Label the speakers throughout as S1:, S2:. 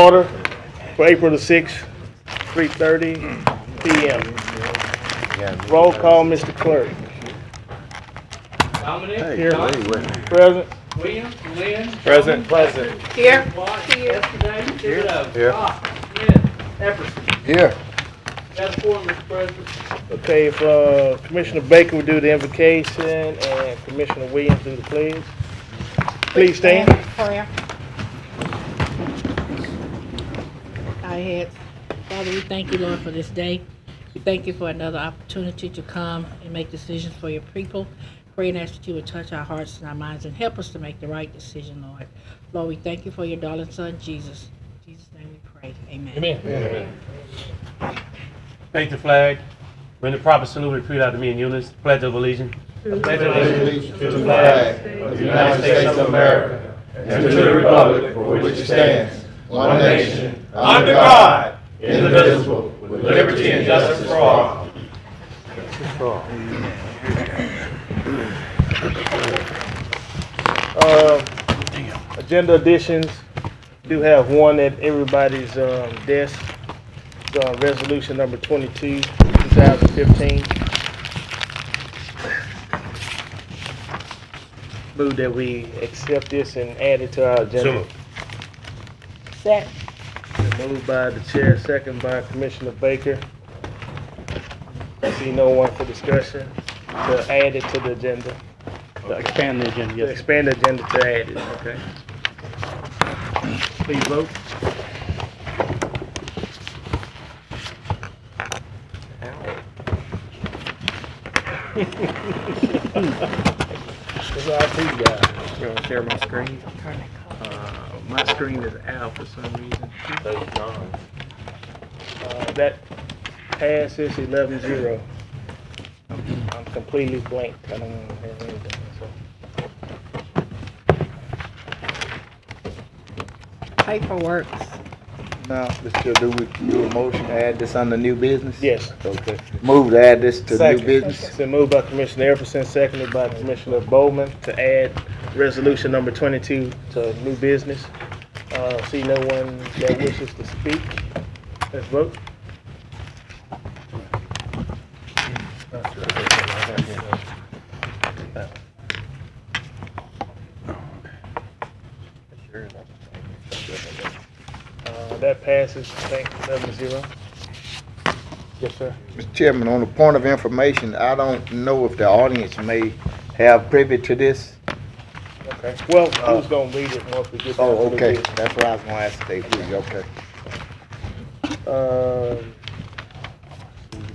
S1: Order for April the 6th, 3:30 p.m. Roll call, Mr. Clerk.
S2: Dominic?
S1: Here.
S2: Johnson?
S1: Present.
S2: Williams? Lynn?
S1: Present.
S2: Present.
S3: Here.
S2: Watt?
S3: Here.
S2: Yesterday?
S1: Here.
S2: Thibodeau?
S1: Here.
S2: Fox? Smith? Epperson?
S4: Here.
S2: Got a quorum, Mr. President.
S1: Okay, if Commissioner Baker will do the invocation and Commissioner Williams do the pledge. Please stand.
S3: Prayer. Our heads. Father, we thank you, Lord, for this day. We thank you for another opportunity to come and make decisions for your people. Pray and ask that you would touch our hearts and our minds and help us to make the right decision, Lord. Lord, we thank you for your darling son, Jesus. In Jesus' name we pray. Amen.
S2: Amen. Take the flag. Bring the proper salute and repeat out to me in unison. Pledge of allegiance. Pledge of allegiance to the flag of the United States of America and to the republic for which it stands, one nation, under God, indivisible, with liberty and justice for all.
S1: Agenda additions, do have one at everybody's desk. Resolution number 22, 2015. Move that we accept this and add it to our agenda.
S3: Second.
S1: Moved by the chair, second by Commissioner Baker. See no one for discussion to add it to the agenda.
S5: Expand the agenda,
S1: To
S5: yes.
S1: expand the agenda to add it, okay? Please vote. What's our IT guy? You want to share my screen? My screen is out for some reason. That passes 11-0. I'm completely blank. I don't have anything. So.
S3: Paperwork.
S4: Now, Mr. Do we do a motion to add this under new business?
S1: Yes.
S4: Okay. Move to add this to
S1: Second.
S4: new business.
S1: It's been moved by Commissioner Epperson, seconded by Commissioner Bowman to add resolution number 22 to new business. See no one that wishes to speak. Let's vote. That passes, I think, 11-0. Yes, sir.
S4: Mr. Chairman, on the point of information, I don't know if the audience may have privy to this.
S1: Okay. Well, who's gonna read it once we get down
S4: Oh,
S1: to
S4: okay.
S1: the
S4: That's what I was gonna ask Dave. Okay.
S1: We're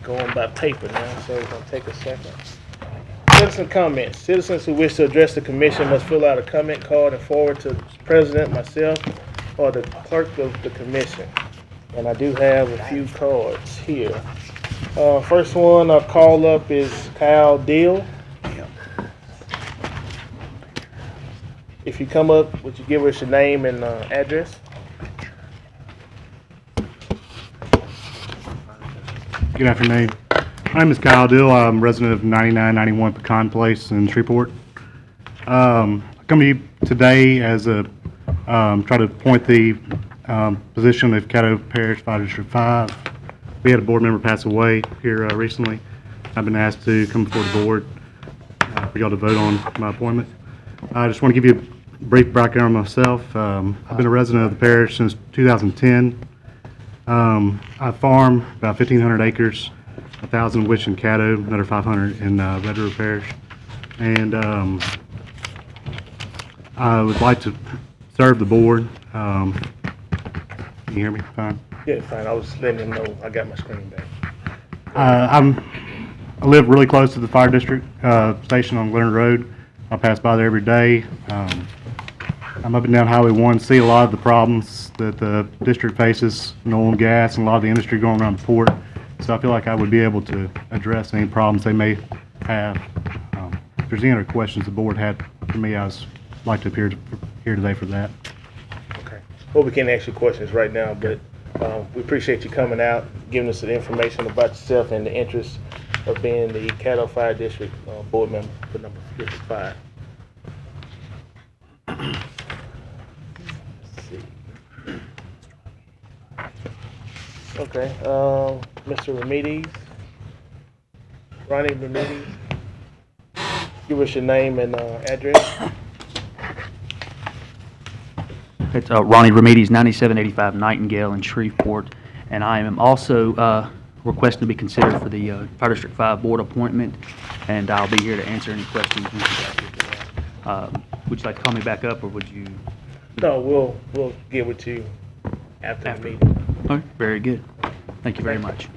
S1: going by paper now, so it's gonna take a second. Citizen comments. Citizens who wish to address the commission must fill out a comment card and forward to the president, myself, or the clerk of the commission. And I do have a few cards here. First one I'll call up is Kyle Deal. If you come up, would you give us your name and address?
S5: Good afternoon. My name is Kyle Dill. I'm a resident of 9991 Pecan Place in Shreveport. I come to you today as a try to appoint the position of Caddo Parish Fire District 5. We had a board member pass away here recently. I've been asked to come before the board for y'all to vote on my appointment. I just want to give you a brief background on myself. I've been a resident of the parish since 2010. I farm about 1,500 acres, 1,000 of which in Caddo, another 500 in Red River Parish. And I would like to serve the board. Can you hear me fine?
S1: Yeah, fine. I was letting him know I got my screen back.
S5: I live really close to the fire district station on Leonard Road. I pass by there every day. I'm up and down Highway 1, see a lot of the problems that the district faces in oil and gas and a lot of the industry going around the port. So I feel like I would be able to address any problems they may have. If there's any other questions the board had for me, I was like to appear here today for that.
S1: Okay. Well, we can't ask you questions right now, but we appreciate you coming out, giving us the information about yourself and the interest of being the Caddo Fire District board member for number 55. Let's see. Okay, Mr. Remedies, Ronnie Remedies, give us your name and address.
S6: It's Ronnie Remedies, 9785 Nightingale in Shreveport, and I am also requesting to be considered for the Fire District 5 board appointment, and I'll be here to answer any questions. Would you like to call me back up, or would you?
S1: No, we'll get with you after the meeting.
S6: Okay, very good. Thank you very much.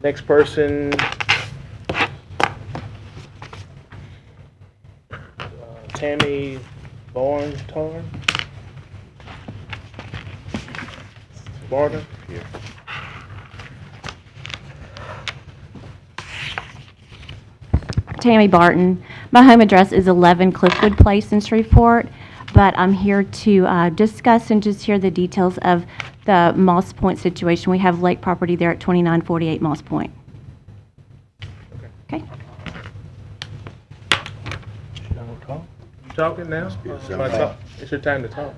S1: Next person, Tammy Barntar. Barton?
S4: Yeah.
S7: Tammy Barton. My home address is 11 Cliffwood Place in Shreveport, but I'm here to discuss and just hear the details of the Moss Point situation. We have lake property there at 2948 Moss Point. Okay.
S1: You talking now? It's your time to talk.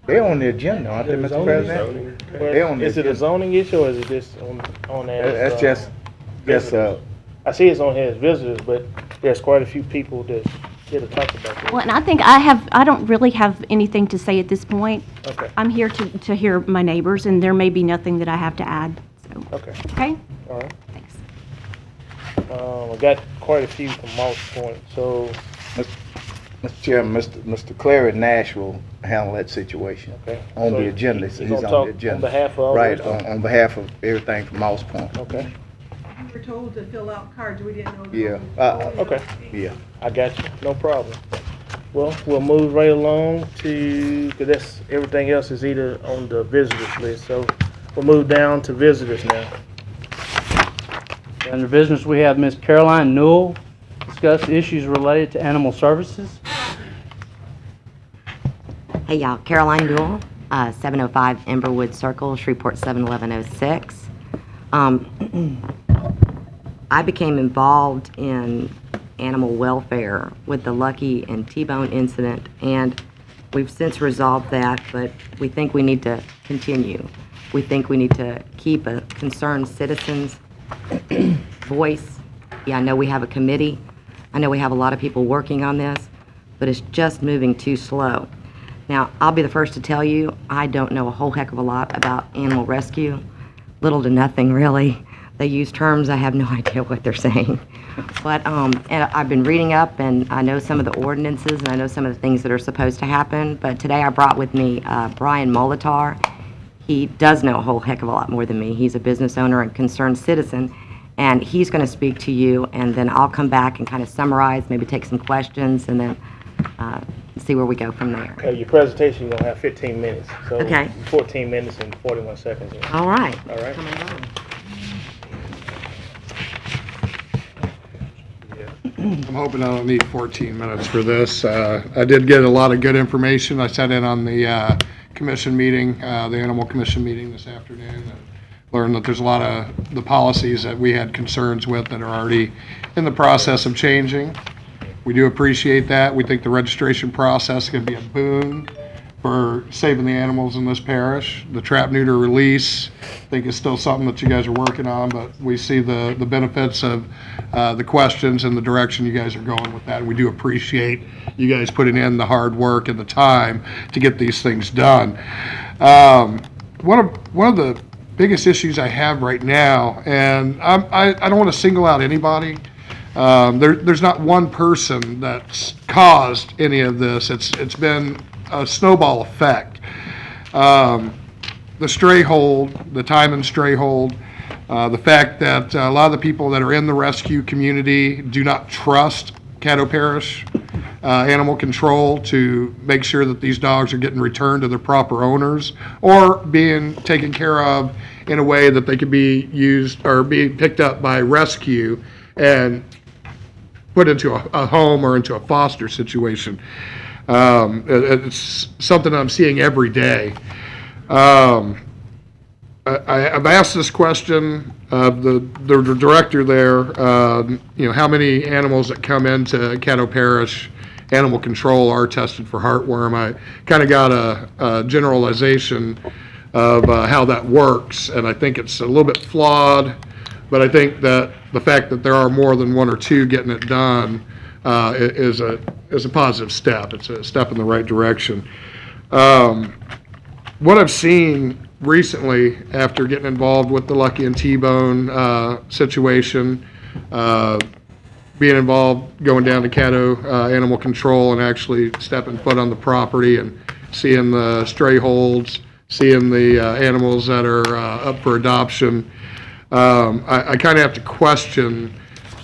S4: They're on the agenda, aren't they, Mr. President? They're on the
S1: Is it a
S4: agenda.
S1: zoning issue or is it just on as?
S4: That's just,
S1: I see it's on here as visitors, but there's quite a few people that's here to talk about this.
S7: Well, and I think I don't really have anything to say at this point.
S1: Okay.
S7: I'm here to hear my neighbors, and there may be nothing that I have to add, so.
S1: Okay,
S7: Okay?
S1: all right.
S7: Thanks.
S1: I got quite a few from Moss Point, so,
S4: Mr. Chairman, Mr. Clary Nash will handle that situation.
S1: okay.
S4: On
S1: So
S4: the agenda,
S1: he's
S4: he's
S1: gonna
S4: on
S1: talk
S4: the agenda.
S1: On behalf of all
S4: Right,
S1: those?
S4: on behalf of everything from Moss Point.
S1: Okay,
S8: We were told to fill out cards, we didn't know.
S4: Yeah,
S1: okay,
S4: yeah.
S1: I got you, no problem. Well, we'll move right along to, because that's, everything else is either on the visitors list, so we'll move down to visitors now.
S9: Under business, we have Ms. Caroline Newell, discuss issues related to animal services.
S10: Hey y'all, Caroline Newell, 705 Emberwood Circle, Shreveport 71106. I became involved in animal welfare with the Lucky and T-Bone incident, and we've since resolved that, but we think we need to continue. We think we need to keep a concerned citizen's voice. Yeah, I know we have a committee. I know we have a lot of people working on this, but it's just moving too slow. Now, I'll be the first to tell you, I don't know a whole heck of a lot about animal rescue. Little to nothing, really. They use terms, I have no idea what they're saying. But, and I've been reading up, and I know some of the ordinances, and I know some of the things that are supposed to happen. But today I brought with me Brian Molitor. He does know a whole heck of a lot more than me. He's a business owner and concerned citizen, and he's going to speak to you, and then I'll come back and kind of summarize, maybe take some questions, and then see where we go from there.
S1: Your presentation, you're gonna have 15 minutes, so.
S10: Okay.
S1: 14 minutes and 41 seconds.
S10: All right.
S1: All right.
S10: Come on.
S11: I'm hoping I don't need 14 minutes for this. I did get a lot of good information. I sat in on the commission meeting, the Animal Commission meeting this afternoon, and learned that there's a lot of the policies that we had concerns with that are already in the process of changing. We do appreciate that. We think the registration process can be a boon for saving the animals in this parish. The trap, neuter, release, I think is still something that you guys are working on, but we see the benefits of the questions and the direction you guys are going with that. And we do appreciate you guys putting in the hard work and the time to get these things done. One of the biggest issues I have right now, and I don't want to single out anybody. There's not one person that's caused any of this. It's been a snowball effect. The stray hold, the time and stray hold, the fact that a lot of the people that are in the rescue community do not trust Caddo Parish Animal Control to make sure that these dogs are getting returned to their proper owners or being taken care of in a way that they could be used or be picked up by rescue and put into a home or into a foster situation. It's something I'm seeing every day. I've asked this question of the director there, how many animals that come into Caddo Parish animal control are tested for heartworm. I kind of got a generalization of how that works, and I think it's a little bit flawed, but I think that the fact that there are more than one or two getting it done is a positive step. It's a step in the right direction. What I've seen recently after getting involved with the Lucky and T-Bone situation, being involved, going down to Caddo Animal Control and actually stepping foot on the property and seeing the stray holds, seeing the animals that are up for adoption, I kind of have to question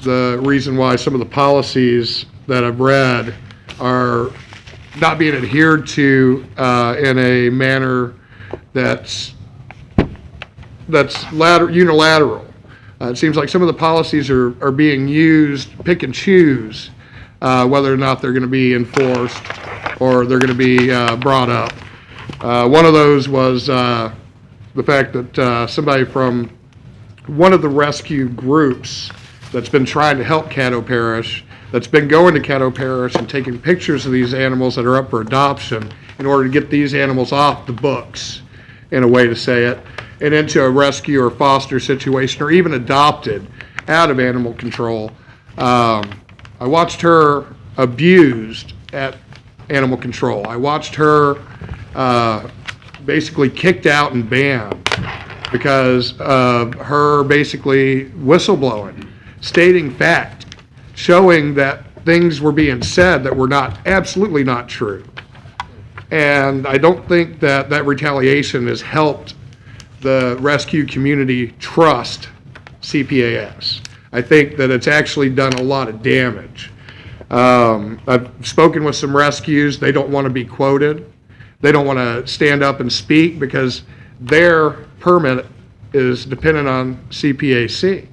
S11: the reason why some of the policies that I've read are not being adhered to in a manner that's unilateral. It seems like some of the policies are being used, pick and choose, whether or not they're going to be enforced or they're going to be brought up. One of those was the fact that somebody from one of the rescue groups that's been trying to help Caddo Parish, that's been going to Caddo Parish and taking pictures of these animals that are up for adoption in order to get these animals off the books, in a way to say it, and into a rescue or foster situation, or even adopted out of animal control. I watched her abused at animal control. I watched her basically kicked out and banned because of her basically whistleblowing, stating fact, showing that things were being said that were absolutely not true. And I don't think that retaliation has helped the rescue community trust CPAS. I think that it's actually done a lot of damage. I've spoken with some rescues. They don't want to be quoted. They don't want to stand up and speak because their permit is dependent on CPAC.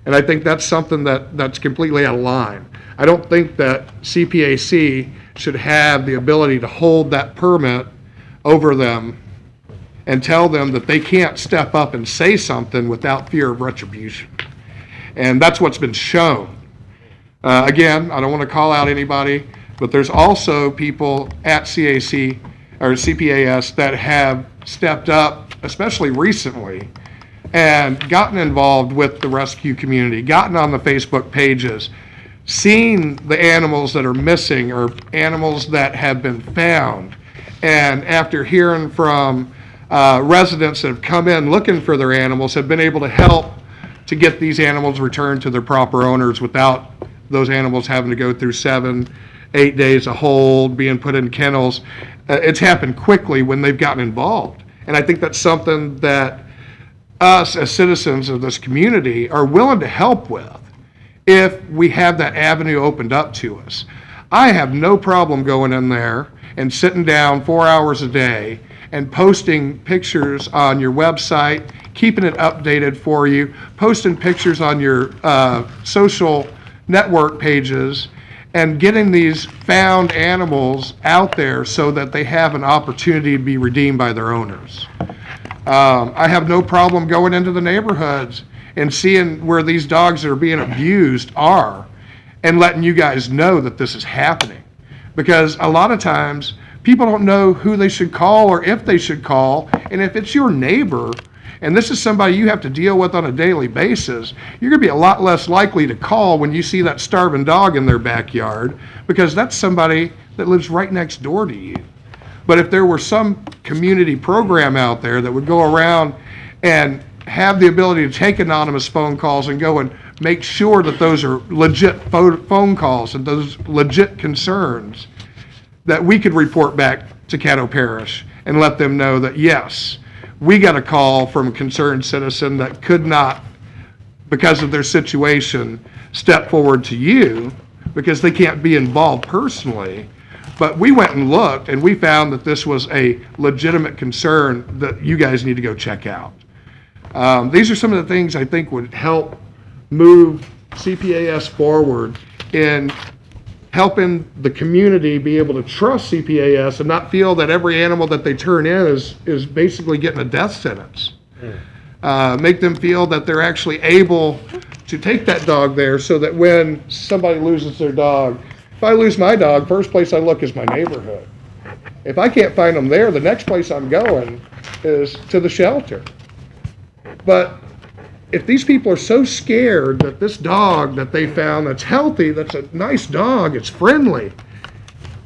S11: And I think that's something that's completely out of line. I don't think that CPAC should have the ability to hold that permit over them and tell them that they can't step up and say something without fear of retribution. And that's what's been shown. Again, I don't want to call out anybody, but there's also people at CAC or CPAS that have stepped up, especially recently, and gotten involved with the rescue community, gotten on the Facebook pages, seen the animals that are missing or animals that have been found, and after hearing from residents that have come in looking for their animals, have been able to help to get these animals returned to their proper owners without those animals having to go through 7-8 days of hold, being put in kennels. It's happened quickly when they've gotten involved. And I think that's something that us as citizens of this community are willing to help with if we have that avenue opened up to us. I have no problem going in there and sitting down 4 hours a day and posting pictures on your website, keeping it updated for you, posting pictures on your social network pages, and getting these found animals out there so that they have an opportunity to be redeemed by their owners. I have no problem going into the neighborhoods and seeing where these dogs that are being abused are and letting you guys know that this is happening. Because a lot of times, people don't know who they should call or if they should call, and if it's your neighbor, and this is somebody you have to deal with on a daily basis, you're going to be a lot less likely to call when you see that starving dog in their backyard, because that's somebody that lives right next door to you. But if there were some community program out there that would go around and have the ability to take anonymous phone calls and go and make sure that those are legit phone calls and those legit concerns, that we could report back to Caddo Parish and let them know that, yes, we got a call from a concerned citizen that could not, because of their situation, step forward to you because they can't be involved personally. But we went and looked, and we found that this was a legitimate concern that you guys need to go check out. These are some of the things I think would help move CPAS forward in helping the community be able to trust CPAS and not feel that every animal that they turn in is basically getting a death sentence. Make them feel that they're actually able to take that dog there so that when somebody loses their dog, If I lose my dog, first place I look is my neighborhood. If I can't find them there, the next place I'm going is to the shelter. But if these people are so scared that this dog that they found that's healthy, that's a nice dog, it's friendly,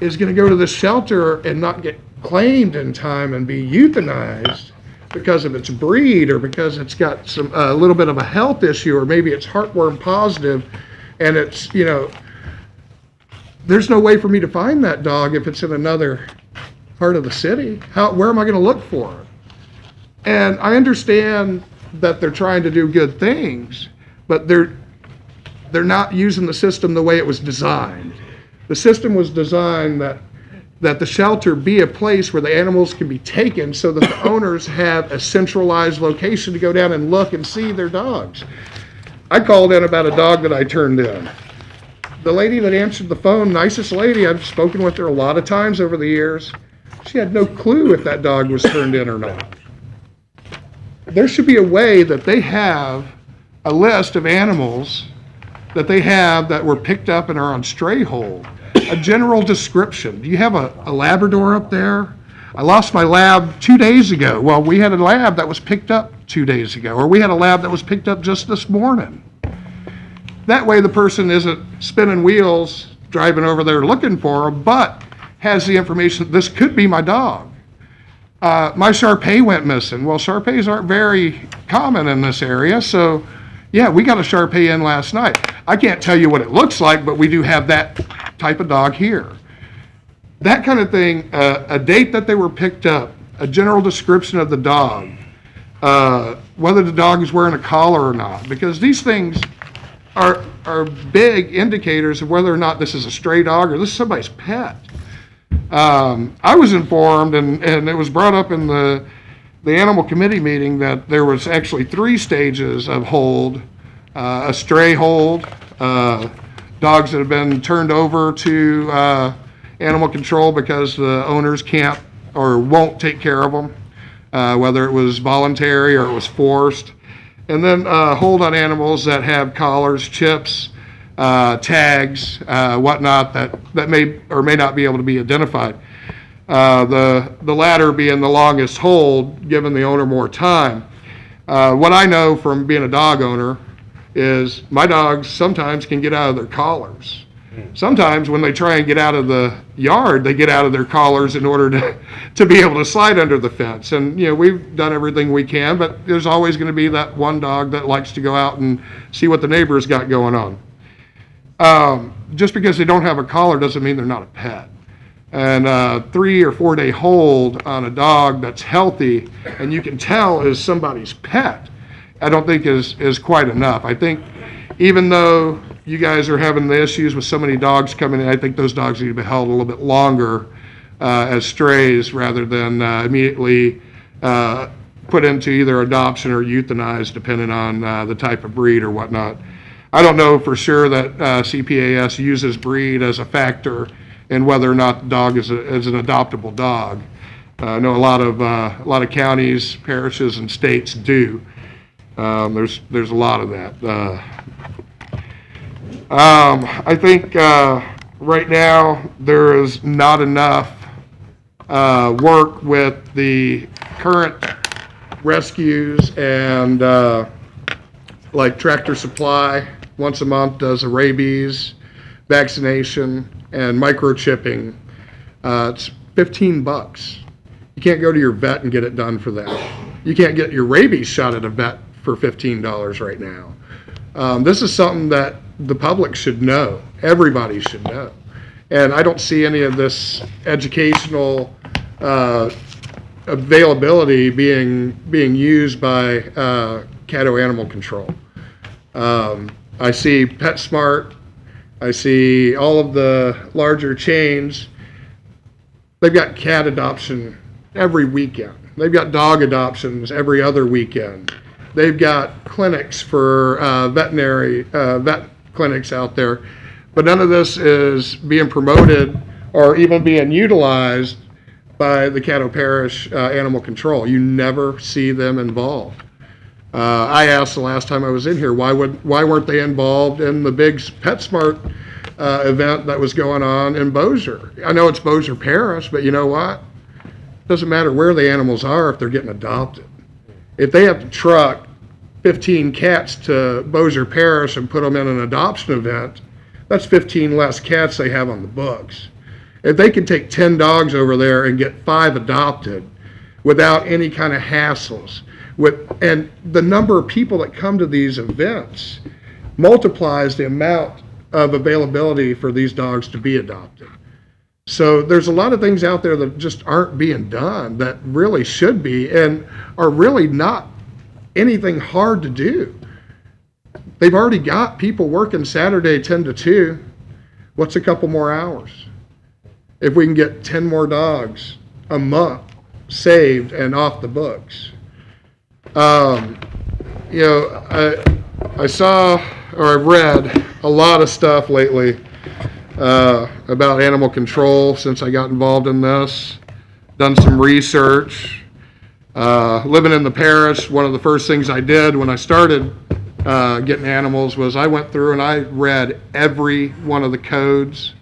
S11: is going to go to the shelter and not get claimed in time and be euthanized because of its breed or because it's got some a little bit of a health issue, or maybe it's heartworm positive, and it's, you know, there's no way for me to find that dog if it's in another part of the city. Where am I going to look for it? And I understand that they're trying to do good things, but they're not using the system the way it was designed. The system was designed that the shelter be a place where the animals can be taken so that the owners have a centralized location to go down and look and see their dogs. I called in about a dog that I turned in. The lady that answered the phone, nicest lady, I've spoken with her a lot of times over the years, she had no clue if that dog was turned in or not. There should be a way that they have a list of animals that they have that were picked up and are on stray hold. A general description. Do you have a Labrador up there? I lost my lab 2 days ago. Well, we had a lab that was picked up 2 days ago, or we had a lab that was picked up just this morning. That way the person isn't spinning wheels driving over there looking for them, but has the information, this could be my dog. My Shar-Pei went missing. Well, Shar-Peis aren't very common in this area, so yeah, we got a Shar-Pei in last night. I can't tell you what it looks like, but we do have that type of dog here. That kind of thing, a date that they were picked up, a general description of the dog, whether the dog is wearing a collar or not, because these things are big indicators of whether or not this is a stray dog or this is somebody's pet. I was informed, and it was brought up in the animal committee meeting, that there was actually 3 stages of hold: a stray hold, dogs that have been turned over to animal control because the owners can't or won't take care of them, whether it was voluntary or it was forced, and then hold on animals that have collars, chips, tags, whatnot, that may or may not be able to be identified. The latter being the longest hold, giving the owner more time. What I know from being a dog owner is my dogs sometimes can get out of their collars. Sometimes when they try and get out of the yard, they get out of their collars in order to be able to slide under the fence. And, you know, we've done everything we can, but there's always going to be that one dog that likes to go out and see what the neighbor's got going on. Just because they don't have a collar doesn't mean they're not a pet. And 3 or 4 day hold on a dog that's healthy and you can tell is somebody's pet, I don't think is quite enough. I think even though you guys are having the issues with so many dogs coming in, I think those dogs need to be held a little bit longer as strays rather than immediately put into either adoption or euthanized, depending on the type of breed or whatnot. I don't know for sure that CPAS uses breed as a factor in whether or not the dog is an adoptable dog. I know a lot of counties, parishes, and states do. There's a lot of that. I think right now there is not enough work with the current rescues, and like Tractor Supply once a month does a rabies vaccination and microchipping. It's $15. You can't go to your vet and get it done for that. You can't get your rabies shot at a vet for $15 right now. This is something that the public should know. Everybody should know. And I don't see any of this educational availability being used by Caddo Animal Control. I see PetSmart. I see all of the larger chains. They've got cat adoption every weekend. They've got dog adoptions every other weekend. They've got clinics for veterinary vet clinics out there, but none of this is being promoted or even being utilized by the Caddo Parish Animal Control. You never see them involved. I asked the last time I was in here, why weren't they involved in the big PetSmart event that was going on in Bossier. I know it's Bossier Parish, but you know what? Doesn't matter where the animals are if they're getting adopted. If they have to truck 15 cats to Bossier Parish and put them in an adoption event, that's 15 less cats they have on the books. If they can take 10 dogs over there and get 5 adopted without any kind of hassles, and the number of people that come to these events multiplies the amount of availability for these dogs to be adopted. So there's a lot of things out there that just aren't being done that really should be and are really not anything hard to do. They've already got people working Saturday 10 to 2. What's a couple more hours? If we can get 10 more dogs a month saved and off the books. You know, I saw or I've read a lot of stuff lately about animal control since I got involved in this. Done some research. Living in the parish, one of the first things I did when I started getting animals was I went through and I read every one of the codes.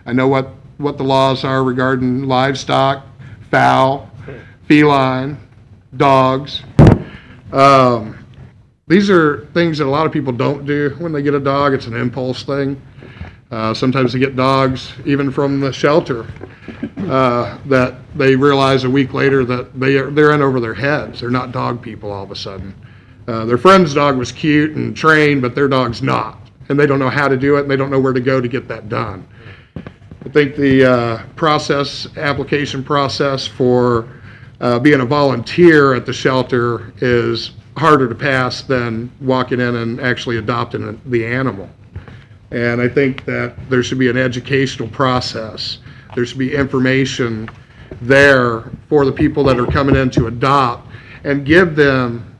S11: I know what the laws are regarding livestock, fowl, feline, dogs. These are things that a lot of people don't do when they get a dog. It's an impulse thing. Sometimes they get dogs even from the shelter that they realize a week later that they're in over their heads. They're not dog people all of a sudden. Their friend's dog was cute and trained, but their dog's not. And they don't know how to do it, and they don't know where to go to get that done. I think the application process for being a volunteer at the shelter is harder to pass than walking in and actually adopting the animal. And I think that there should be an educational process. There should be information there for the people that are coming in to adopt and give them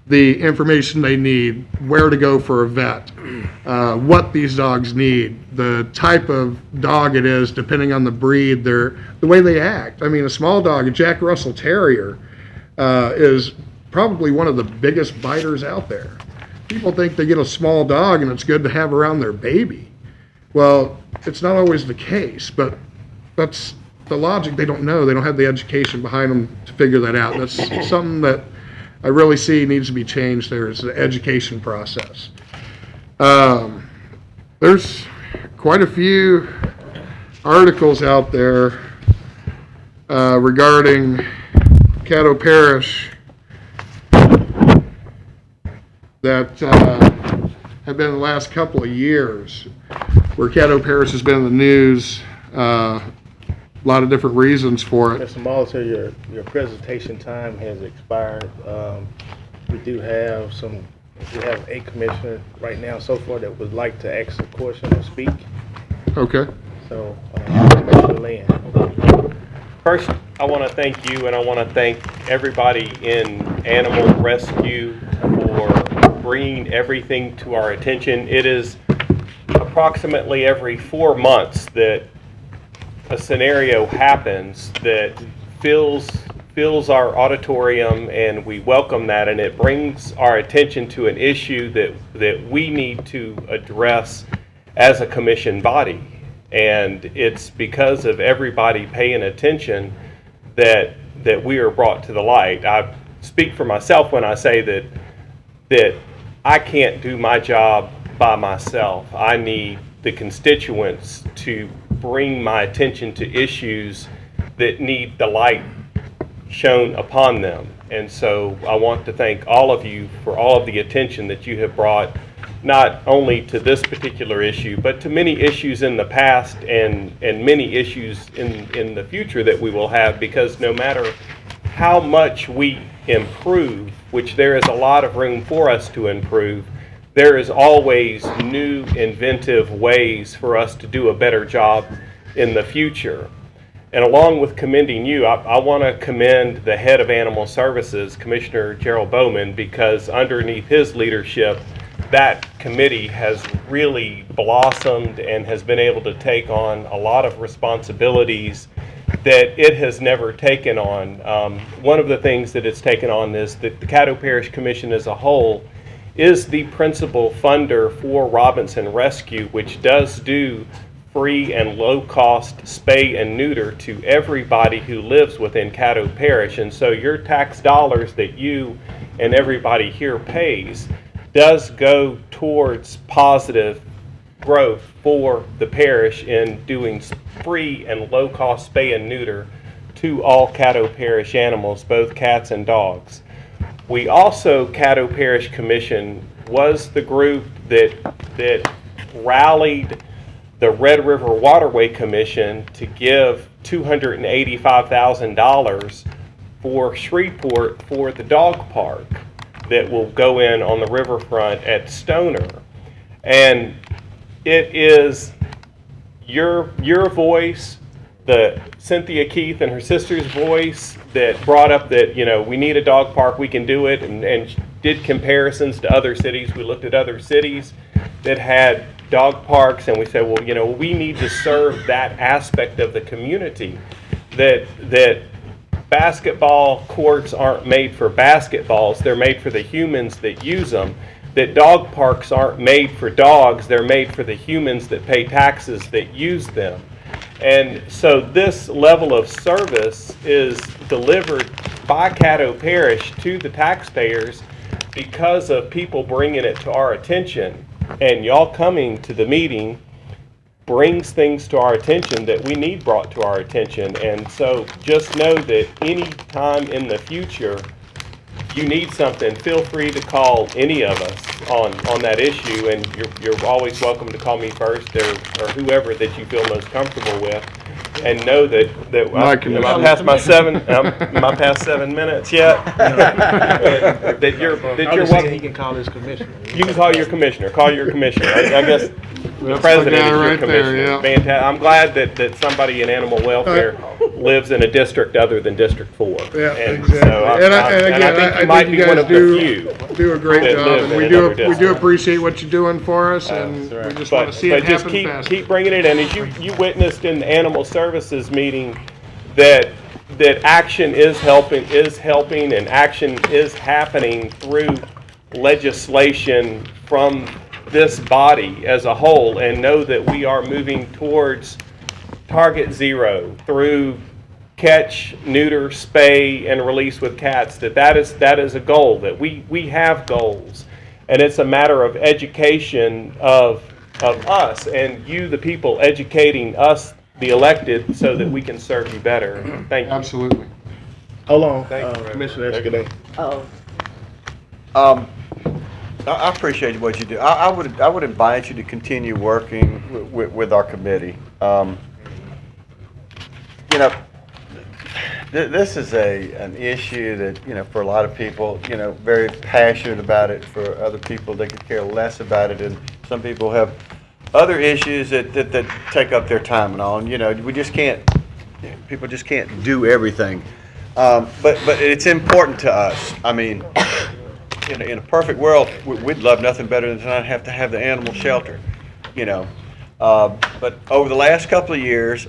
S11: the information they need, where to go for a vet, what these dogs need, the type of dog it is, depending on the breed, the way they act. I mean, a small dog, a Jack Russell Terrier, is probably one of the biggest biters out there. People think they get a small dog and it's good to have around their baby. Well, it's not always the case, but that's the logic. They don't know. They don't have the education behind them to figure that out. That's something that I really see needs to be changed there is the education process. There's quite a few articles out there regarding Caddo Parish that have been in the last couple of years where Caddo Parish has been in the news, a lot of different reasons for it.
S1: Mr. Molitor, your presentation time has expired. We do have a commissioner right now so far that would like to ask a question or speak.
S11: Okay.
S1: So, Commissioner Lynn.
S12: First, I want to thank you and I want to thank everybody in Animal Rescue for bringing everything to our attention. It is approximately every 4 months that a scenario happens that fills our auditorium, and we welcome that, and it brings our attention to an issue that we need to address as a commission body. And it's because of everybody paying attention that we are brought to the light. I speak for myself when I say that I can't do my job by myself. I need the constituents to bring my attention to issues that need the light shown upon them. And so I want to thank all of you for all of the attention that you have brought, not only to this particular issue, but to many issues in the past and many issues in the future that we will have, because no matter how much we improve, which there is a lot of room for us to improve, there is always new inventive ways for us to do a better job in the future. And along with commending you, I want to commend the head of Animal Services, Commissioner Gerald Bowman, because underneath his leadership, that committee has really blossomed and has been able to take on a lot of responsibilities that it has never taken on. One of the things that it's taken on is that the Caddo Parish Commission as a whole is the principal funder for Robinson Rescue, which does do free and low-cost spay and neuter to everybody who lives within Caddo Parish. And so your tax dollars that you and everybody here pays does go towards positive growth for the parish in doing free and low-cost spay and neuter to all Caddo Parish animals, both cats and dogs. We also, Caddo Parish Commission was the group that rallied the Red River Waterway Commission to give $285,000 for Shreveport for the dog park that will go in on the riverfront at Stoner. And it is your voice, the Cynthia Keith and her sister's voice that brought up that, you know, we need a dog park, we can do it, and did comparisons to other cities. We looked at other cities that had dog parks, and we said, well, you know, we need to serve that aspect of the community, that basketball courts aren't made for basketballs, they're made for the humans that use them, that dog parks aren't made for dogs, they're made for the humans that pay taxes that use them. And so this level of service is delivered by Caddo Parish to the taxpayers because of people bringing it to our attention. And y'all coming to the meeting brings things to our attention that we need brought to our attention. And so just know that any time in the future you need something, feel free to call any of us on that issue, and you're always welcome to call me first, or whoever that you feel most comfortable with. And know that am I past my past 7 minutes yet? that you're welcome.
S1: He can call his commissioner.
S12: You can call your commissioner. Call your commissioner. I guess the president is your commissioner. Fantastic. I'm glad that somebody in animal welfare lives in a district other than District 4.
S11: Yeah,
S12: and
S11: exactly.
S12: So
S11: and I
S12: think you might be one of the few.
S11: Do a great job, and we do appreciate what you're doing for us, and we just want to see it happen fast.
S12: Keep bringing it in. As you witnessed in the animal services meeting, that action is helping, and action is happening through legislation from this body as a whole, and know that we are moving towards target zero through catch, neuter, spay, and release with cats. That is a goal, that we have goals, and it's a matter of education of us, and you, the people, educating us, the elected, so that we can serve you better. Thank you.
S11: Absolutely.
S1: Hold on, Commissioner Escudé.
S13: I appreciate what you do. I would invite you to continue working with our committee. You know, this is an issue that, you know, for a lot of people, you know, very passionate about it. For other people, they could care less about it, and some people have other issues that take up their time and all. And, you know, we just can't. People just can't do everything. But it's important to us. I mean, in a perfect world, we'd love nothing better than not have to have the animal shelter, you know. But over the last couple of years,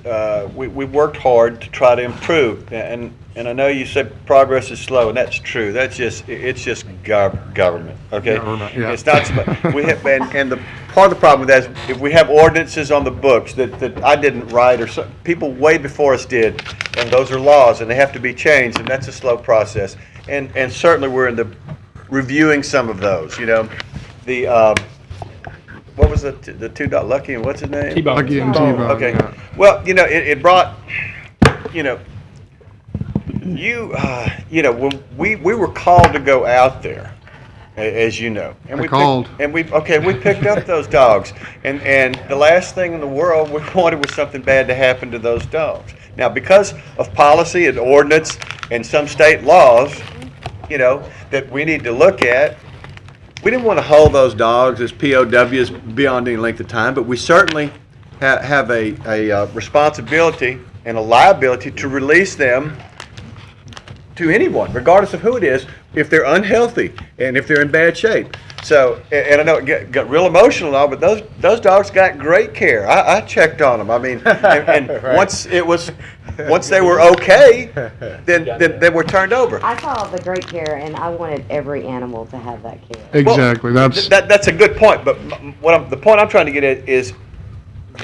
S13: we've worked hard to try to improve. And I know you said progress is slow, and that's true. It's just government, okay?
S11: Yeah.
S13: It's not. We have, and the part of the problem with that is if we have ordinances on the books that I didn't write, or people way before us did, and those are laws, and they have to be changed, and that's a slow process. And certainly we're in the reviewing some of those. You know, the what was the two dot Lucky and what's his name?
S11: T-Bone. Lucky and T-Bone.
S13: Okay.
S11: Yeah.
S13: Well, you know, it brought, you know, you know, when we were called to go out there, as you know, and we picked up those dogs, and the last thing in the world we wanted was something bad to happen to those dogs. Now, because of policy and ordinance and some state laws, you know, that we need to look at, we didn't want to hold those dogs as POWs beyond any length of time, but we certainly have a responsibility and a liability to release them to anyone, regardless of who it is, if they're unhealthy and if they're in bad shape. So, and I know it got real emotional and all, but those dogs got great care. I checked on them. I mean, and right. Once it was
S14: once they were okay, then we're turned over.
S10: I saw the great care, and I wanted every animal to have that care.
S11: Exactly.
S14: That's a good point, but the point I'm trying to get at is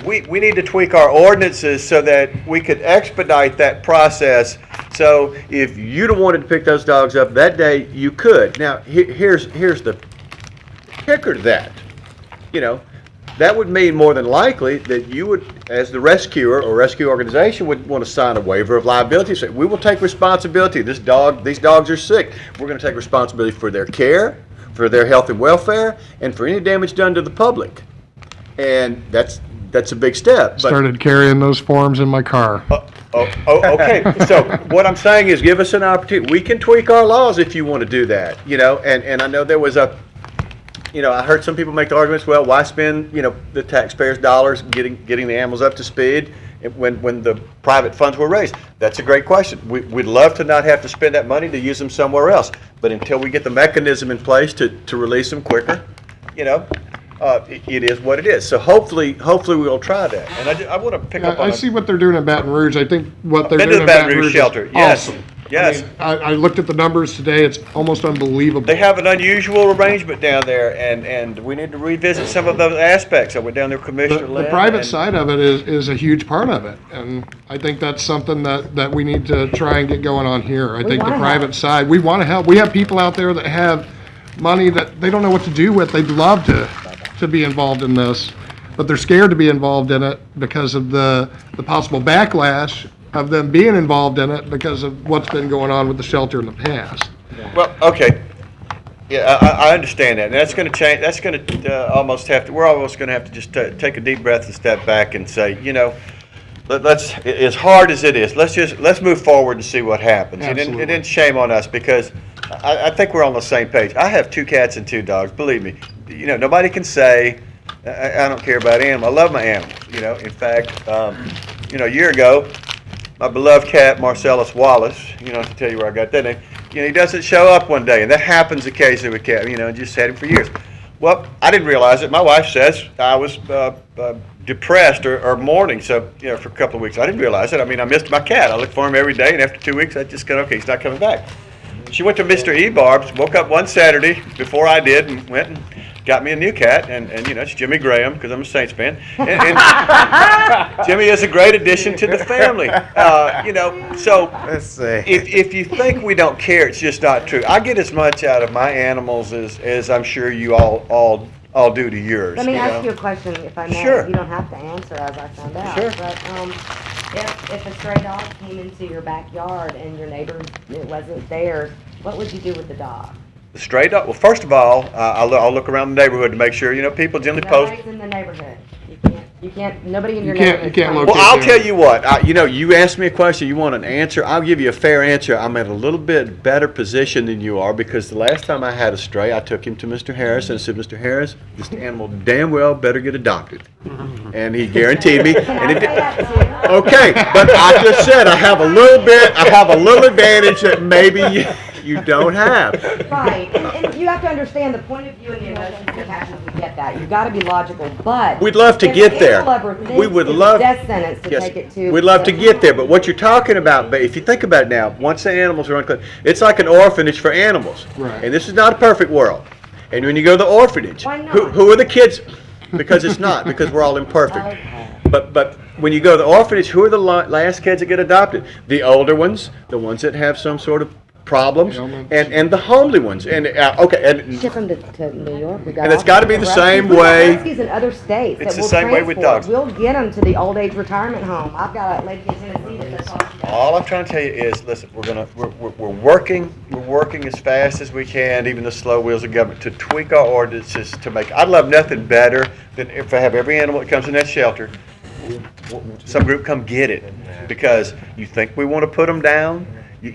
S14: we need to tweak our ordinances so that we could expedite that process. So if you'd have wanted to pick those dogs up that day, you could. Now, here's the kicker to that. You know, that would mean more than likely that you would, as the rescuer or rescue organization, would want to sign a waiver of liability. Say, we will take responsibility. These dogs are sick. We're going to take responsibility for their care, for their health and welfare, and for any damage done to the public. And that's a big step.
S11: Started carrying those forms in my car.
S14: Okay. So what I'm saying is, give us an opportunity. We can tweak our laws if you want to do that. You know, and I know there was I heard some people make the arguments. Well, why spend the taxpayers' dollars getting the animals up to speed when the private funds were raised? That's a great question. We'd love to not have to spend that money to use them somewhere else. But until we get the mechanism in place to release them quicker, it is what it is. So hopefully we'll try that. And I want to pick up on.
S11: I see what they're doing in Baton Rouge. I think what they're doing in Baton Rouge
S14: shelter.
S11: Is
S14: Yes.
S11: awesome.
S14: Yes.
S11: I looked at the numbers today. It's almost unbelievable.
S14: They have an unusual arrangement down there, and we need to revisit some of those aspects. I went down there, Commissioner
S11: The private side of it is a huge part of it, and I think that's something that we need to try and get going on here. I think the private side, we want to help. We have people out there that have money that they don't know what to do with. They'd love to be involved in this, but they're scared to be involved in it because of the possible backlash of them being involved in it because of what's been going on with the shelter in the past.
S14: Well, okay. Yeah, I understand that. And that's going to change. That's going to almost have to. We're almost going to have to just take a deep breath and step back and say, let's. As hard as it is, let's move forward and see what happens. And then shame on us because I think we're on the same page. I have 2 cats and 2 dogs. Believe me, nobody can say I don't care about animals. I love my animals. In fact, a year ago, my beloved cat, Marcellus Wallace, I have to tell you where I got that name, he doesn't show up one day, and that happens occasionally with cats, just had him for years. Well, I didn't realize it. My wife says I was depressed or mourning, so, for a couple of weeks. I didn't realize it. I missed my cat. I looked for him every day, and after 2 weeks, I just got, okay, he's not coming back. She went to Mr. Ebarb's, woke up one Saturday before I did, and went and got me a new cat, and it's Jimmy Graham, because I'm a Saints fan. And Jimmy is a great addition to the family. So
S13: let's see.
S14: If you think we don't care, it's just not true. I get as much out of my animals as I'm sure you all do to yours.
S10: Let me ask you a question, if I may.
S14: Sure.
S10: You don't have to answer, as I found out.
S14: Sure.
S10: But if a stray dog came into your backyard and your neighbor, it wasn't theirs, what would you do with the dog?
S14: The stray dog. Well, first of all, I'll look around the neighborhood to make sure. People generally post.
S10: Nobody's in the neighborhood. You can't. Nobody in your neighborhood.
S11: You can't locate.
S14: Well, I'll tell you what. You asked me a question. You want an answer. I'll give you a fair answer. I'm at a little bit better position than you are because the last time I had a stray, I took him to Mr. Harris and I said, Mr. Harris, this animal damn well better get adopted. And he guaranteed me. And it did. Okay, but I just said I have a little advantage that maybe you don't have.
S10: Right, and you have to understand the point of view and the emotions and passions. We get that. You've got to be logical, but
S14: we'd love to get there. We would love
S10: death sentence to take it to.
S14: We'd love to get there, but what you're talking about, if you think about it now, once the animals are unclaimed, it's like an orphanage for animals.
S11: Right.
S14: And this is not a perfect world. And when you go to the orphanage, who are the kids? Because it's not, because we're all imperfect.
S10: Okay.
S14: But when you go to the orphanage, who are the last kids that get adopted? The older ones, the ones that have some sort of problems, and the homely ones. And
S10: ship them to New York.
S14: And it's got to be the same way.
S10: Rescues in other states.
S14: It's the same way with dogs.
S10: We'll get them to the old age retirement home. I've got a lady in Tennessee that does
S14: all I'm trying to tell you is, listen, we're working as fast as we can, even the slow wheels of government, to tweak our ordinances to make. I'd love nothing better than if I have every animal that comes in that shelter, some group come get it, because you think we want to put them down. You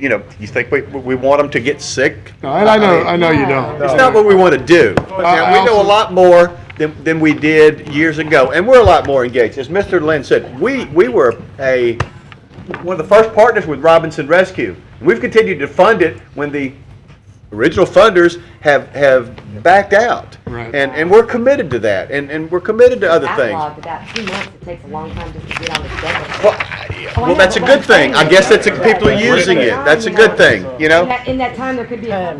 S14: think we want them to get sick?
S11: No, I know you don't.
S14: It's not what we want to do. But now, we know a lot more than we did years ago, and we're a lot more engaged. As Mr. Lynn said, we were one of the first partners with Robinson Rescue. We've continued to fund it when the original funders have backed out.
S11: Right.
S14: And we're committed to that, and we're committed to other things.
S10: About 2 months, it takes a long time just to get on the schedule.
S14: Well, Well, that's a good thing. I guess people are using it. That's a good thing, you know?
S10: In that time, there could be a...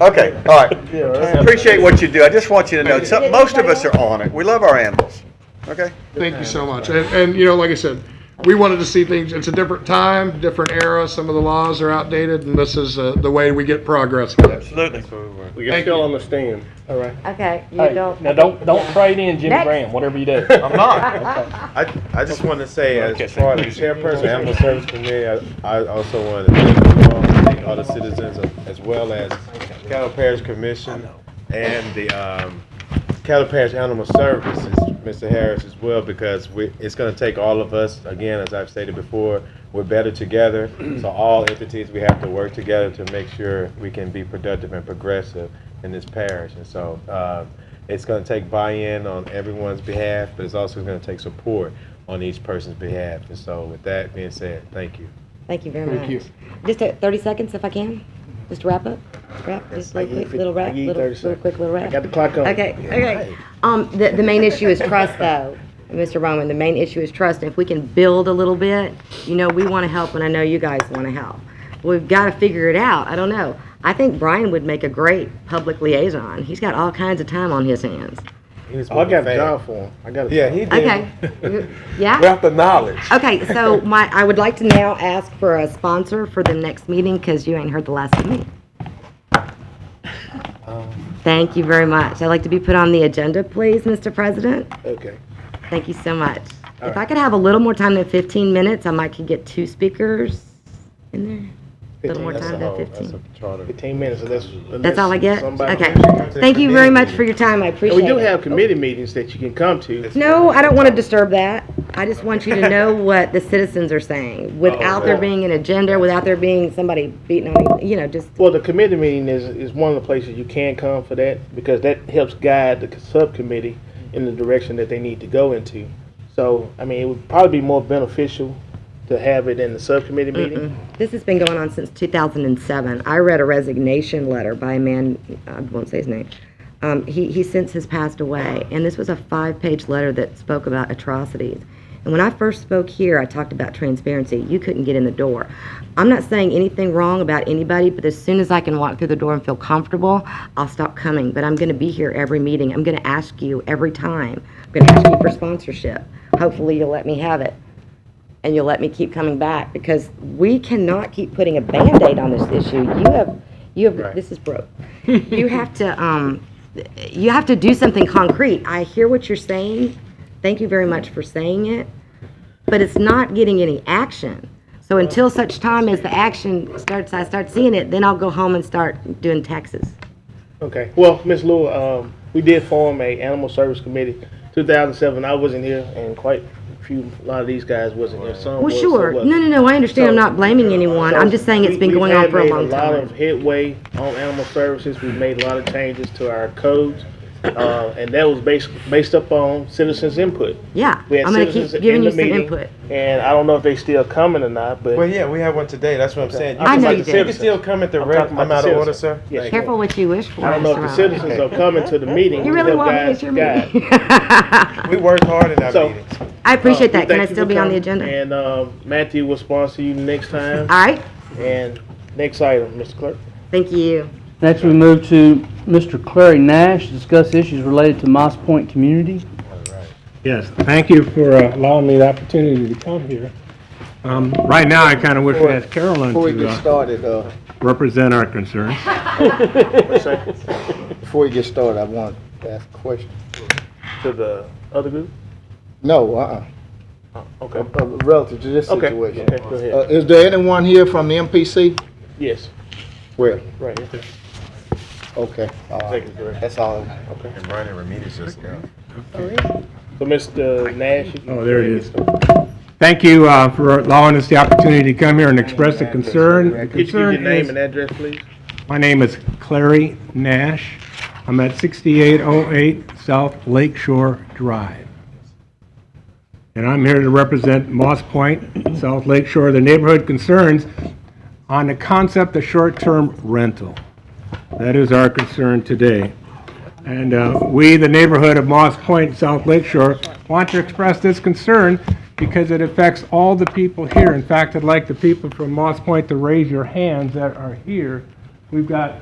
S14: Okay, all right. Appreciate what you do. I just want you to know, most of us are on it. We love our animals, okay?
S11: Thank you so much. And, you know, like I said, we wanted to see things, it's a different time, different era, some of the laws are outdated, and this is the way we get progress.
S14: Absolutely.
S1: We can still understand. All right.
S10: Okay, you
S15: Hey,
S10: don't...
S15: now don't trade in Jimmy
S10: Next.
S15: Graham, whatever you do.
S14: I'm not.
S16: I just want to say, as far as the chairperson of the Animal Service Committee, I also want to thank all the citizens, as well as Caddo Parish Commission and the Caddo Parish Animal Services, Mr. Harris, as well, because it's going to take all of us, again, as I've stated before, we're better together. So all entities, we have to work together to make sure we can be productive and progressive in this parish. And so it's going to take buy-in on everyone's behalf, but it's also going to take support on each person's behalf. And so with that being said, thank you.
S10: Thank you very much.
S11: Thank you.
S10: Just 30 seconds if I can, just to wrap up. Just a quick little wrap, little quick little wrap.
S1: Got the clock on.
S10: Okay, okay. The main issue is trust though, Mr. Roman, the main issue is trust. If we can build a little bit, you know, we want to help and I know you guys want to help. We've got to figure it out. I don't know. I think Brian would make a great public liaison. He's got all kinds of time on his hands.
S1: I got a job for him. I got a job.
S16: He did.
S10: Okay. Yeah?
S16: Without the knowledge.
S10: Okay, so I would like to now ask for a sponsor for the next meeting because you ain't heard the last of me. Thank you very much. I'd like to be put on the agenda, please, Mr. President.
S1: Okay.
S10: Thank you so much. If I could have a little more time than 15 minutes, I might could get 2 speakers in there. A little more time than 15.
S1: 15 minutes. So
S10: That's all I get?
S1: somebody-
S10: Okay. Thank you very much for your time. I appreciate it.
S1: We do have committee meetings that you can come to.
S10: No, I don't want to disturb that. I just want you to know what the citizens are saying, without there being an agenda, without there being somebody beating on you, you know, just...
S1: Well, the committee meeting is one of the places you can come for that, because that helps guide the subcommittee in the direction that they need to go into. So, I mean, it would probably be more beneficial to have it in the subcommittee meeting.
S10: This has been going on since 2007. I read a resignation letter by a man, I won't say his name. He since has passed away, and this was a 5-page letter that spoke about atrocities. And when I first spoke here, I talked about transparency. You couldn't get in the door. I'm not saying anything wrong about anybody, but as soon as I can walk through the door and feel comfortable, I'll stop coming. But I'm going to be here every meeting. I'm going to ask you every time. I'm going to ask you for sponsorship. Hopefully you'll let me have it. And you'll let me keep coming back, because we cannot keep putting a Band-Aid on this issue. You have, this is broke. You have to do something concrete. I hear what you're saying. Thank you very much for saying it, but it's not getting any action. So until such time as the action starts, I start seeing it, then I'll go home and start doing taxes.
S1: Okay. Well, Ms. Lewis, we did form a animal service committee. 2007, I wasn't here, and a lot of these guys wasn't here. Some
S10: Well,
S1: was,
S10: sure.
S1: some wasn't.
S10: No, I understand. I'm not blaming anyone. I'm just saying it's been going on for a long
S1: We've made a lot
S10: time.
S1: of headway on animal services. We've made a lot of changes to our codes, and that was based upon citizens' input.
S10: Yeah,
S1: We had
S10: I'm going to keep
S1: citizens
S10: giving
S1: in
S10: you
S1: the
S10: some
S1: meeting,
S10: input.
S1: And I don't know if they still coming or not, but.
S16: Well, yeah, we have one today. That's what I'm saying.
S10: I know you
S16: You
S10: do.
S16: can still come at the
S1: I'm
S16: reg.
S1: talking about
S16: I'm
S1: the
S16: out of order,
S1: citizens.
S16: sir.
S1: Yes.
S10: Careful what you wish for.
S1: I don't know if the
S10: Mr.
S1: citizens are coming to the meeting.
S10: You
S1: We
S10: really
S1: help
S10: want me
S1: guide-
S10: at your
S1: guide.
S10: meeting?
S16: We work hard in our
S1: So,
S16: meetings.
S10: I appreciate that.
S1: we
S10: Can I
S1: thank you
S10: still
S1: for
S10: be on the
S1: coming,
S10: agenda?
S1: And Matthew will sponsor you next time.
S10: All right.
S1: And next item, Mr. Clerk.
S10: Thank you.
S9: Next, we move to Mr. Clary Nash, to discuss issues related to Moss Point community.
S17: Yes, thank you for allowing me the opportunity to come here. Right now, I kind of wish we had Carolyn
S4: Before we get
S17: to
S4: started,
S17: represent our concerns.
S4: before we get started, I want to ask a question.
S1: To the other group?
S4: No,
S1: Okay.
S4: relative to this
S1: Okay.
S4: situation.
S1: Okay, go ahead.
S4: Is there anyone here from the MPC?
S1: Yes,
S4: Where?
S1: right here.
S4: Okay.
S1: Executive Director.
S4: That's all.
S1: Okay.
S16: And Brian Remedies just now.
S1: So, Mr. Nash. you can
S17: Oh, there it
S1: go ahead
S17: is.
S1: and get started.
S17: Thank you for allowing us the opportunity to come here and express a concern. The
S1: Could you give
S17: concern
S1: your name
S17: is,
S1: and address, please?
S17: my name is Clary Nash. I'm at 6808 South Lakeshore Drive. And I'm here to represent Moss Point, South Lakeshore, the neighborhood concerns on the concept of short-term rental. That is our concern today. And we, the neighborhood of Moss Point, South Lakeshore, want to express this concern because it affects all the people here. In fact, I'd like the people from Moss Point to raise your hands that are here. We've got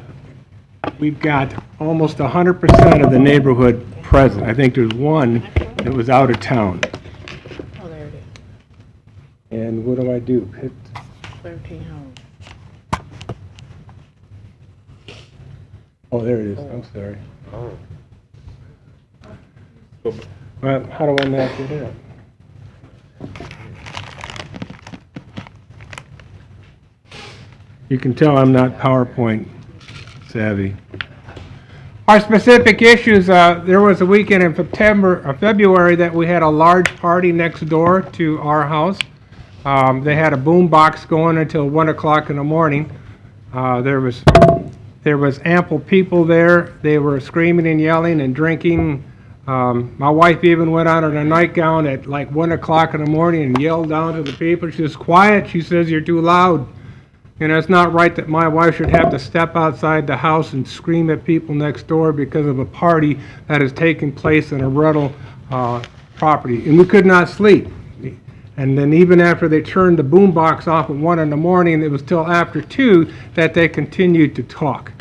S17: almost 100% of the neighborhood present. I think there's one that was out of town.
S3: Oh, there it is.
S17: And what do I do? Hit
S3: 13 homes.
S17: Oh, there it is. I'm sorry. Well, how do I match it up? You can tell I'm not PowerPoint savvy. Our specific issues, there was a weekend in February that we had a large party next door to our house. They had a boom box going until 1 o'clock in the morning. There was ample people there. They were screaming and yelling and drinking. My wife even went out in a nightgown at like 1 o'clock in the morning and yelled down to the people. She says, "Quiet," she says, "you're too loud." You know, it's not right that my wife should have to step outside the house and scream at people next door because of a party that is taking place in a rental property. And we could not sleep. And then even after they turned the boom box off at 1 in the morning, it was till after 2 that they continued to talk.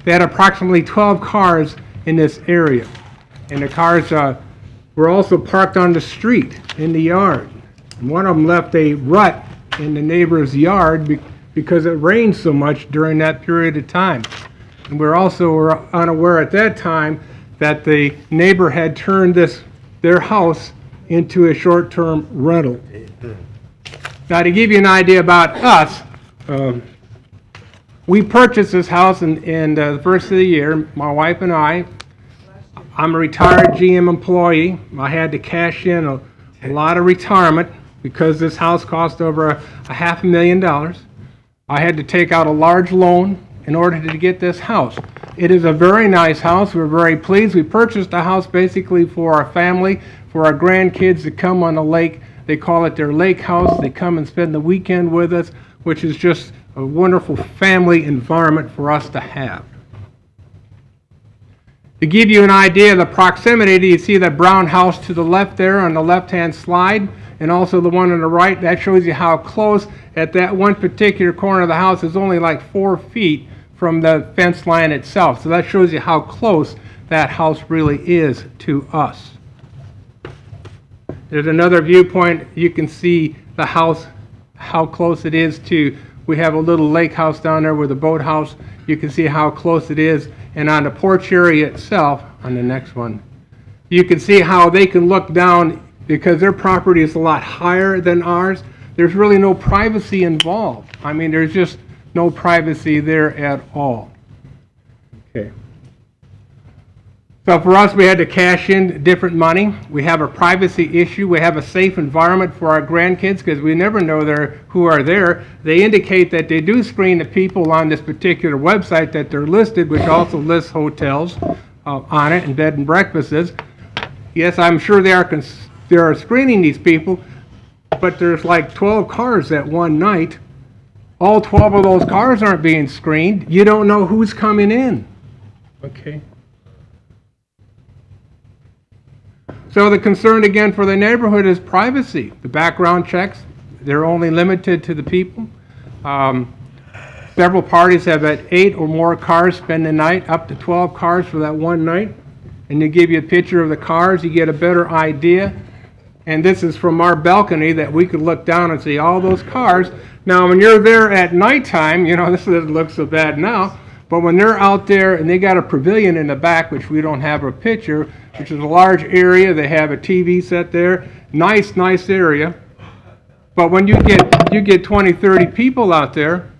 S17: They had approximately 12 cars in this area. And the cars were also parked on the street in the yard. And one of them left a rut in the neighbor's yard because it rained so much during that period of time. And we were unaware at that time that the neighbor had turned their house into a short-term rental. Now, to give you an idea about us, we purchased this house in the first of the year, my wife and I. I'm a retired GM employee. I had to cash in a lot of retirement because this house cost over a $500,000. I had to take out a large loan in order to get this house. It is a very nice house. We're very pleased. We purchased the house basically for our family, for our grandkids to come on the lake. They call it their lake house. They come and spend the weekend with us, which is just a wonderful family environment for us to have. To give you an idea of the proximity, you see that brown house to the left there on the left-hand slide, and also the one on the right. That shows you how close at that one particular corner of the house is only like 4 feet from the fence line itself. So that shows you how close that house really is to us. There's another viewpoint. You can see the house, how close it is to, we have a little lake house down there with a boathouse. You can see how close it is. And on the porch area itself, on the next one, you can see how they can look down because their property is a lot higher than ours. There's really no privacy involved. I mean, there's just no privacy there at all. Okay. So for us, we had to cash in different money. We have a privacy issue. We have a safe environment for our grandkids because we never know who are there. They indicate that they do screen the people on this particular website that they're listed, which also lists hotels on it and bed and breakfasts. Yes, I'm sure they are screening these people, but there's like 12 cars that one night. All 12 of those cars aren't being screened. You don't know who's coming in. Okay. So the concern again for the neighborhood is privacy. The background checks, they're only limited to the people. Several parties have had 8 or more cars spend the night, up to 12 cars for that one night. And they give you a picture of the cars, you get a better idea. And this is from our balcony that we could look down and see all those cars. Now, when you're there at nighttime, you know, this doesn't look so bad now, but when they're out there and they got a pavilion in the back, which we don't have a picture, which is a large area, they have a TV set there, nice area. But when you get 20, 30 people out there,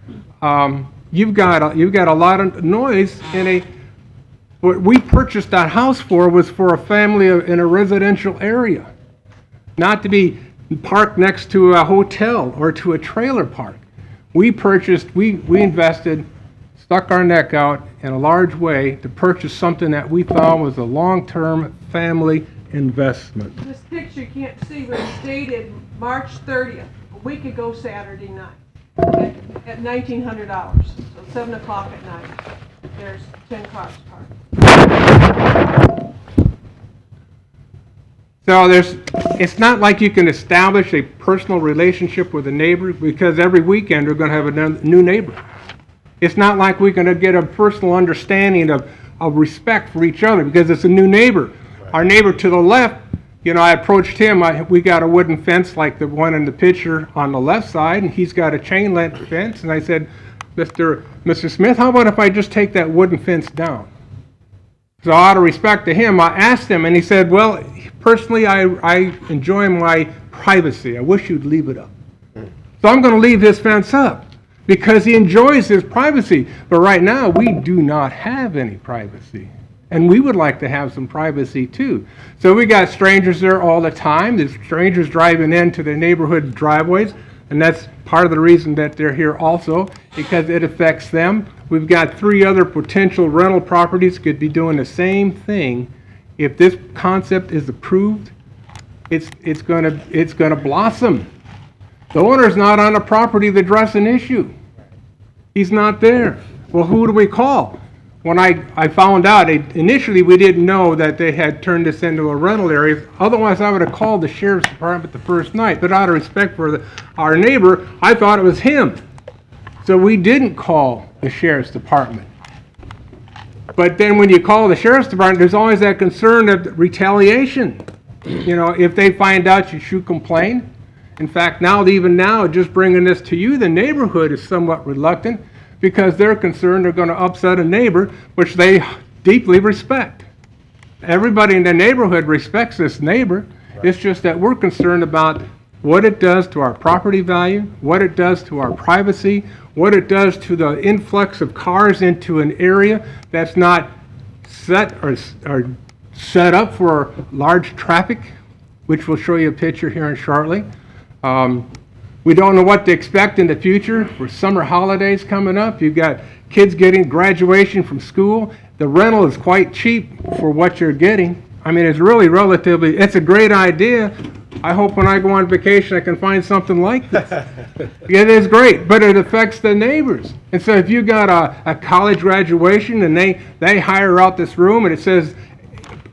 S17: you've got a lot of noise what we purchased that house for was for a family in a residential area, not to be parked next to a hotel or to a trailer park. We invested, stuck our neck out in a large way to purchase something that we thought was a long-term family investment.
S8: This picture you can't see was dated March 30th, a week ago Saturday night, at $1,900, so 7 o'clock at night. There's 10 cars parked.
S17: So it's not like you can establish a personal relationship with a neighbor because every weekend we're going to have a new neighbor. It's not like we're going to get a personal understanding of respect for each other because it's a new neighbor. Our neighbor to the left, you know, I approached him. We got a wooden fence like the one in the picture on the left side, and he's got a chain link fence. And I said, Mr. Smith, how about if I just take that wooden fence down? So out of respect to him, I asked him, and he said, well, personally, I enjoy my privacy. I wish you'd leave it up. So I'm going to leave his fence up because he enjoys his privacy. But right now, we do not have any privacy. And we would like to have some privacy too. So we got strangers there all the time. There's strangers driving into the neighborhood driveways. And that's part of the reason that they're here also, because it affects them. We've got 3 other potential rental properties could be doing the same thing. If this concept is approved, it's gonna blossom. The owner's not on the property to address an issue. He's not there. Well, who do we call? When I found out, initially we didn't know that they had turned this into a rental area. Otherwise, I would have called the sheriff's department the first night. But out of respect for our neighbor, I thought it was him. So we didn't call the sheriff's department. But then when you call the sheriff's department, there's always that concern of retaliation. You know, if they find out, you should complain. In fact, even now, just bringing this to you, the neighborhood is somewhat reluctant because they're concerned they're going to upset a neighbor, which they deeply respect. Everybody in the neighborhood respects this neighbor. It's just that we're concerned about what it does to our property value, what it does to our privacy, what it does to the influx of cars into an area that's not set up for large traffic, which we'll show you a picture here shortly. We don't know what to expect in the future. For summer holidays coming up, you've got kids getting graduation from school. The rental is quite cheap for what you're getting. I mean, it's really it's a great idea. I hope when I go on vacation I can find something like this. It is great, but it affects the neighbors. And so if you got a college graduation and they hire out this room and it says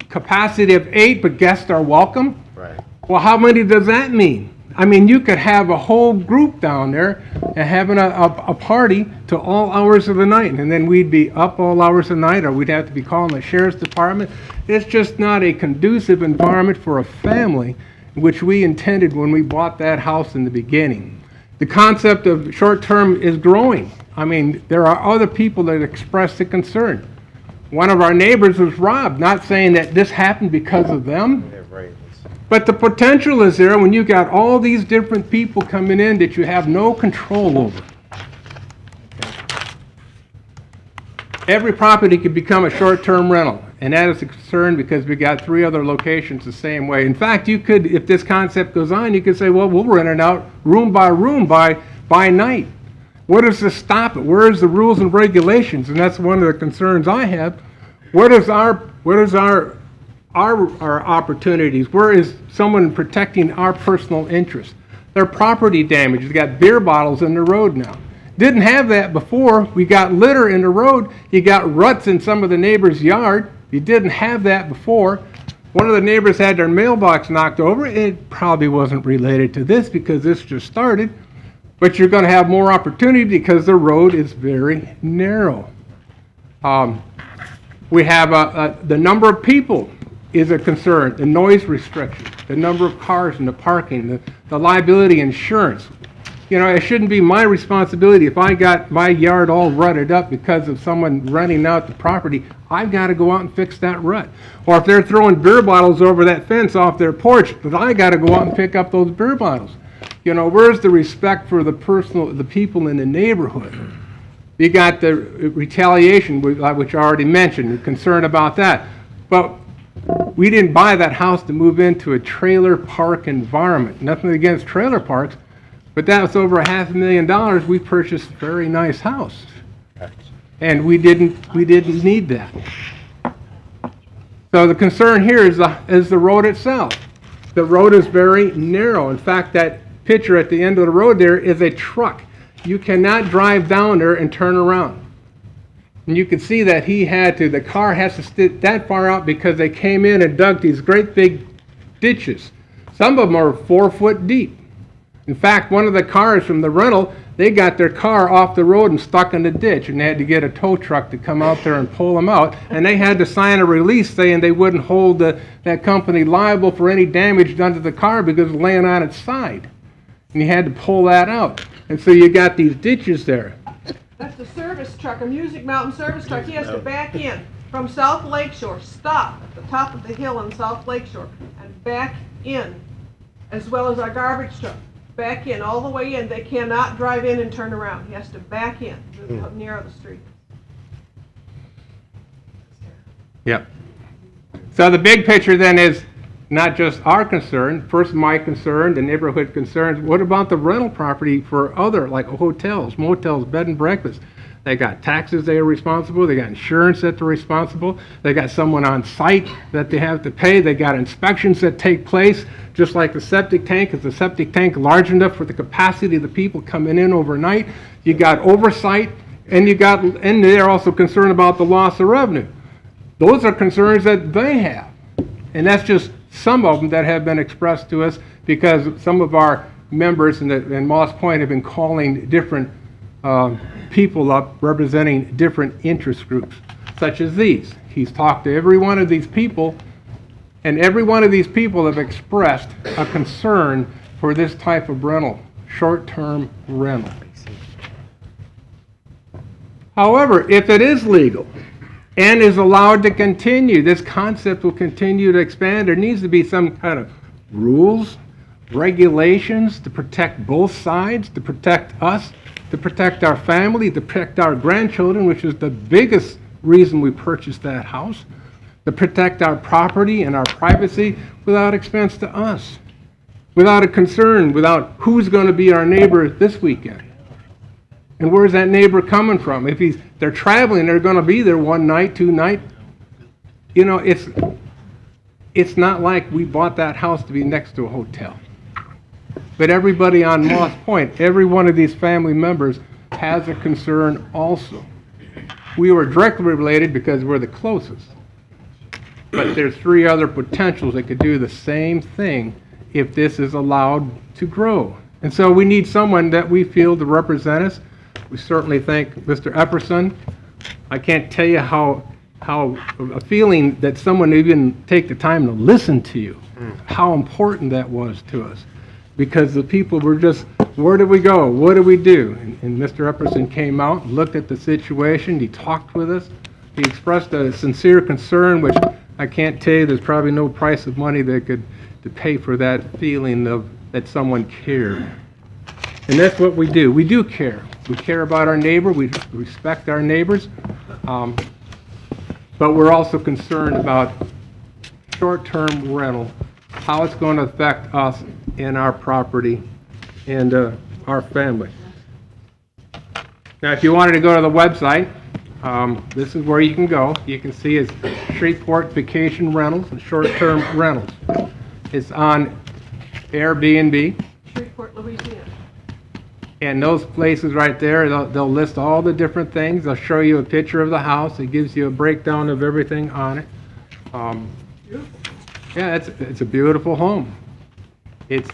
S17: capacity of 8, but guests are welcome, right. Well, how many does that mean? I mean, you could have a whole group down there and having a party to all hours of the night, and then we'd be up all hours of the night, or we'd have to be calling the sheriff's department. It's just not a conducive environment for a family, which we intended when we bought that house in the beginning. The concept of short-term is growing. I mean, there are other people that express the concern. One of our neighbors was robbed, not saying that this happened because of them. But the potential is there when you got all these different people coming in that you have no control over. Every property could become a short-term rental, and that is a concern because we got 3 other locations the same way. In fact, you could, if this concept goes on, you could say, well, we'll rent it out room by night. What does this stop it? Where is the rules and regulations? And that's one of the concerns I have. What is our opportunities? Where is someone protecting our personal interests? Their property damage. You got beer bottles in the road now. Didn't have that before. We got litter in the road. You got ruts in some of the neighbor's yard. You didn't have that before. One of the neighbors had their mailbox knocked over. It probably wasn't related to this because this just started. But you're going to have more opportunity because the road is very narrow. We have the number of people is a concern, the noise restriction, the number of cars in the parking, the liability insurance. You know, it shouldn't be my responsibility if I got my yard all rutted up because of someone renting out the property. I've got to go out and fix that rut. Or if they're throwing beer bottles over that fence off their porch, then I got to go out and pick up those beer bottles. You know, where's the respect for the people in the neighborhood? You got the retaliation, which I already mentioned, the concern about that. But we didn't buy that house to move into a trailer park environment. Nothing against trailer parks, but that was over $500,000. We purchased a very nice house, and we didn't need that. So the concern here is the road itself. The road is very narrow. In fact, that picture at the end of the road there is a truck. You cannot drive down there and turn around. And you can see that the car has to sit that far out because they came in and dug these great big ditches. Some of them are 4 foot deep. In fact, one of the cars from the rental, they got their car off the road and stuck in the ditch, and they had to get a tow truck to come out there and pull them out. And they had to sign a release saying they wouldn't hold that company liable for any damage done to the car because it was laying on its side. And you had to pull that out. And so you got these ditches there.
S8: That's the service truck, a Music Mountain service truck. He has to back in from South Lakeshore, stop at the top of the hill in South Lakeshore, and back in, as well as our garbage truck. Back in, all the way in. They cannot drive in and turn around. He has to back in, narrow the street.
S17: Yep. So the big picture then is not just our concern, first my concern, the neighborhood concerns. What about the rental property for other, like hotels, motels, bed and breakfast? They got taxes they are responsible. They got insurance that they're responsible. They got someone on site that they have to pay. They got inspections that take place, just like the septic tank. Is the septic tank large enough for the capacity of the people coming in overnight? You got oversight, and they're also concerned about the loss of revenue. Those are concerns that they have, and that's just some of them that have been expressed to us because some of our members in Moss Point have been calling different people up representing different interest groups, such as these. He's talked to every one of these people, and every one of these people have expressed a concern for this type of rental, short-term rental. However, if it is legal and is allowed to continue, this concept will continue to expand. There needs to be some kind of rules, regulations to protect both sides, to protect us, to protect our family, to protect our grandchildren, which is the biggest reason we purchased that house, to protect our property and our privacy without expense to us, without a concern, without who's going to be our neighbor this weekend. And where's that neighbor coming from? If they're traveling, they're going to be there one night, 2 nights. You know, it's not like we bought that house to be next to a hotel. But everybody on Moss Point, every one of these family members has a concern also. We were directly related because we're the closest. But there's 3 other potentials that could do the same thing if this is allowed to grow. And so we need someone that we feel to represent us. We certainly thank Mr. Epperson. I can't tell you how a feeling that someone even take the time to listen to you, how important that was to us. Because the people were just, where do we go? What do we do? And Mr. Epperson came out and looked at the situation. He talked with us. He expressed a sincere concern, which I can't tell you, there's probably no price of money that could to pay for that feeling of that someone cared. And that's what we do. We do care. We care about our neighbor. We respect our neighbors. But we're also concerned about short-term rental, how it's going to affect us and our property and our family. Now, if you wanted to go to the website, this is where you can go. You can see it's Shreveport Vacation Rentals and Short-Term Rentals. It's on Airbnb.
S8: Shreveport, Louisiana.
S17: And those places right there, they'll list all the different things. They'll show you a picture of the house. It gives you a breakdown of everything on it. Yeah, it's a beautiful home. It's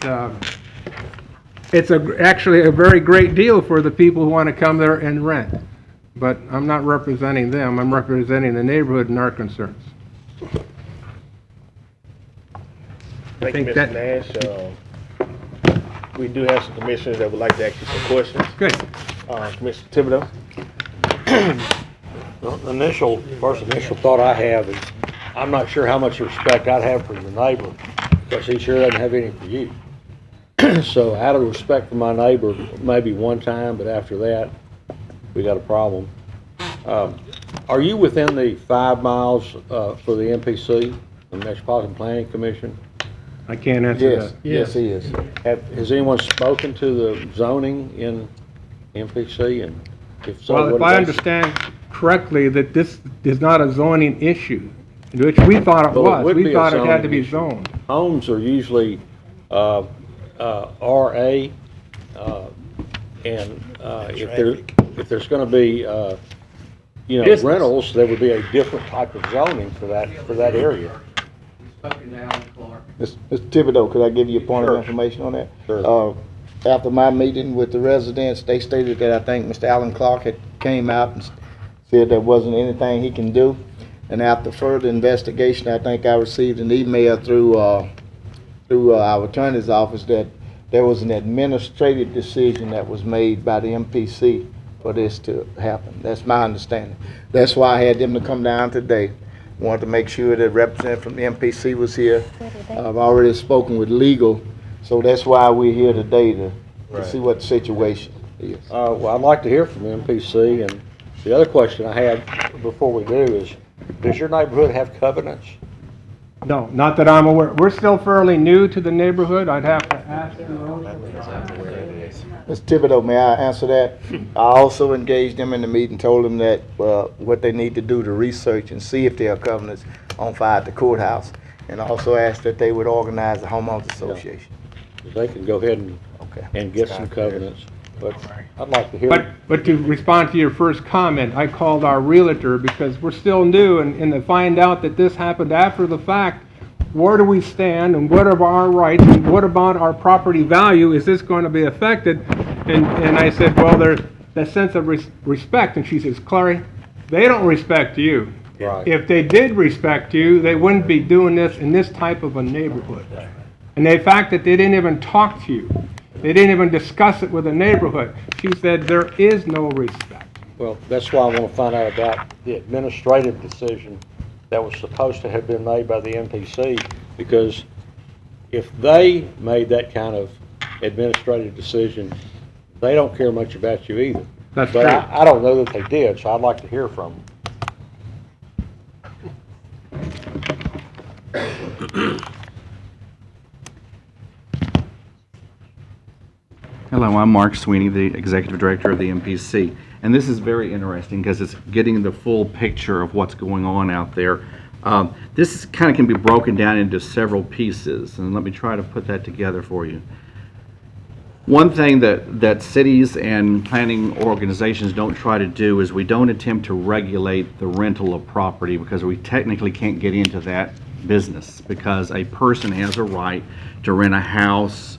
S17: actually a very great deal for the people who want to come there and rent. But I'm not representing them. I'm representing the neighborhood and our concerns.
S1: Thank you, Mr. Nash. We do have some commissioners that would like to ask you some questions.
S17: Good.
S1: Commissioner Thibodeau.
S18: The initial thought I have is, I'm not sure how much respect I'd have for the neighbor, because he sure doesn't have any for you. So out of respect for my neighbor, maybe one time, but after that, we got a problem. Are you within the 5 miles for the MPC, the Metropolitan Planning Commission?
S17: I can't answer that.
S18: Yes, he is. Has anyone spoken to the zoning in MPC? And if so,
S17: well, if I understand correctly, that this is not a zoning issue, which we thought it was. We thought it had to be zoned.
S18: Homes are usually RA, and if there's going to be rentals, there would be a different type of zoning for that area.
S4: Mr. Thibodeau, could I give you a point of information on that?
S18: Sure.
S4: After my meeting with the residents, they stated that I think Mr. Alan Clark had came out and said there wasn't anything he can do. And after further investigation, I think I received an email through our attorney's office that there was an administrative decision that was made by the MPC for this to happen. That's my understanding. That's why I had them to come down today. Wanted to make sure that a representative from the MPC was here. I've already spoken with legal, so that's why we're here today to see what the situation is.
S18: Well, I'd like to hear from the MPC, and the other question I had before we do is, does your neighborhood have covenants?
S17: No, not that I'm aware. We're still fairly new to the neighborhood. I'd have to ask you.
S4: Mr. Thibodeau, may I answer that? I also engaged them in the meeting, told them that what they need to do to research and see if there are covenants on file at the courthouse, and also asked that they would organize a homeowners association.
S18: Yeah. They can go ahead and get some covenants, but I'd like to hear.
S17: But to respond to your first comment, I called our realtor because we're still new, and to find out that this happened after the fact, where do we stand and what are our rights and what about our property value? Is this going to be affected? And I said, well, there's that sense of respect. And she says, Clary, they don't respect you.
S18: Right.
S17: If they did respect you, they wouldn't be doing this in this type of a neighborhood. And the fact that they didn't even talk to you, they didn't even discuss it with the neighborhood. She said there is no respect.
S18: Well, that's why I want to find out about the administrative decision that was supposed to have been made by the MPC, because if they made that kind of administrative decision, they don't care much about you either.
S17: That's
S18: but
S17: true.
S18: I don't know that they did, so I'd like to hear from them.
S19: Hello, I'm Mark Sweeney, the Executive Director of the MPC. And this is very interesting because it's getting the full picture of what's going on out there. This kind of can be broken down into several pieces, and let me try to put that together for you. One thing that cities and planning organizations don't try to do is we don't attempt to regulate the rental of property, because we technically can't get into that business, because a person has a right to rent a house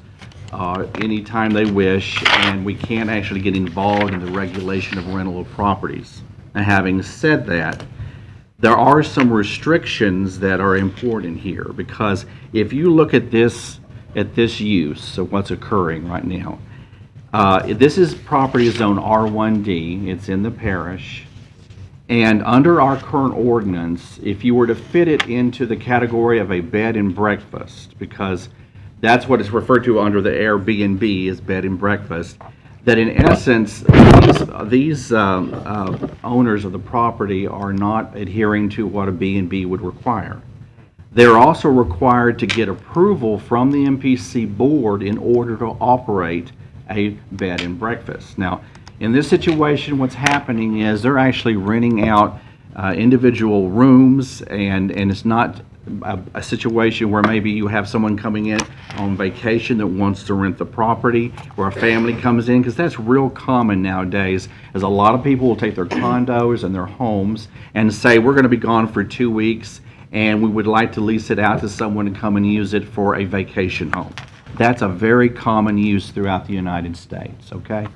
S19: anytime they wish, and we can't actually get involved in the regulation of rental of properties. Now, having said that, there are some restrictions that are important here, because if you look at this use of what's occurring right now, this is property zone R1D. It's in the parish, and under our current ordinance, if you were to fit it into the category of a bed and breakfast, because that's what is referred to under the Airbnb as bed and breakfast, that in essence, these owners of the property are not adhering to what a B&B would require. They're also required to get approval from the MPC board in order to operate a bed and breakfast. Now, in this situation, what's happening is they're actually renting out individual rooms, and it's not a situation where maybe you have someone coming in on vacation that wants to rent the property, or a family comes in, because that's real common nowadays, as a lot of people will take their condos and their homes and say, we're going to be gone for 2 weeks and we would like to lease it out to someone to come and use it for a vacation home. That's a very common use throughout the United States, okay?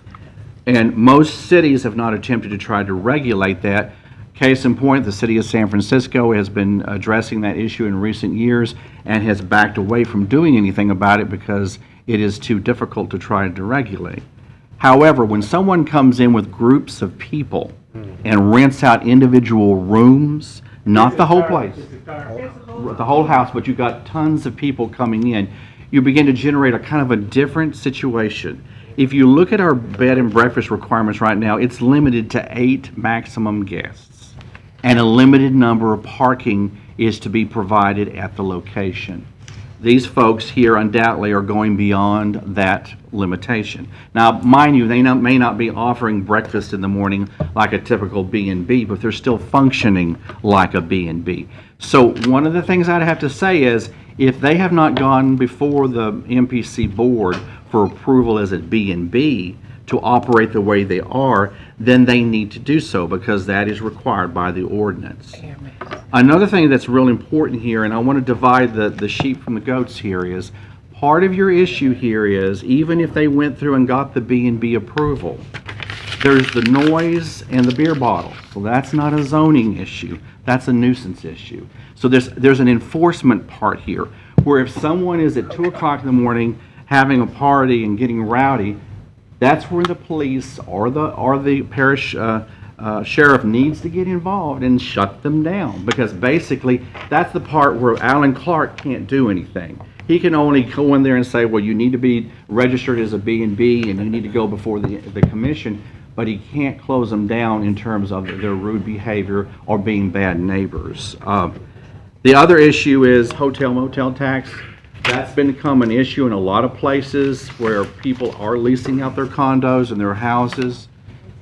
S19: And most cities have not attempted to try to regulate that. Case in point, the city of San Francisco has been addressing that issue in recent years and has backed away from doing anything about it because it is too difficult to try to regulate. However, when someone comes in with groups of people and rents out individual rooms, not the whole place, the whole house, but you've got tons of people coming in, you begin to generate a kind of a different situation. If you look at our bed and breakfast requirements right now, it's limited to 8 maximum guests, and a limited number of parking is to be provided at the location. These folks here undoubtedly are going beyond that limitation. Now, mind you, they may not be offering breakfast in the morning like a typical B&B, but they're still functioning like a B&B. So one of the things I'd have to say is, if they have not gone before the MPC board for approval as a B&B to operate the way they are, then they need to do so, because that is required by the ordinance. Another thing that's real important here, and I want to divide the sheep from the goats here, is part of your issue here is even if they went through and got the B&B approval, there's the noise and the beer bottle. So that's not a zoning issue. That's a nuisance issue. So there's an enforcement part here, where if someone is at 2 o'clock in the morning having a party and getting rowdy, that's where the police or the parish sheriff needs to get involved and shut them down, because basically that's the part where Alan Clark can't do anything. He can only go in there and say, well, you need to be registered as a B&B and you need to go before the commission, but he can't close them down in terms of their rude behavior or being bad neighbors. The other issue is hotel motel tax. That's become an issue in a lot of places where people are leasing out their condos and their houses.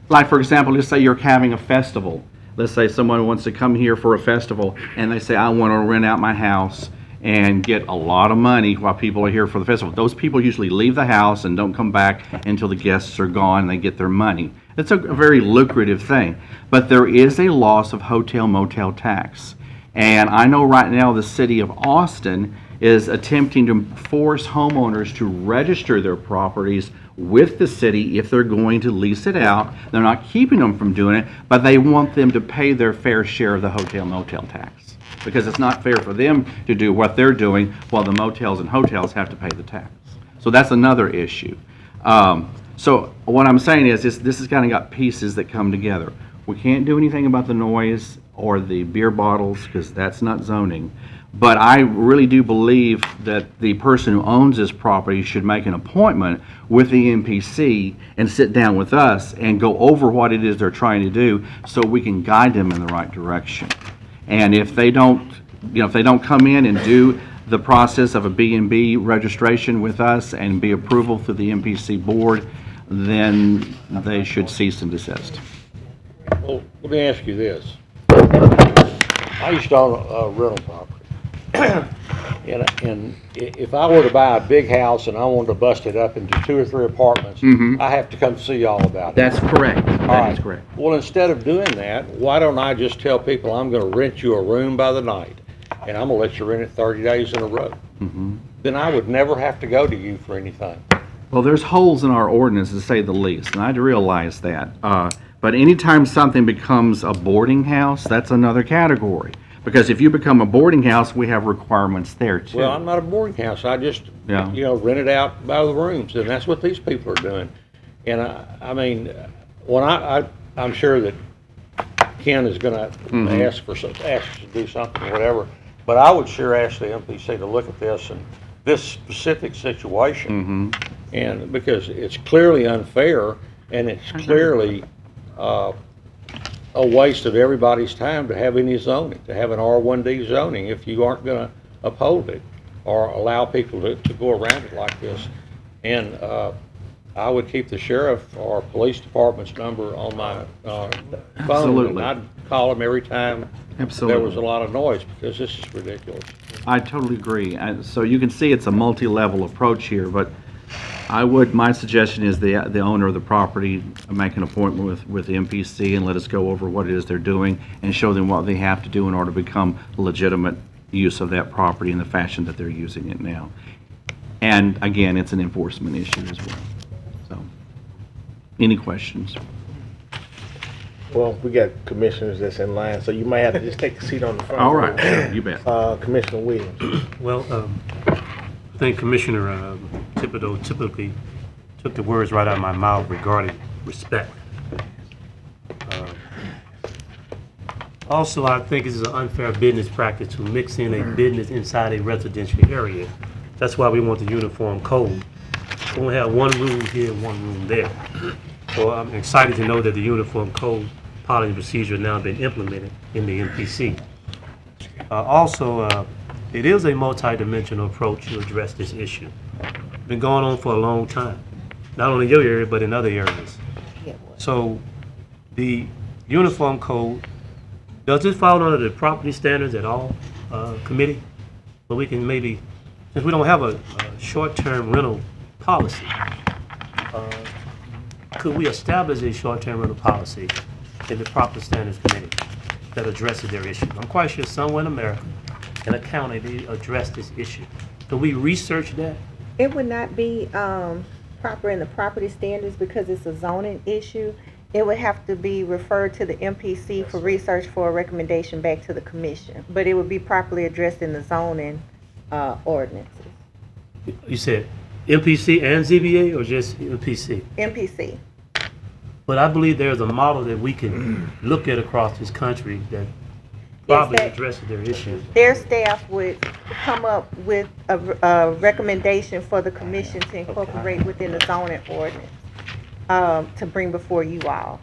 S19: Like, for example, let's say you're having a festival. Let's say someone wants to come here for a festival and they say, I want to rent out my house and get a lot of money while people are here for the festival. Those people usually leave the house and don't come back until the guests are gone and they get their money. It's a very lucrative thing. But there is a loss of hotel motel tax. And I know right now the city of Austin is attempting to force homeowners to register their properties with the city if they're going to lease it out. They're not keeping them from doing it, but they want them to pay their fair share of the hotel motel tax, because it's not fair for them to do what they're doing while the motels and hotels have to pay the tax. So that's another issue. So what I'm saying is this has kind of got pieces that come together. We can't do anything about the noise or the beer bottles because that's not zoning. But I really do believe that the person who owns this property should make an appointment with the MPC and sit down with us and go over what it is they're trying to do so we can guide them in the right direction. And if they don't, if they don't come in and do the process of a B&B registration with us and be approval through the MPC board, then they should cease and desist.
S18: Well, let me ask you this. I used to own a rental property. and if I were to buy a big house and I wanted to bust it up into 2 or 3 apartments, I have to come see y'all about it.
S19: That's correct. That is correct.
S18: Well, instead of doing that, why don't I just tell people I'm going to rent you a room by the night, and I'm going to let you rent it 30 days in a row? Then I would never have to go to you for anything.
S19: Well, there's holes in our ordinance, to say the least, and I realize that. But anytime something becomes a boarding house, that's another category. Because if you become a boarding house, we have requirements there too.
S18: Well, I'm not a boarding house. I just, rent it out by the rooms, and that's what these people are doing. And I mean, when I'm sure that Ken is going to ask us to do something or whatever, but I would sure ask the MPC to look at this and this specific situation, and because it's clearly unfair and it's clearly a waste of everybody's time to have any zoning, to have an R1D zoning if you aren't going to uphold it or allow people to go around it like this. And I would keep the sheriff or police department's number on my phone, and I'd call them every time there was a lot of noise, because this is ridiculous.
S19: I totally agree. So you can see it's a multi-level approach here, but my suggestion is the owner of the property make an appointment with the MPC and let us go over what it is they're doing and show them what they have to do in order to become legitimate use of that property in the fashion that they're using it now. And again, it's an enforcement issue as well. So, any questions?
S1: Well, we got commissioners that's in line, so you might have to just take a seat on the front.
S19: All right, sure, you bet.
S1: Commissioner Williams.
S2: Well, I think Commissioner Thibodeau typically took the words right out of my mouth regarding respect. Also, I think it's an unfair business practice to mix in a business inside a residential area. That's why we want the uniform code. We won't have one room here, one room there. So I'm excited to know that the uniform code policy and procedure now been implemented in the MPC. Also, it is a multi-dimensional approach to address this issue. It's been going on for a long time, not only in your area, but in other areas. So the uniform code, does this fall under the property standards at all, committee? But we can maybe, since we don't have a short-term rental policy, could we establish a short-term rental policy in the property standards committee? that addresses their issue. I'm quite sure somewhere in America, in a county, they address this issue. Can we research that?
S20: It would not be proper in the property standards because it's a zoning issue. It would have to be referred to the MPC for research for a recommendation back to the commission. But it would be properly addressed in the zoning ordinances.
S2: You said MPC and ZBA or just MPC?
S20: MPC.
S2: But I believe there's a model that we can look at across this country that probably addresses their issues.
S20: Their staff would come up with a recommendation for the commission to incorporate within the zoning ordinance to bring before you all.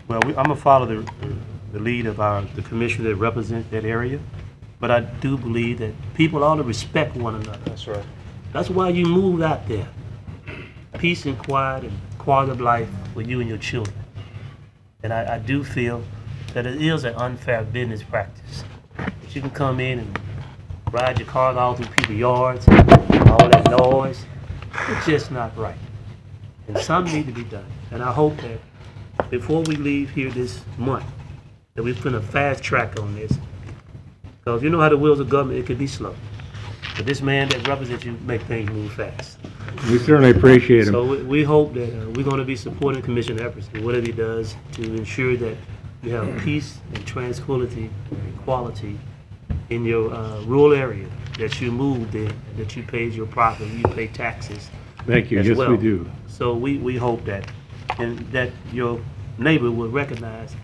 S2: Well, I'm gonna follow the lead of the commissioner that represents that area, but I do believe that people ought to respect one another.
S1: That's right.
S2: That's why you moved out there. Peace and quiet and quality of life for you and your children. And I do feel that it is an unfair business practice. That you can come in and ride your cars all through people's yards, all that noise. It's just not right. And something needs to be done. And I hope that before we leave here this month, that we put a fast track on this. Because you know how the wheels of government, it can be slow. But this man that represents you make things move fast.
S17: We certainly appreciate him.
S2: So we hope that we're going to be supporting Commissioner Epperson in whatever he does to ensure that you have peace and tranquility and equality in your rural area, that you moved in, and that you paid your property, you pay taxes.
S17: Thank you.
S2: As
S17: Yes,
S2: well.
S17: we do.
S2: So we hope that, and that your neighbor will recognize,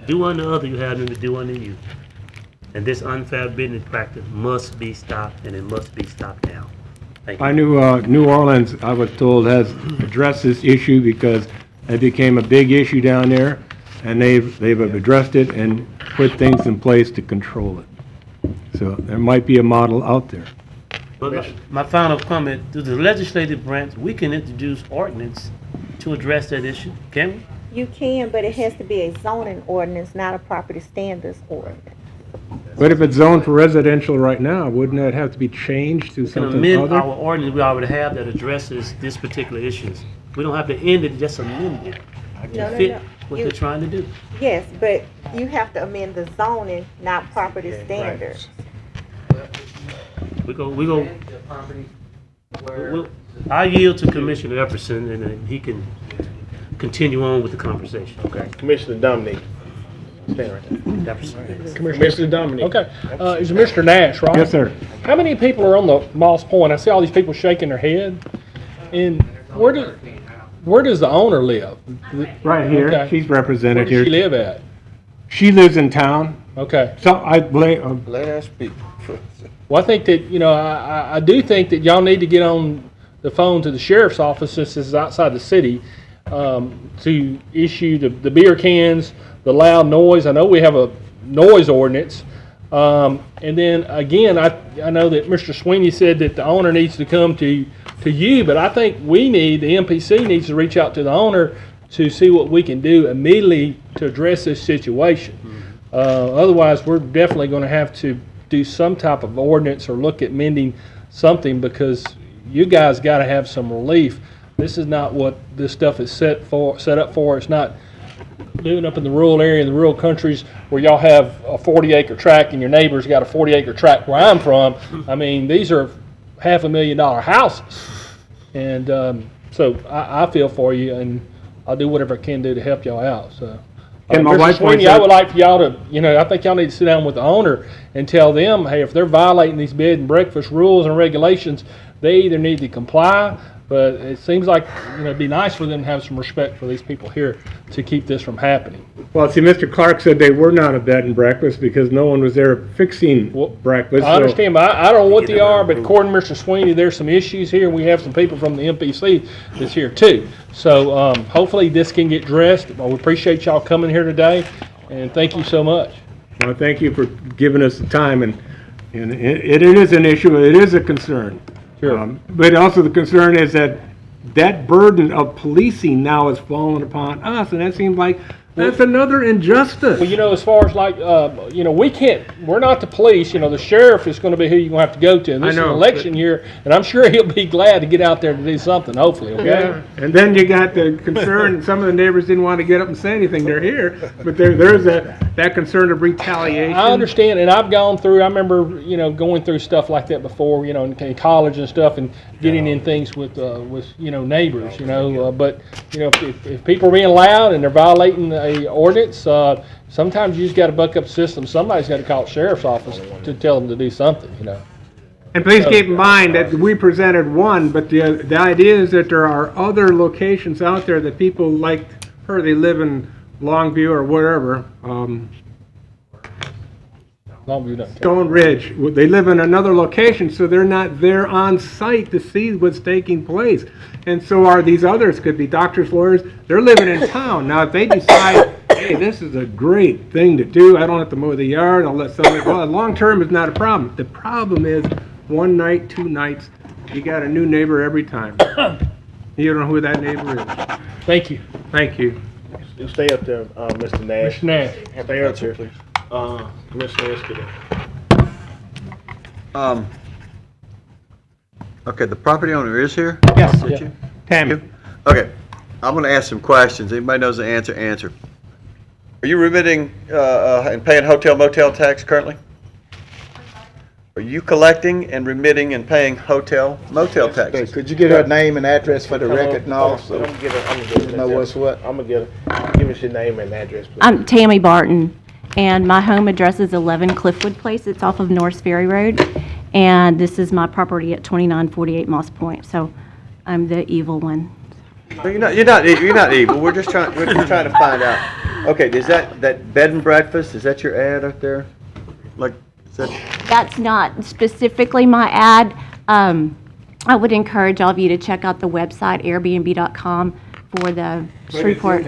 S2: do unto others you have them to do unto you. And this unfair business practice must be stopped, and it must be stopped now. Thank you.
S17: I knew New Orleans, I was told, has addressed this issue because it became a big issue down there, and they've addressed it and put things in place to control it. So there might be a model out there.
S2: But my final comment, through the legislative branch, we can introduce ordinance to address that issue, can we?
S20: You can, but it has to be a zoning ordinance, not a property standards ordinance.
S17: But if it's zoned for residential right now, wouldn't that have to be changed to
S2: We can
S17: something
S2: amend
S17: other?
S2: our ordinance we already have that addresses this particular issues. We don't have to end it, just amend it to fit what they're trying to do.
S20: Yes, but you have to amend the zoning, not property standards.
S2: I yield to Commissioner Epperson, and then he can continue on with the conversation.
S1: Okay, Commissioner Dominique. Stand right there. Commissioner Dominique.
S15: Okay, is Mr. Nash, right?
S17: Yes, sir.
S15: How many people are on the Moss Point? I see all these people shaking their head. And where does the owner live?
S17: Right here,
S15: Okay.
S17: she's represented here.
S15: Where does she live at?
S17: She lives in town.
S15: Okay.
S17: So I blame,
S4: Let her speak.
S15: Well, I think that, I do think that y'all need to get on the phone to the sheriff's office, since this is outside the city, to issue the beer cans, the loud noise. I know we have a noise ordinance. And then again, I know that Mr. Sweeney said that the owner needs to come to you, but I think the MPC needs to reach out to the owner to see what we can do immediately to address this situation. Otherwise, we're definitely going to have to do some type of ordinance or look at mending something, because you guys got to have some relief. This is not what this stuff is set up for. It's not doing up in the rural area, in the rural countries, where y'all have a 40-acre tract and your neighbor's got a 40-acre tract where I'm from. I mean, these are $500,000 houses. And so I feel for you, and I'll do whatever I can do to help y'all out. So,
S17: And my
S15: Mr.
S17: wife
S15: Sweeney,
S17: points
S15: I
S17: out-
S15: would like for y'all to, I think y'all need to sit down with the owner and tell them, hey, if they're violating these bed and breakfast rules and regulations, they either need to comply, but it seems like, it'd be nice for them to have some respect for these people here to keep this from happening.
S17: well, see, Mr. Clark said they were not a bed and breakfast because no one was there fixing breakfast.
S15: I
S17: so-
S15: understand, but I don't know what they are, but according to Mr. Sweeney, there's some issues here. We have some people from the MPC that's here too. So hopefully this can get addressed. Well, we appreciate y'all coming here today, and thank you so much.
S17: Well, thank you for giving us the time, and it is an issue, it is a concern.
S15: Sure.
S17: But also the concern is that burden of policing now is falling upon us, and that seems like that's another injustice.
S15: Well, as far as we're not the police, the sheriff is going to be who you're going to have to go to. And this is an election year, and I'm sure he'll be glad to get out there to do something, hopefully, okay?
S17: Yeah. And then you got the concern, some of the neighbors didn't want to get up and say anything, they're here, but there's a that concerned of retaliation?
S15: I understand, and I've gone through, I remember, going through stuff like that before, in college and stuff, and getting in things with neighbors, but, if people are being loud and they're violating a ordinance, sometimes you just got to buck up the system. Somebody's got to call the sheriff's office to tell them to do something,
S17: And please keep in mind that we presented one, but the idea is that there are other locations out there that people like her. They live in Longview or wherever. Stone Ridge. They live in another location, so they're not there on site to see what's taking place. And so are these others. Could be doctors, lawyers. They're living in town. Now, if they decide, hey, this is a great thing to do, I don't have to mow the yard, I'll let somebody, well, long term is not a problem. The problem is one night, 2 nights, you got a new neighbor every time. You don't know who that neighbor is.
S15: Thank you.
S17: Thank you.
S1: You stay up there, Mr. Nash.
S15: Mr. Nash.
S1: Stay up there, please. Commissioner Escudero.
S14: Okay, the property owner is here?
S17: Yes.
S14: Is that you?
S17: Tammy.
S14: Okay, I'm going to ask some questions. Anybody knows the answer, answer. Are you remitting and paying hotel motel tax currently? Are you collecting and remitting and paying hotel motel taxes?
S4: Could you get her name and address for the record and all? So
S1: I'm gonna get her.
S4: know what's what.
S1: I'm gonna get her. Give us your name and address, please.
S7: I'm Tammy Barton, and my home address is 11 Cliffwood Place. It's off of Norris Ferry Road, and this is my property at 2948 Moss Point. So I'm the evil one.
S14: No, you're not evil. We're just trying to find out. Okay, is that bed and breakfast? Is that your ad up there? Like, is that?
S7: That's not specifically my ad. I would encourage all of you to check out the website, airbnb.com, for the Shreveport.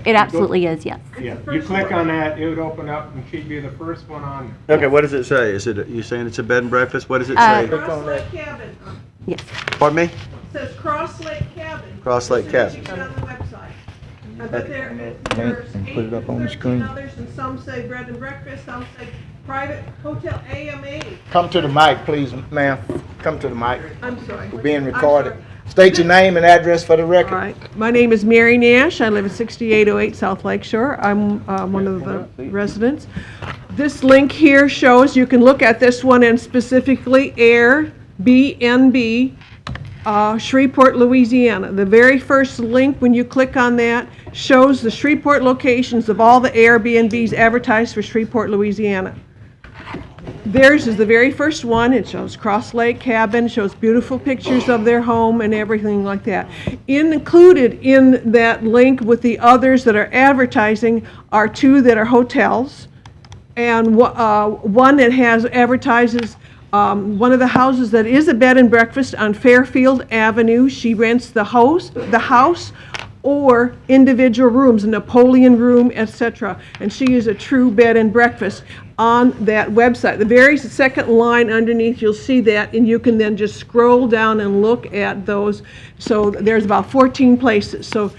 S7: It absolutely is, yes.
S17: Yeah, you click on that, it would open up and she'd be the first one on.
S14: Okay, what does it say? Is it, you saying it's a bed and breakfast? What does it say?
S8: Cross Lake Cabin.
S7: Yes.
S14: Pardon me?
S8: It says Cross Lake Cabin.
S14: Cross Lake Cabin.
S8: It's on the website. But there's
S4: Put it up on the
S8: 8
S4: screen.
S8: others, and some say bread and breakfast, some say private hotel AMA.
S4: Come to the mic, please, ma'am. Come to the mic.
S8: I'm sorry.
S4: We're being recorded. State your name and address for the record.
S8: All right. My name is Mary Nash. I live at 6808 South Lakeshore. I'm one of the residents. This link here shows, you can look at this one, and specifically Airbnb, Shreveport, Louisiana. The very first link, when you click on that, shows the Shreveport locations of all the Airbnbs advertised for Shreveport, Louisiana. Theirs is the very first one. It shows Cross Lake Cabin, shows beautiful pictures of their home and everything like that. Included in that link with the others that are advertising are 2 that are hotels, and one that has advertises one of the houses that is a bed and breakfast on Fairfield Avenue. She rents the house or individual rooms, a Napoleon room, etc. And she is a true bed and breakfast on that website. The very second line underneath, you'll see that, and you can then just scroll down and look at those. So there's about 14 places. So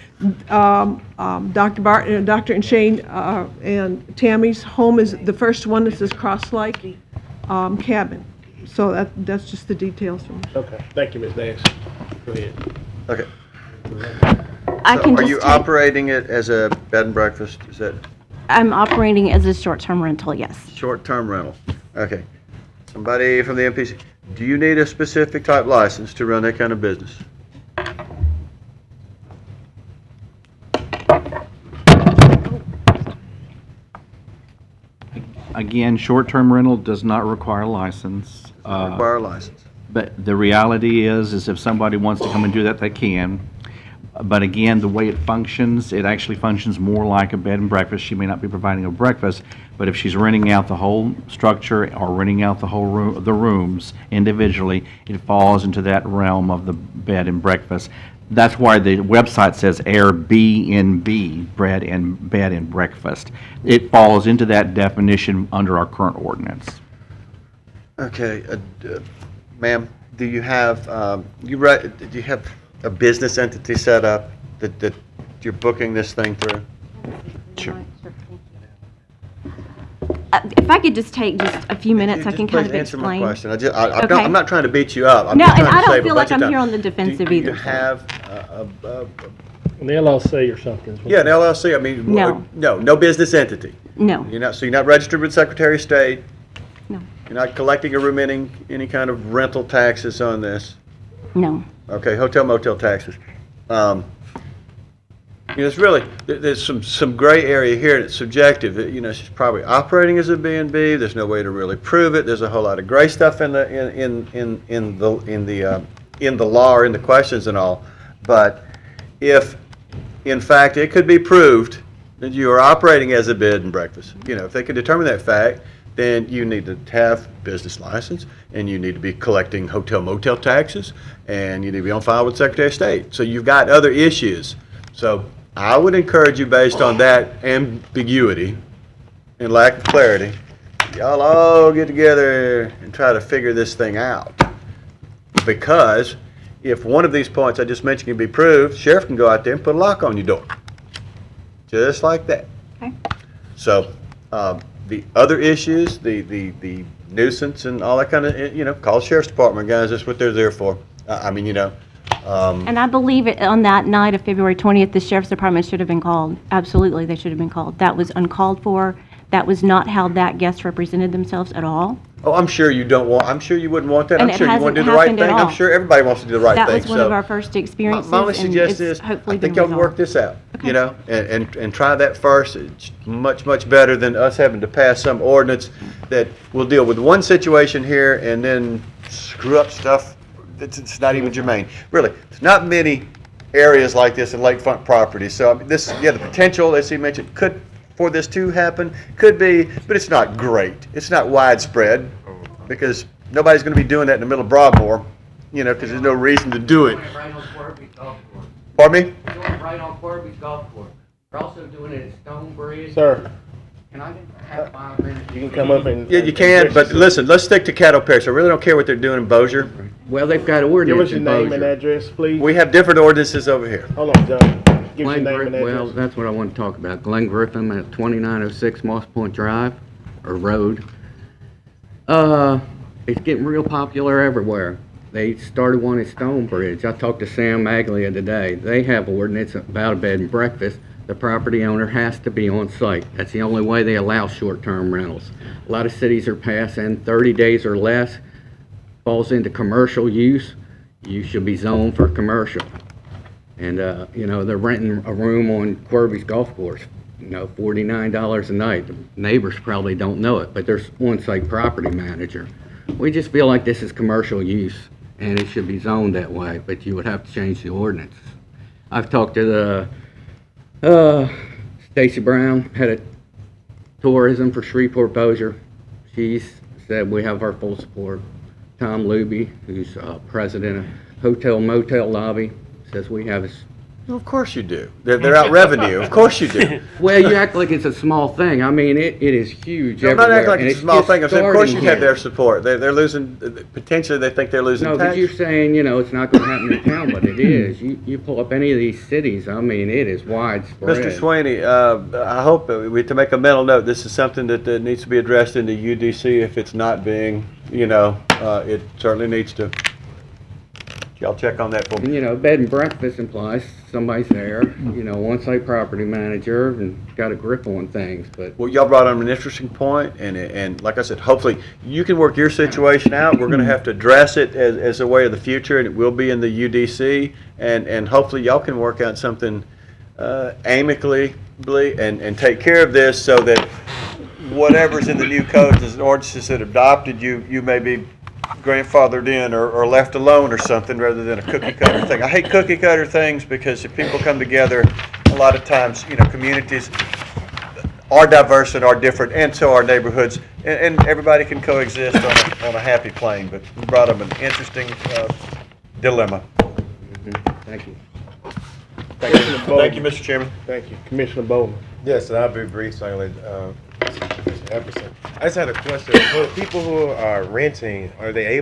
S8: Dr. Barton, Dr. and Shane and Tammy's home is the first one that says Cross Lake Cabin. So that's just the details from it.
S1: Okay, thank you, Ms. Nash. Go ahead.
S14: Okay.
S7: So
S14: are you operating it as a bed and breakfast? Is that?
S7: I'm operating as a short-term rental, yes.
S14: Short-term rental. Okay. Somebody from the MPC. Do you need a specific type license to run that kind of business?
S19: Again, short-term rental does not require a license.
S14: Require a license.
S19: But the reality is if somebody wants to come and do that, they can. But again, the way it functions, it actually functions more like a bed and breakfast. She may not be providing a breakfast, but if she's renting out the whole structure or renting out the whole room, the rooms individually, it falls into that realm of the bed and breakfast. That's why the website says Airbnb, bed and breakfast. It falls into that definition under our current ordinance.
S14: Okay, ma'am, do you have a business entity set up that you're booking this thing through?
S19: Sure.
S7: If I could just take just a few minutes, I can kind of
S14: answer
S7: explain.
S14: my question.
S7: Okay.
S14: I'm not trying to beat you up.
S7: No, and I don't feel like I'm here on the defensive either.
S14: Do you have
S15: An LLC or something?
S14: Yeah, an LLC. I mean,
S7: No.
S14: no business entity.
S7: No.
S14: So you're not registered with Secretary of State?
S7: No.
S14: You're not collecting or remitting any kind of rental taxes on this?
S7: No.
S14: Okay, hotel motel taxes. It's really, there's some gray area here, and it's subjective. She's probably operating as a B&B. There's no way to really prove it. There's a whole lot of gray stuff in the law or in the questions and all. But if, in fact, it could be proved that you are operating as a bed and breakfast, if they can determine that fact, then you need to have business license, and you need to be collecting hotel motel taxes, and you need to be on file with the Secretary of State. So you've got other issues. So I would encourage you, based on that ambiguity and lack of clarity, y'all all get together and try to figure this thing out. Because if one of these points I just mentioned can be proved, sheriff can go out there and put a lock on your door. Just like that.
S7: Okay.
S14: So the other issues, the nuisance and all that kind of, call the sheriff's department, guys. That's what they're there for.
S7: And I believe on that night of February 20th, the sheriff's department should have been called. Absolutely, they should have been called. That was uncalled for. That was not how that guest represented themselves at all.
S14: Oh, I'm sure you don't want. I'm sure you wouldn't want that.
S7: And
S14: I'm sure you want to do the right thing. I'm sure everybody wants to do the right thing.
S7: That was one of our first experiences.
S14: My only suggestion is, I think y'all can work this out. And try that first. It's much better than us having to pass some ordinance that will deal with one situation here and then screw up stuff that's not even germane. Really, there's not many areas like this in lakefront property. So the potential, as he mentioned, could for this to happen, could be, but it's not great. It's not widespread because nobody's going to be doing that in the middle of Broadmoor, because there's no reason to do it.
S21: Right on Corby's Golf Course.
S14: Pardon me?
S21: We're doing it right on Corby's Golf Course. We're also doing it at Stonebridge.
S1: Sir.
S21: Can I have 5 minutes?
S1: You can come up and...
S14: Yeah, you can, but listen, let's stick to Caddo Parish. I really don't care what they're doing in Bossier.
S21: Well, they've got ordinance
S1: Give us your
S21: in
S1: name
S21: Bossier.
S1: and address, please.
S14: We have different ordinances over here.
S1: Hold on, John. Give us your name and address.
S21: Well, that's what I want to talk about. Glenn Griffin at 2906 Moss Point Drive, or Road. It's getting real popular everywhere. They started one at Stonebridge. I talked to Sam Maglia today. They have ordinance about a bed and breakfast. The property owner has to be on site. That's the only way they allow short-term rentals. A lot of cities are passing 30 days or less, falls into commercial use. You should be zoned for commercial. And, they're renting a room on Corby's Golf Course, $49 a night. The neighbors probably don't know it, but there's on-site property manager. We just feel like this is commercial use, and it should be zoned that way, but you would have to change the ordinance. I've talked to the Stacy Brown, head of tourism for Shreveport Bossier. She's said we have our full support. Tom Luby, who's president of Hotel Motel Lobby, says we have his...
S14: Well, of course you do. They're out revenue. Of course you do.
S21: Well, you act like it's a small thing. I mean, it is huge
S14: I'm not acting like it's a small thing. I'm saying, of course you have
S21: there.
S14: their support. They're losing, potentially they think they're losing
S21: No,
S14: tax.
S21: but you're saying, it's not going to happen in town, but it is. You pull up any of these cities, I mean, it is widespread.
S14: Mr. Sweeney, I hope to make a mental note, this is something that needs to be addressed in the UDC. If it's not being, it certainly needs to. Y'all check on that for me.
S21: Bed and breakfast implies somebody's there, on-site property manager, and got a grip on things, but...
S14: Well, y'all brought up an interesting point, and like I said, hopefully you can work your situation out. We're going to have to address it as a way of the future, and it will be in the UDC, and hopefully y'all can work out something amicably and take care of this so that whatever's in the new codes and ordinances that adopted, you may be grandfathered in or left alone or something rather than a cookie cutter thing. I hate cookie cutter things because if people come together, a lot of times, communities are diverse and are different, and so are neighborhoods, and everybody can coexist on a happy plane. But we brought up an interesting dilemma.
S21: Thank you.
S14: Thank you, Mr. Chairman.
S1: Thank you. Commissioner Bowman.
S16: Yes, and I'll be brief, so I can let Epperson. I just had a question. For people who are renting, are they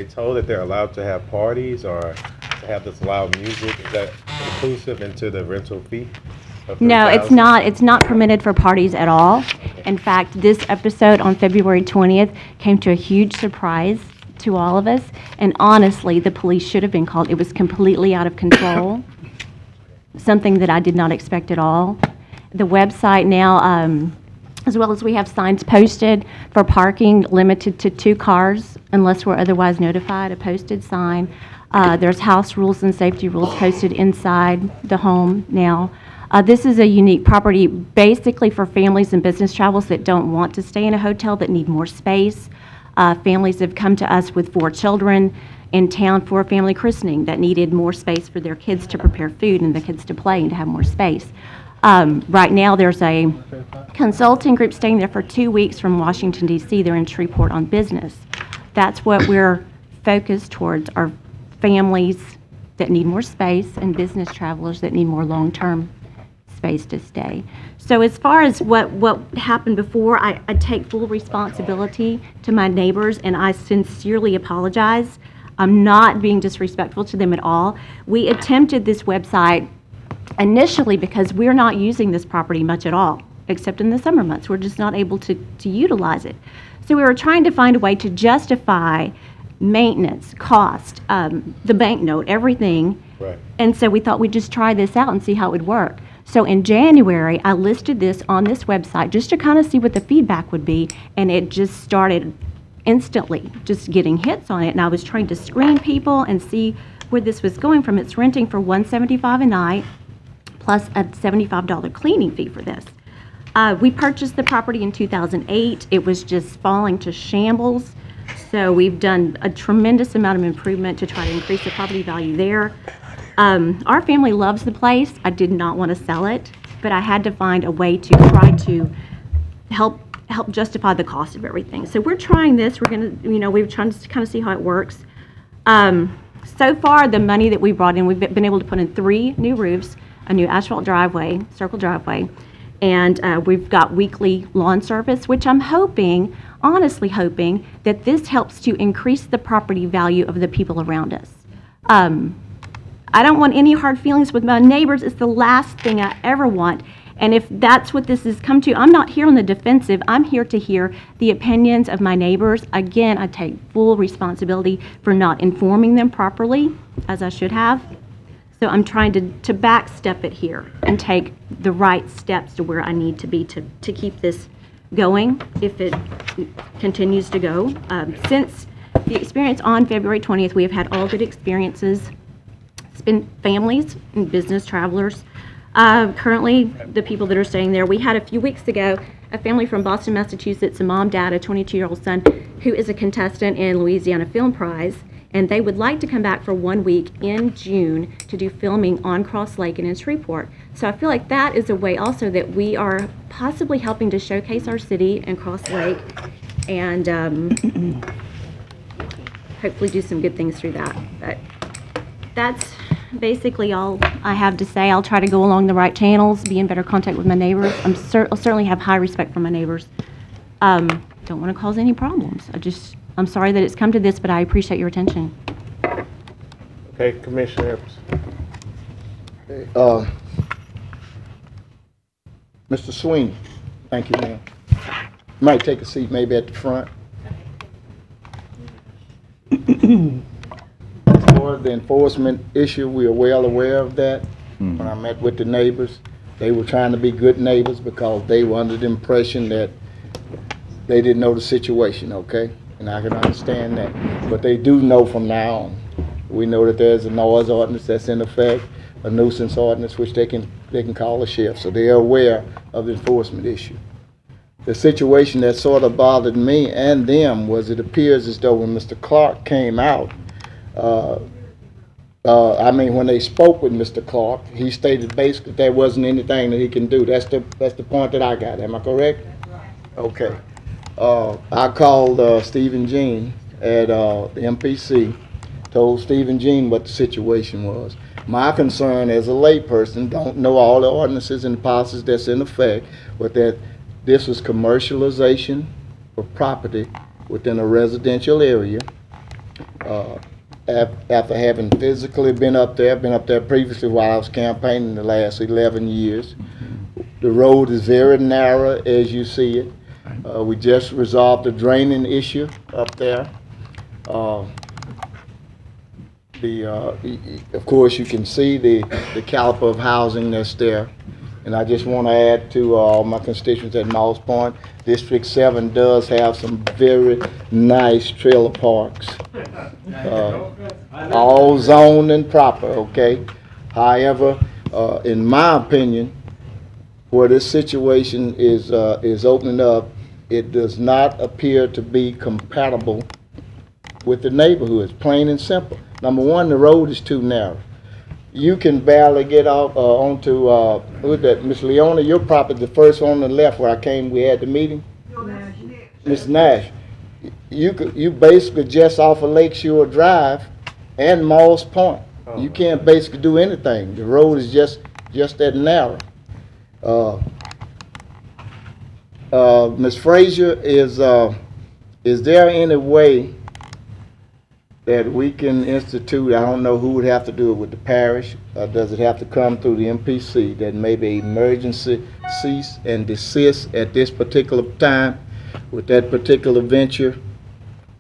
S16: told that they're allowed to have parties or to have this loud music? Is that inclusive into the rental fee?
S7: No, it's not. It's not permitted for parties at all. In fact, this episode on February 20th came to a huge surprise to all of us. And honestly, the police should have been called. It was completely out of control. Something that I did not expect at all. The website now, as well as we have signs posted for parking limited to 2 cars unless we're otherwise notified, a posted sign. There's house rules and safety rules posted inside the home now. This is a unique property basically for families and business travels that don't want to stay in a hotel, that need more space. Families have come to us with 4 children in town for a family christening that needed more space for their kids to prepare food and the kids to play and to have more space. Right now, there's a consulting group staying there for 2 weeks from Washington, D.C. They're in Shreveport on business. That's what we're focused towards, are families that need more space and business travelers that need more long-term space to stay. So as far as what happened before, I take full responsibility to my neighbors, and I sincerely apologize. I'm not being disrespectful to them at all. We attempted this website initially because we're not using this property much at all, except in the summer months. We're just not able to utilize it. So we were trying to find a way to justify maintenance, cost, the banknote, everything.
S16: Right.
S7: And so we thought we'd just try this out and see how it would work. So in January, I listed this on this website just to kind of see what the feedback would be, and it just started instantly just getting hits on it. And I was trying to screen people and see where this was going from. It's renting for $175 a night plus a $75 cleaning fee for this. We purchased the property in 2008. It was just falling to shambles. So we've done a tremendous amount of improvement to try to increase the property value there. Our family loves the place. I did not want to sell it, but I had to find a way to try to help justify the cost of everything. So we're trying this. We're going to, we're trying to kind of see how it works. So far, the money that we brought in, we've been able to put in 3 new roofs, a new asphalt driveway, circle driveway, and we've got weekly lawn service, which I'm hoping, honestly hoping, that this helps to increase the property value of the people around us. I don't want any hard feelings with my neighbors. It's the last thing I ever want. And if that's what this has come to, I'm not here on the defensive. I'm here to hear the opinions of my neighbors. Again, I take full responsibility for not informing them properly, as I should have. So I'm trying to backstep it here and take the right steps to where I need to be to keep this going if it continues to go. Since the experience on February 20th, we have had all good experiences. It's been families and business travelers. Currently, the people that are staying there, we had a few weeks ago a family from Boston, Massachusetts, a mom, dad, a 22-year-old son, who is a contestant in Louisiana Film Prize, and they would like to come back for 1 week in June to do filming on Cross Lake and in Shreveport. So I feel like that is a way also that we are possibly helping to showcase our city and Cross Lake, and hopefully do some good things through that. But that's basically all I have to say. I'll try to go along the right channels, be in better contact with my neighbors. I'll certainly have high respect for my neighbors. Don't want to cause any problems. I'm sorry that it's come to this, but I appreciate your attention.
S1: Okay, Commissioner
S4: Evans. Mr. Sweeney, thank you, ma'am. You might take a seat maybe at the front. For the enforcement issue, we are well aware of that. When I met with the neighbors, they were trying to be good neighbors because they were under the impression that they didn't know the situation, okay? And I can understand that. But they do know from now on. We know that there's a noise ordinance that's in effect, a nuisance ordinance, which they can call a shift. So they are aware of the enforcement issue. The situation that sort of bothered me and them was it appears as though when Mr. Clark came out, when they spoke with Mr. Clark, he stated basically there wasn't anything that he can do. That's the point that I got. Am I correct? Okay. I called Stephen Jean at the MPC, told Stephen Jean what the situation was. My concern as a layperson, don't know all the ordinances and policies that's in effect, but that this was commercialization of property within a residential area. After having physically been up there, I've been up there previously while I was campaigning the last 11 years. The road is very narrow as you see it. We just resolved the draining issue up there. Of course, you can see the caliber of housing that's there. And I just want to add to all my constituents at Moss Point, District 7 does have some very nice trailer parks. All zoned and proper, okay? However, in my opinion, where this situation is opening up, it does not appear to be compatible with the neighborhoods, plain and simple. Number one, the road is too narrow. You can barely get off onto who's that? Miss Leona, your property, the first one on the left where I came. We had the meeting. Miss Nash, you basically just off of Lakeshore Drive and Moss Point. You can't basically do anything. The road is just that narrow. Ms. Frazier, is there any way that we can institute, I don't know who would have to do it with the parish, does it have to come through the MPC, that maybe emergency cease and desist at this particular time with that particular venture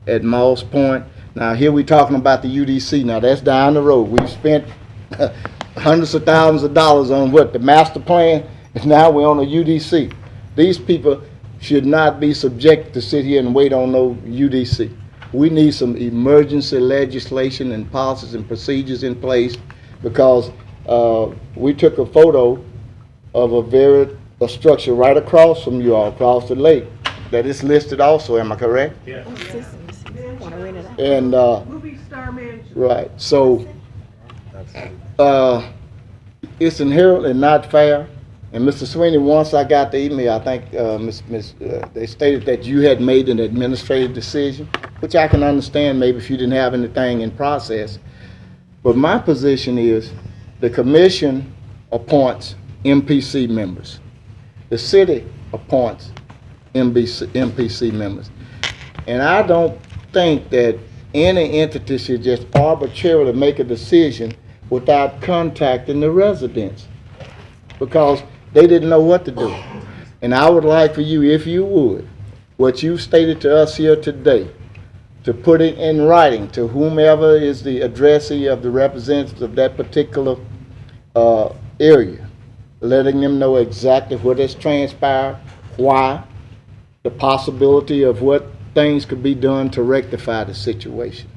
S4: at Moss Point? Now here we're talking about the UDC. Now that's down the road. We've spent hundreds of thousands of dollars on what, the master plan, and now we're on a UDC. These people should not be subject to sit here and wait on no UDC. We need some emergency legislation and policies and procedures in place, because we took a photo of a structure right across from you all, across the lake, that is listed also. Am I correct?
S8: Yeah.
S4: And
S8: Movie Star Mansion.
S4: right, so it's inherently not fair. And Mr. Sweeney, once I got the email, I think they stated that you had made an administrative decision, which I can understand maybe if you didn't have anything in process. But my position is the commission appoints MPC members. The city appoints MPC members. And I don't think that any entity should just arbitrarily make a decision without contacting the residents, because they didn't know what to do. And I would like for you, if you would, what you stated to us here today, to put it in writing to whomever is the addressee of the representatives of that particular area, letting them know exactly what has transpired, why, the possibility of what things could be done to rectify the situation.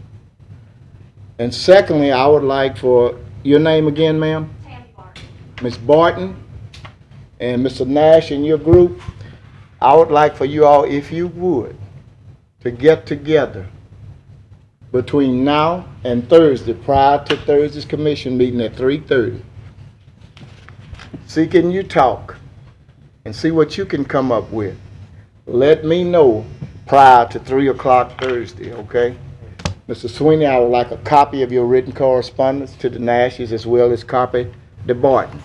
S4: And secondly, I would like for, your name again, ma'am? Ms. Barton and Mr. Nash and your group, I would like for you all, if you would, to get together between now and Thursday, prior to Thursday's commission meeting at 3:30. See, can you talk and see what you can come up with? Let me know prior to 3 o'clock Thursday, okay? Mr. Sweeney, I would like a copy of your written correspondence to the Nashes, as well as copy the Bartons.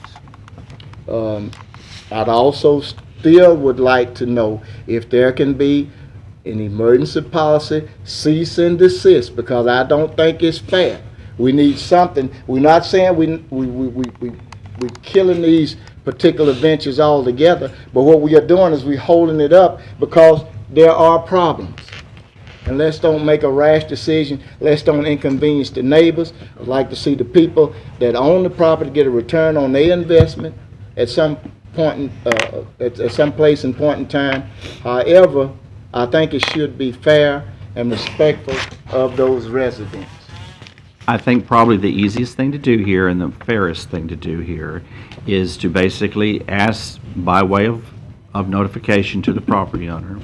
S4: I'd also still would like to know if there can be an emergency policy, cease and desist, because I don't think it's fair. We need something. We're not saying we're killing these particular ventures altogether, but what we are doing is we're holding it up because there are problems. And let's don't make a rash decision. Let's don't inconvenience the neighbors. I'd like to see the people that own the property get a return on their investment at some point, at some place and point in time. However, I think it should be fair and respectful of those residents.
S19: I think probably the easiest thing to do here and the fairest thing to do here is to basically ask, by way of notification to the property owner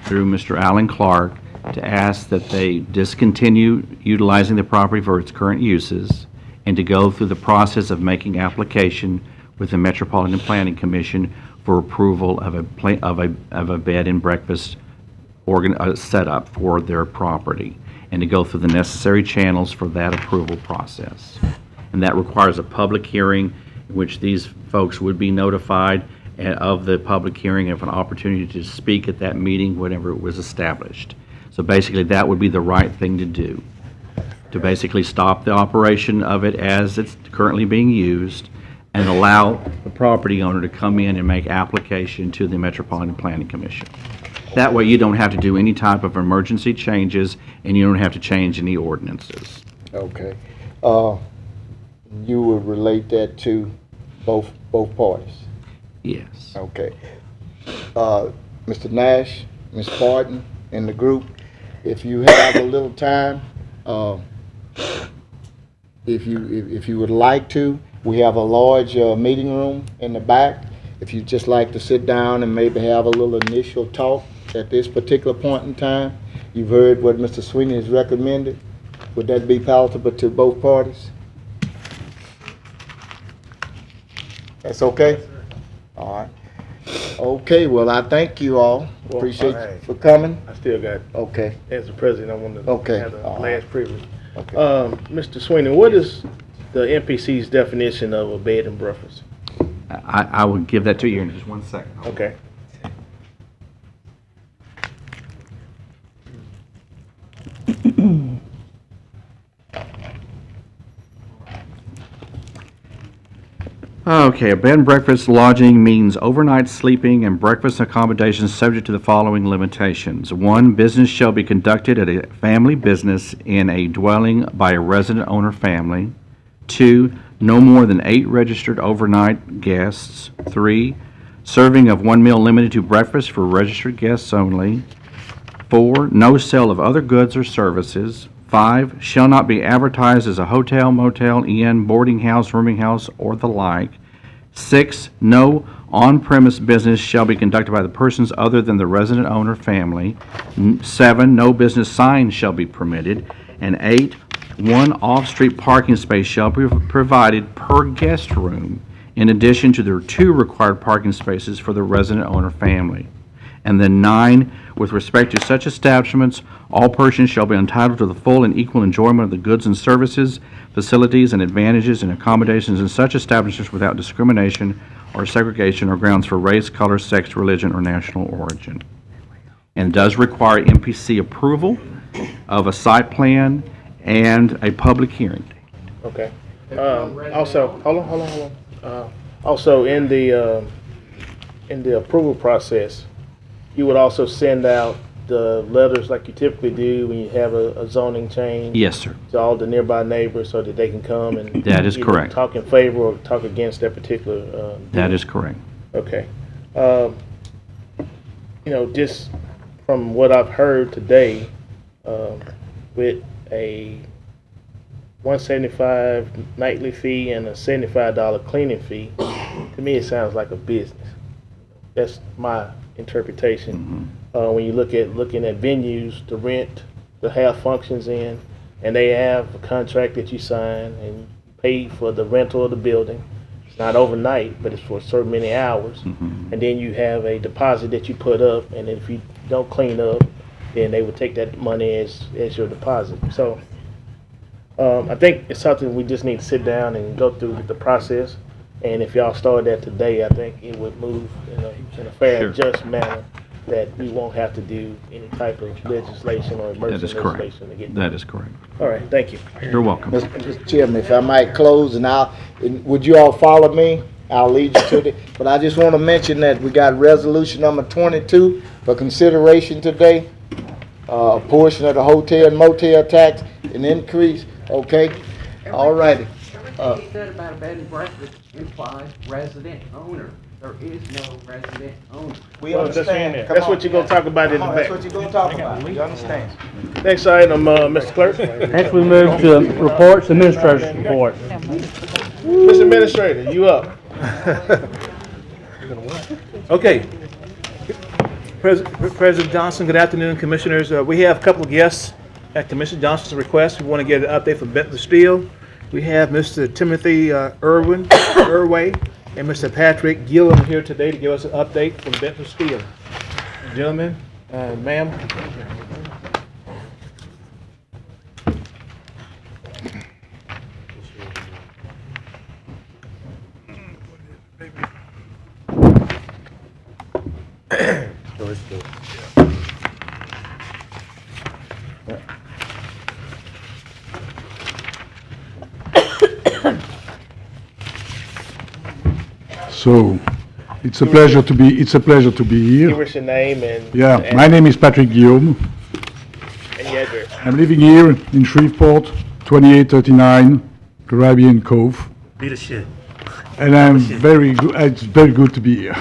S19: through Mr. Alan Clark, to ask that they discontinue utilizing the property for its current uses and to go through the process of making application with the Metropolitan Planning Commission for approval of a bed and breakfast setup for their property, and to go through the necessary channels for that approval process. And that requires a public hearing in which these folks would be notified of the public hearing, of an opportunity to speak at that meeting whenever it was established. So basically that would be the right thing to do, to basically stop the operation of it as it's currently being used and allow the property owner to come in and make application to the Metropolitan Planning Commission. That way you don't have to do any type of emergency changes and you don't have to change any ordinances.
S4: Okay. You would relate that to both parties?
S19: Yes.
S4: Okay. Mr. Nash, Ms. Barton, and the group, if you have a little time, if you would like to, we have a large meeting room in the back. If you'd just like to sit down and maybe have a little initial talk at this particular point in time. You've heard what Mr. Sweeney has recommended. Would that be palatable to both parties? That's okay? All right. Okay, well, I thank you all. Appreciate you for coming.
S1: I still got,
S4: Okay.
S1: as the president, I want to
S4: Okay.
S1: have the
S4: All
S1: last privilege.
S4: Okay.
S1: Mr. Sweeney, what is the MPC's definition of a bed and breakfast?
S19: I will give that to you in just 1 second.
S1: Okay.
S19: Okay, a bed and breakfast lodging means overnight sleeping and breakfast accommodations subject to the following limitations. 1, business shall be conducted at a family business in a dwelling by a resident owner family. 2, no more than 8 registered overnight guests. 3, serving of 1 meal limited to breakfast for registered guests only. 4, no sale of other goods or services. 5, shall not be advertised as a hotel, motel, inn, boarding house, rooming house, or the like. 6, no on-premise business shall be conducted by the persons other than the resident owner family. 7, no business signs shall be permitted. And 8, 1 off-street parking space shall be provided per guest room, in addition to the 2 required parking spaces for the resident owner family. And then 9, with respect to such establishments, all persons shall be entitled to the full and equal enjoyment of the goods and services, facilities, and advantages and accommodations in such establishments without discrimination or segregation or grounds for race, color, sex, religion, or national origin. And does require MPC approval of a site plan and a public hearing.
S1: Okay. Also, hold on. Also, in the approval process, you would also send out the letters like you typically do when you have a zoning change.
S19: Yes, sir.
S1: To all the nearby neighbors so that they can come and.
S19: That is
S1: either
S19: correct.
S1: talk in favor or talk against that particular.
S19: That is correct.
S1: Okay. Just from what I've heard today, with a $175 nightly fee and a $75 cleaning fee, to me it sounds like a business. That's my interpretation. When you looking at venues to rent, to have functions in, and they have a contract that you sign and pay for the rental of the building. It's not overnight, but it's for so many hours. And then you have a deposit that you put up, and if you don't clean up, then they would take that money as your deposit. So I think it's something we just need to sit down and go through the process. And if y'all started that today, I think it would move in a fair and just manner that we won't have to do any type of legislation or emergency legislation to get
S19: That is correct.
S1: All right, thank you.
S19: You're welcome.
S4: Mr. Chairman, if I might close, and would you all follow me? I'll lead you to but I just want to mention that we got resolution number 22 for consideration today. A portion of the hotel and motel tax, an increase, okay? All righty.
S5: Everything he said about a bed and breakfast implies resident owner. There is no resident owner.
S4: We understand.
S1: That's what you're going to talk about in the back.
S4: That's what you're going to talk about. You understand?
S1: Next item, Mr. Clerk.
S9: Next, we move to reports, administrator's report.
S1: Mr. Administrator, you up.
S22: Okay. President Johnson, good afternoon, Commissioners. We have a couple of guests at Commissioner Johnson's request. We want to get an update from Benton Steel. We have Mr. Timothy Irway and Mr. Patrick Gillum here today to give us an update from Benton Steel. Gentlemen, ma'am.
S23: So, it's a pleasure to be here.
S1: Give us your name and.
S23: Yeah, my name is Patrick Guillaume.
S1: And your address.
S23: I'm living here in Shreveport, 2839 Caribbean Cove.
S22: Be the shit.
S23: And it's very good to be here.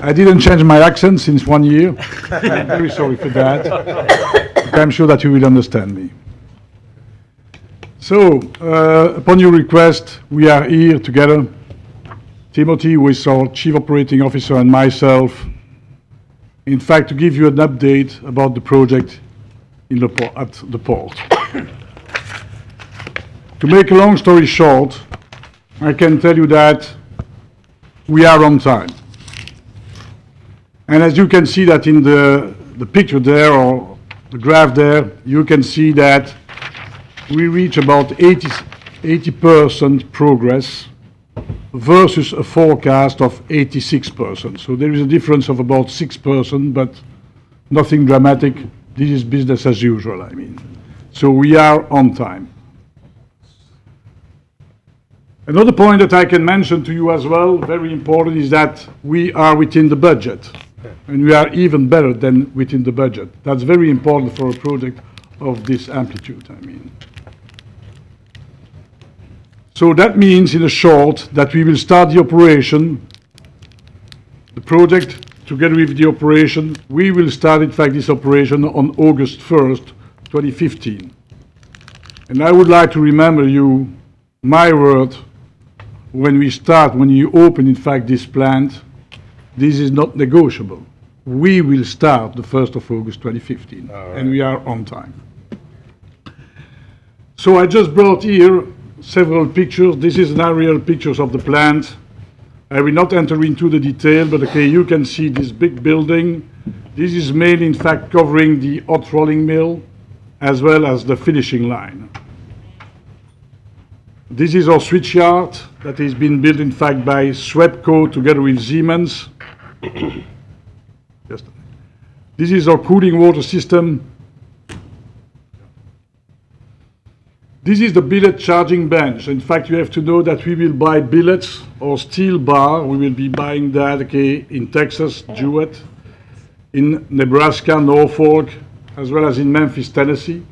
S23: I didn't change my accent since 1 year. I'm very sorry for that. But I'm sure that you will understand me. So, upon your request, we are here together. Timothy, who is our Chief Operating Officer, and myself, in fact, to give you an update about the project at the port. To make a long story short, I can tell you that we are on time. And as you can see that in the picture there, or the graph there, you can see that we reach about 80% progress versus a forecast of 86%. So there is a difference of about 6%, but nothing dramatic. This is business as usual, I mean. So we are on time. Another point that I can mention to you as well, very important, is that we are within the budget. And we are even better than within the budget. That's very important for a project of this amplitude, I mean. So that means, in a short, that we will start the operation, the project, together with the operation. We will start, in fact, this operation on August 1st, 2015. And I would like to remember you my word, when you open, in fact, this plant, this is not negotiable. We will start the 1st of August 2015, and we are on time. So I just brought here several pictures. This is an aerial pictures of the plant. I will not enter into the detail, but okay, you can see this big building. This is mainly, in fact, covering the hot rolling mill as well as the finishing line. This is our switchyard that has been built, in fact, by Swepco together with Siemens. This is our cooling water system. This is the billet charging bench. In fact, you have to know that we will buy billets or steel bar. We will be buying that, okay, in Texas, Jewett, in Nebraska, Norfolk, as well as in Memphis, Tennessee.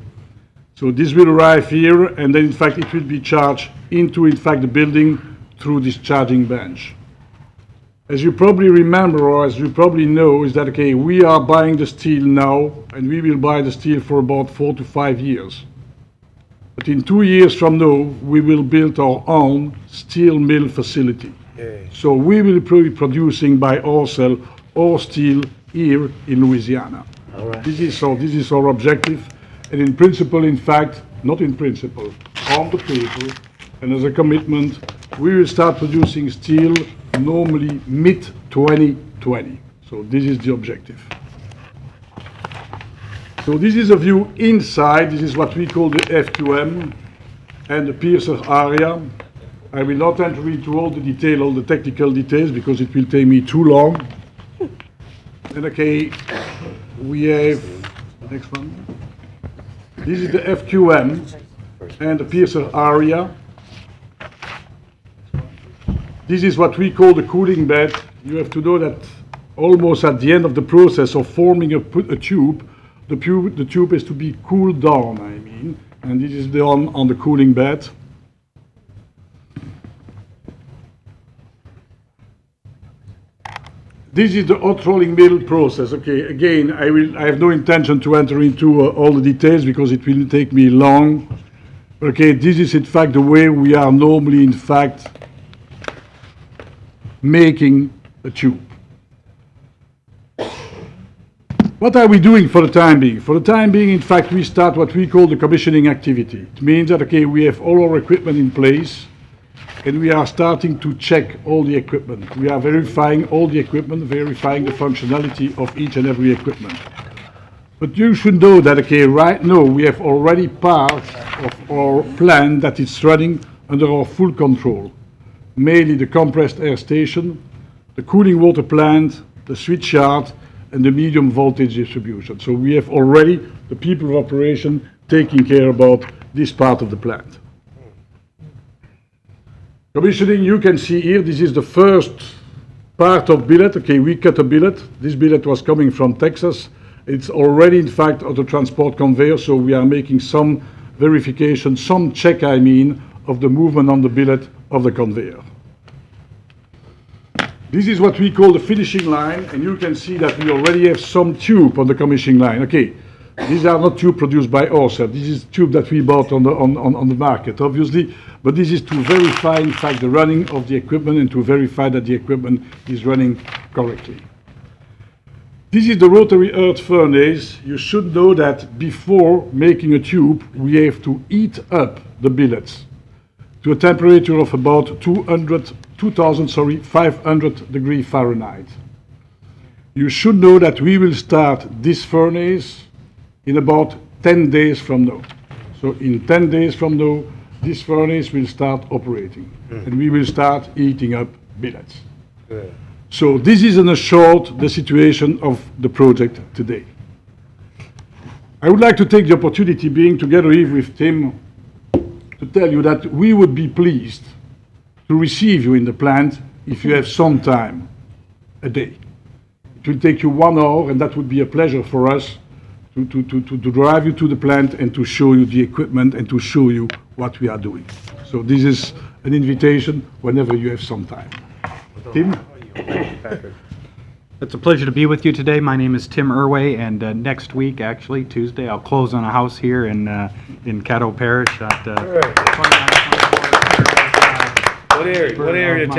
S23: So this will arrive here, and then, in fact, it will be charged into, in fact, the building through this charging bench. As you probably remember, or as you probably know, is that, okay, we are buying the steel now, and we will buy the steel for about 4 to 5 years. But in 2 years from now, we will build our own steel mill facility. So we will be producing by ourselves our steel here in Louisiana.
S1: All right.
S23: This is our objective. And in principle, in fact, not in principle, on the paper, and as a commitment, we will start producing steel normally mid-2020. So this is the objective. So this is a view inside. This is what we call the FQM and the piercer area. I will not enter into all the detail, all the technical details, because it will take me too long. And okay, we have, next one. This is the FQM and the piercer area. This is what we call the cooling bed. You have to know that almost at the end of the process of forming a tube, the tube is to be cooled down, I mean, and this is done on the cooling bed. This is the hot rolling mill process. Okay, again, I have no intention to enter into all the details because it will take me long. Okay, this is in fact the way we are normally, in fact, making a tube. What are we doing for the time being? For the time being, in fact, we start what we call the commissioning activity. It means that, okay, we have all our equipment in place, and we are starting to check all the equipment. We are verifying all the equipment, verifying the functionality of each and every equipment. But you should know that, okay, right now we have already part of our plant that is running under our full control. Mainly the compressed air station, the cooling water plant, the switchyard, and the medium voltage distribution. So we have already the people of operation taking care about this part of the plant. Commissioning, you can see here, this is the first part of billet. Okay, we cut a billet. This billet was coming from Texas. It's already, in fact, on the transport conveyor, so we are making some verification, some check, I mean, of the movement on the billet of the conveyor. This is what we call the finishing line, and you can see that we already have some tube on the commissioning line. Okay, these are not tube produced by ourselves. This is tube that we bought on the market, obviously, but this is to verify, in fact, the running of the equipment and to verify that the equipment is running correctly. This is the rotary earth furnace. You should know that before making a tube, we have to heat up the billets to a temperature of about 2,500 degrees Fahrenheit. You should know that we will start this furnace in about 10 days from now. So in 10 days from now, this furnace will start operating, and we will start heating up billets.
S16: Good.
S23: So this is in a short the situation of the project today. I would like to take the opportunity, being together here with Tim, to tell you that we would be pleased to receive you in the plant if you have some time a day. It will take you 1 hour, and that would be a pleasure for us to drive you to the plant and to show you the equipment and to show you what we are doing. So this is an invitation whenever you have some time. Tim?
S6: It's a pleasure to be with you today. My name is Tim Irway, and next week, actually, Tuesday, I'll close on a house here in Caddo Parish at 2924.
S15: What area of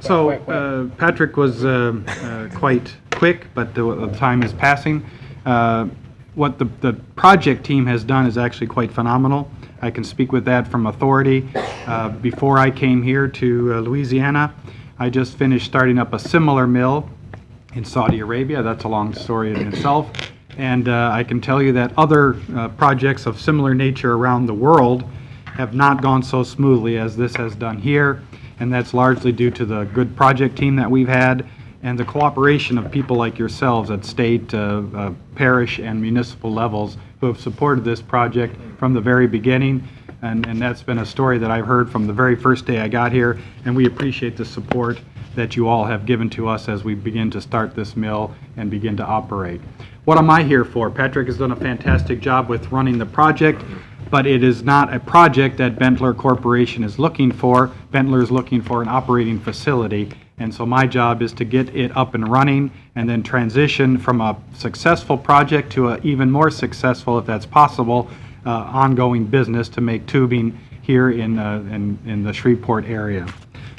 S15: town?
S6: Patrick was quite quick, but the time is passing. What the project team has done is actually quite phenomenal. I can speak with that from authority. Before I came here to Louisiana, I just finished starting up a similar mill in Saudi Arabia. That's a long story in itself. And I can tell you that other projects of similar nature around the world have not gone so smoothly as this has done here. And that's largely due to the good project team that we've had and the cooperation of people like yourselves at state, parish, and municipal levels who have supported this project from the very beginning. And that's been a story that I've heard from the very first day I got here, and we appreciate the support that you all have given to us as we begin to start this mill and begin to operate. What am I here for? Patrick has done a fantastic job with running the project, but it is not a project that Bentler Corporation is looking for. Bentler is looking for an operating facility, and so my job is to get it up and running and then transition from a successful project to an even more successful, if that's possible, ongoing business to make tubing here in the Shreveport area.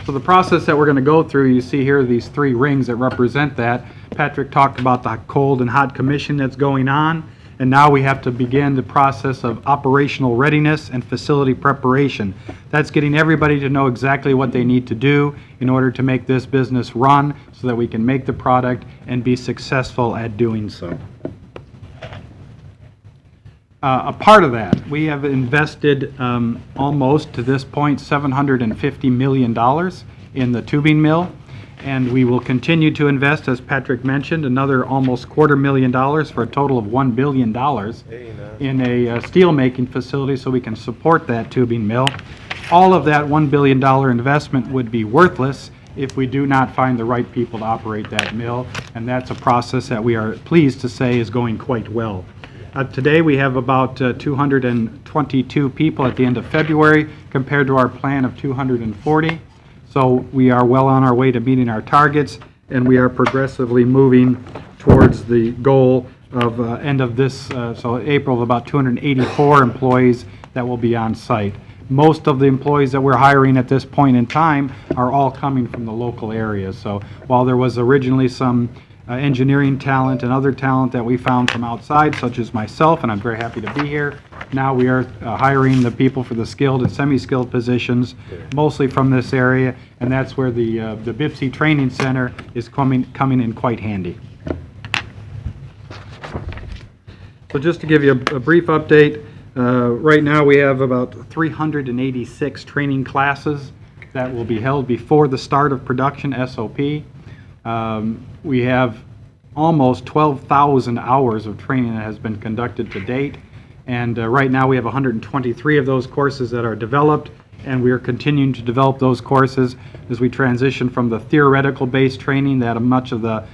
S6: So the process that we're going to go through, you see here these 3 rings that represent that. Patrick talked about the cold and hot commission that's going on, and now we have to begin the process of operational readiness and facility preparation. That's getting everybody to know exactly what they need to do in order to make this business run so that we can make the product and be successful at doing so. A part of that, we have invested almost to this point $750 million in the tubing mill, and we will continue to invest, as Patrick mentioned, another almost $250,000 for a total of $1 billion in a steel making facility so we can support that tubing mill. All of that $1 billion investment would be worthless if we do not find the right people to operate that mill, and that's a process that we are pleased to say is going quite well. Today we have about 222 people at the end of February compared to our plan of 240. So we are well on our way to meeting our targets, and we are progressively moving towards the goal of end of this, so April, of about 284 employees that will be on site. Most of the employees that we're hiring at this point in time are all coming from the local area. So while there was originally some engineering talent and other talent that we found from outside, such as myself, and I'm very happy to be here. Now we are hiring the people for the skilled and semi-skilled positions, mostly from this area, and that's where the BIPSI Training Center is coming in quite handy. So just to give you a brief update, right now we have about 386 training classes that will be held before the start of production SOP. We have almost 12,000 hours of training that has been conducted to date, and right now we have 123 of those courses that are developed, and we are continuing to develop those courses as we transition from the theoretical based training that much of the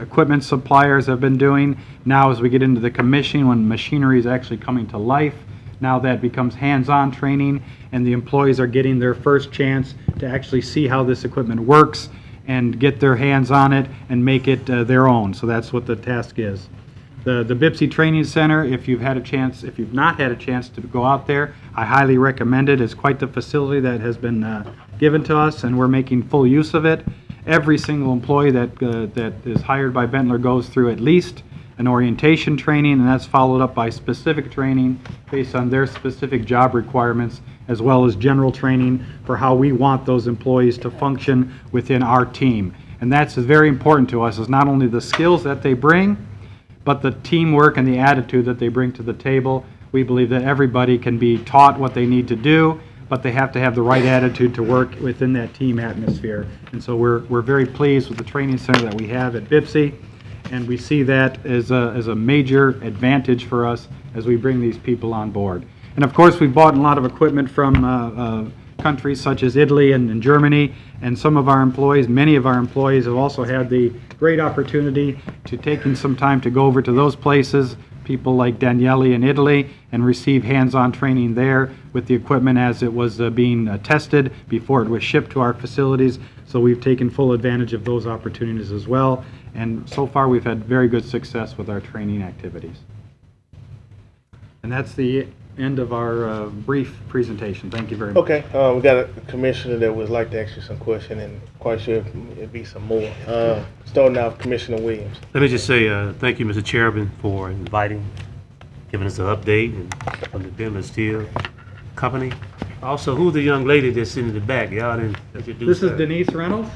S6: equipment suppliers have been doing. Now as we get into the commissioning, when machinery is actually coming to life, Now that becomes hands-on training, and the employees are getting their first chance to actually see how this equipment works and get their hands on it and make it their own. So that's what the task is. The BIPSI Training Center, if you've not had a chance to go out there, I highly recommend it. It's quite the facility that has been given to us, and we're making full use of it. Every single employee that is hired by Bentler goes through at least an orientation training, and that's followed up by specific training based on their specific job requirements, as well as general training for how we want those employees to function within our team. And that's very important to us, is not only the skills that they bring, but the teamwork and the attitude that they bring to the table. We believe that everybody can be taught what they need to do, but they have to have the right attitude to work within that team atmosphere. And so we're very pleased with the training center that we have at BIPSI, and we see that as a major advantage for us as we bring these people on board. And of course, we've bought a lot of equipment from countries such as Italy and Germany, and some of our employees, many of our employees, have also had the great opportunity to taking some time to go over to those places, people like Daniele in Italy, and receive hands-on training there with the equipment as it was being tested before it was shipped to our facilities. So we've taken full advantage of those opportunities as well, and so far we've had very good success with our training activities. And that's the end of our brief presentation. Thank you very much.
S1: Okay, we got a commissioner that would like to ask you some question, and quite sure it'd be some more. Starting out, Commissioner Williams.
S2: Let me just say thank you, Mr. Chairman, for inviting, giving us an update on the Bentler Steel Company. Also, who's the young lady that's in the back? Y'all didn't introduce
S6: This is
S2: her.
S6: Denise Reynolds.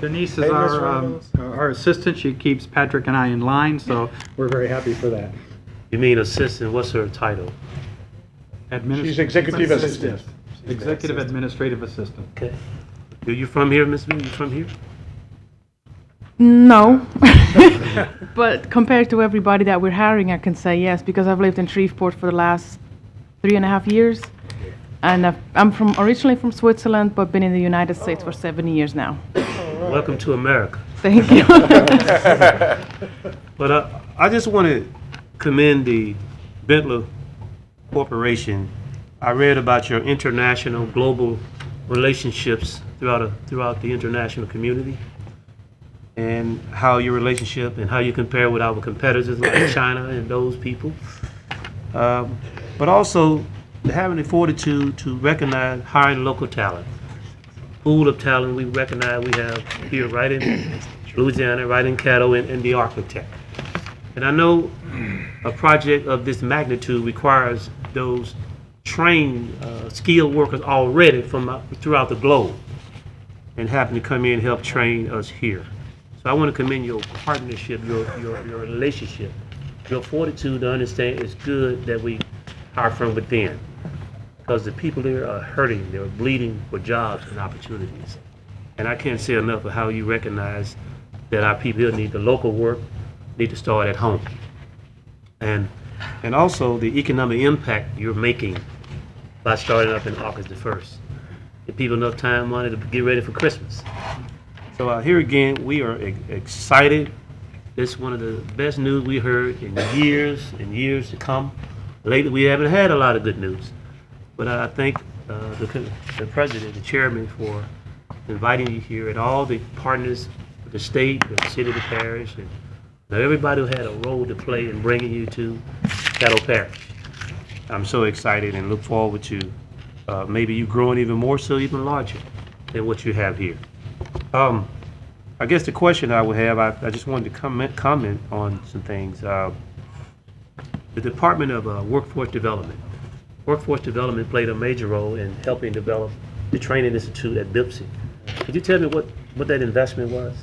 S6: Denise is
S1: Hey, Miss Reynolds.
S6: our assistant. She keeps Patrick and I in line, so we're very happy for that.
S2: You mean assistant? What's her title?
S23: She's executive assistant.
S6: Executive administrative assistant.
S2: Okay. Are you from here, Miss Lee? You from here?
S11: No, but compared to everybody that we're hiring, I can say yes, because I've lived in Shreveport for the last 3.5 years, and I'm originally from Switzerland, but been in the United States for 7 years now.
S2: Welcome to America.
S11: Thank you.
S2: But I just want to commend the Bentler Corporation. I read about your international, global relationships throughout the international community, and how your relationship and how you compare with our competitors like China and those people. But also having the fortitude to recognize hiring local talent. Pool of talent we recognize we have here right in Louisiana, right in Caddo, and the architect. And I know a project of this magnitude requires those trained, skilled workers already from throughout the globe, and having to come in and help train us here. So I want to commend your partnership, your relationship, your fortitude to understand it's good that we hire from within, because the people there are hurting, they're bleeding for jobs and opportunities. And I can't say enough of how you recognize that our people here need the local work, need to start at home. And also the economic impact you're making by starting up in August the 1st. Give people enough time, money to get ready for Christmas. So here again, we are excited. This is one of the best news we heard in years and years to come. Lately, we haven't had a lot of good news. But I thank the president, the chairman, for inviting you here, and all the partners, the state, the city, the parish, and everybody who had a role to play in bringing you to Caddo Parish. I'm so excited and look forward to maybe you growing even more so, even larger than what you have here. I guess the question I would have, I just wanted to comment on some things. The Department of Workforce Development. Workforce Development played a major role in helping develop the training institute at BIPSI. Could you tell me what that investment was?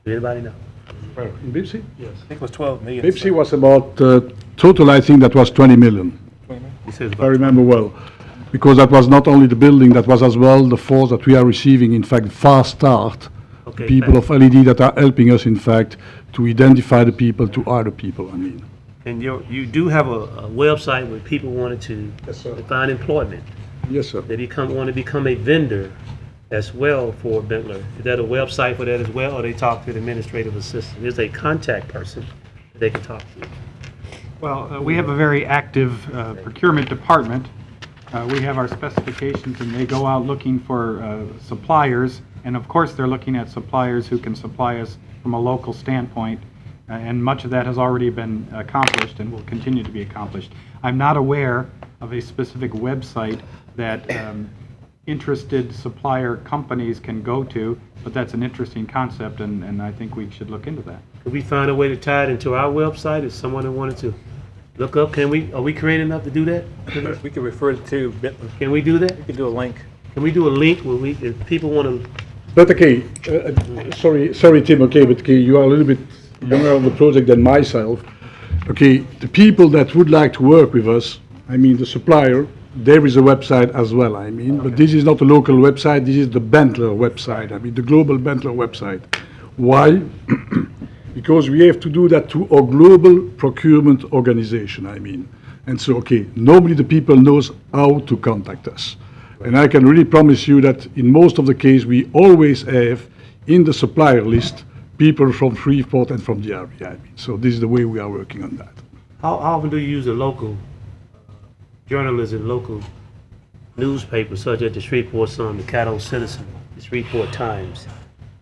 S2: Does anybody know?
S23: In BIPSI?
S2: Yes. I think it was 12 million.
S23: BIPSI was about, total I think that was 20 million. If I remember well. Because that was not only the building, that was as well the force that we are receiving, in fact, fast start.
S2: Okay,
S23: people of LED that are helping us, in fact, to identify the people to other people, I mean.
S2: And you do have a website where people wanted to find employment.
S23: Yes, sir.
S2: They want to become a vendor as well for Bentler. Is that a website for that as well, or they talk to the administrative assistant? There's a contact person that they can talk to.
S6: Well, we have a very active procurement department. We have our specifications, and they go out looking for suppliers. And of course, they're looking at suppliers who can supply us from a local standpoint. And much of that has already been accomplished and will continue to be accomplished. I'm not aware of a specific website that interested supplier companies can go to, but that's an interesting concept, and I think we should look into that.
S2: Could we find a way to tie it into our website if someone that wanted to look up? Are we creative enough to do that?
S22: We can refer it to Bentley.
S2: Can we do that?
S22: We can do a link.
S2: Can we do a link where if people want to?
S23: But okay, sorry Tim, okay, but okay, you are a little bit younger on the project than myself. Okay, the people that would like to work with us, I mean the supplier, there is a website as well, I mean, but this is not a local website, this is the Bentler website, I mean the global Bentler website. Why? Because we have to do that to our global procurement organization, I mean. And so, okay, nobody, the people knows how to contact us. And I can really promise you that in most of the case, we always have in the supplier list people from Shreveport and from the area. I mean. So this is the way we are working on that.
S2: How often do you use a local journalism, local newspapers such as the Shreveport Sun, the Caddo Citizen, the Shreveport Times,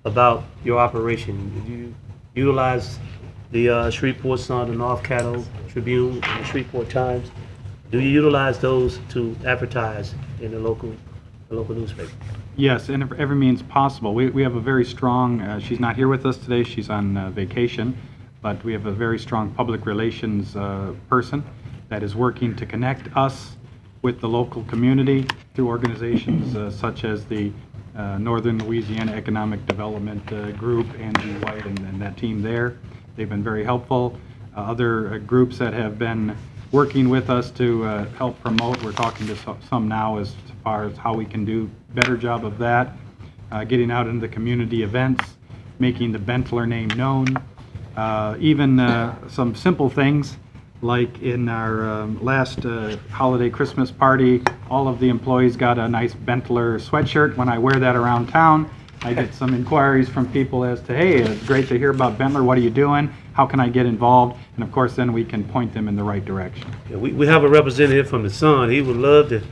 S2: about your operation? Do you utilize the Shreveport Sun, the North Caddo Tribune, and the Shreveport Times? Do you utilize those to advertise in the local newspaper?
S6: Yes, in every means possible. We have a very strong, she's not here with us today, she's on vacation, but we have a very strong public relations person that is working to connect us with the local community through organizations such as the Northern Louisiana Economic Development Group, Angie White and that team there. They've been very helpful. Other groups that have been working with us to help promote. We're talking to some now as far as how we can do a better job of that, getting out into the community events, making the Bentler name known, even some simple things like in our last holiday Christmas party, all of the employees got a nice Bentler sweatshirt. When I wear that around town, I get some inquiries from people as to, hey, it's great to hear about Bentler, what are you doing? How can I get involved? And of course, then we can point them in the right direction.
S2: Yeah, we have a representative from the Sun. He would love to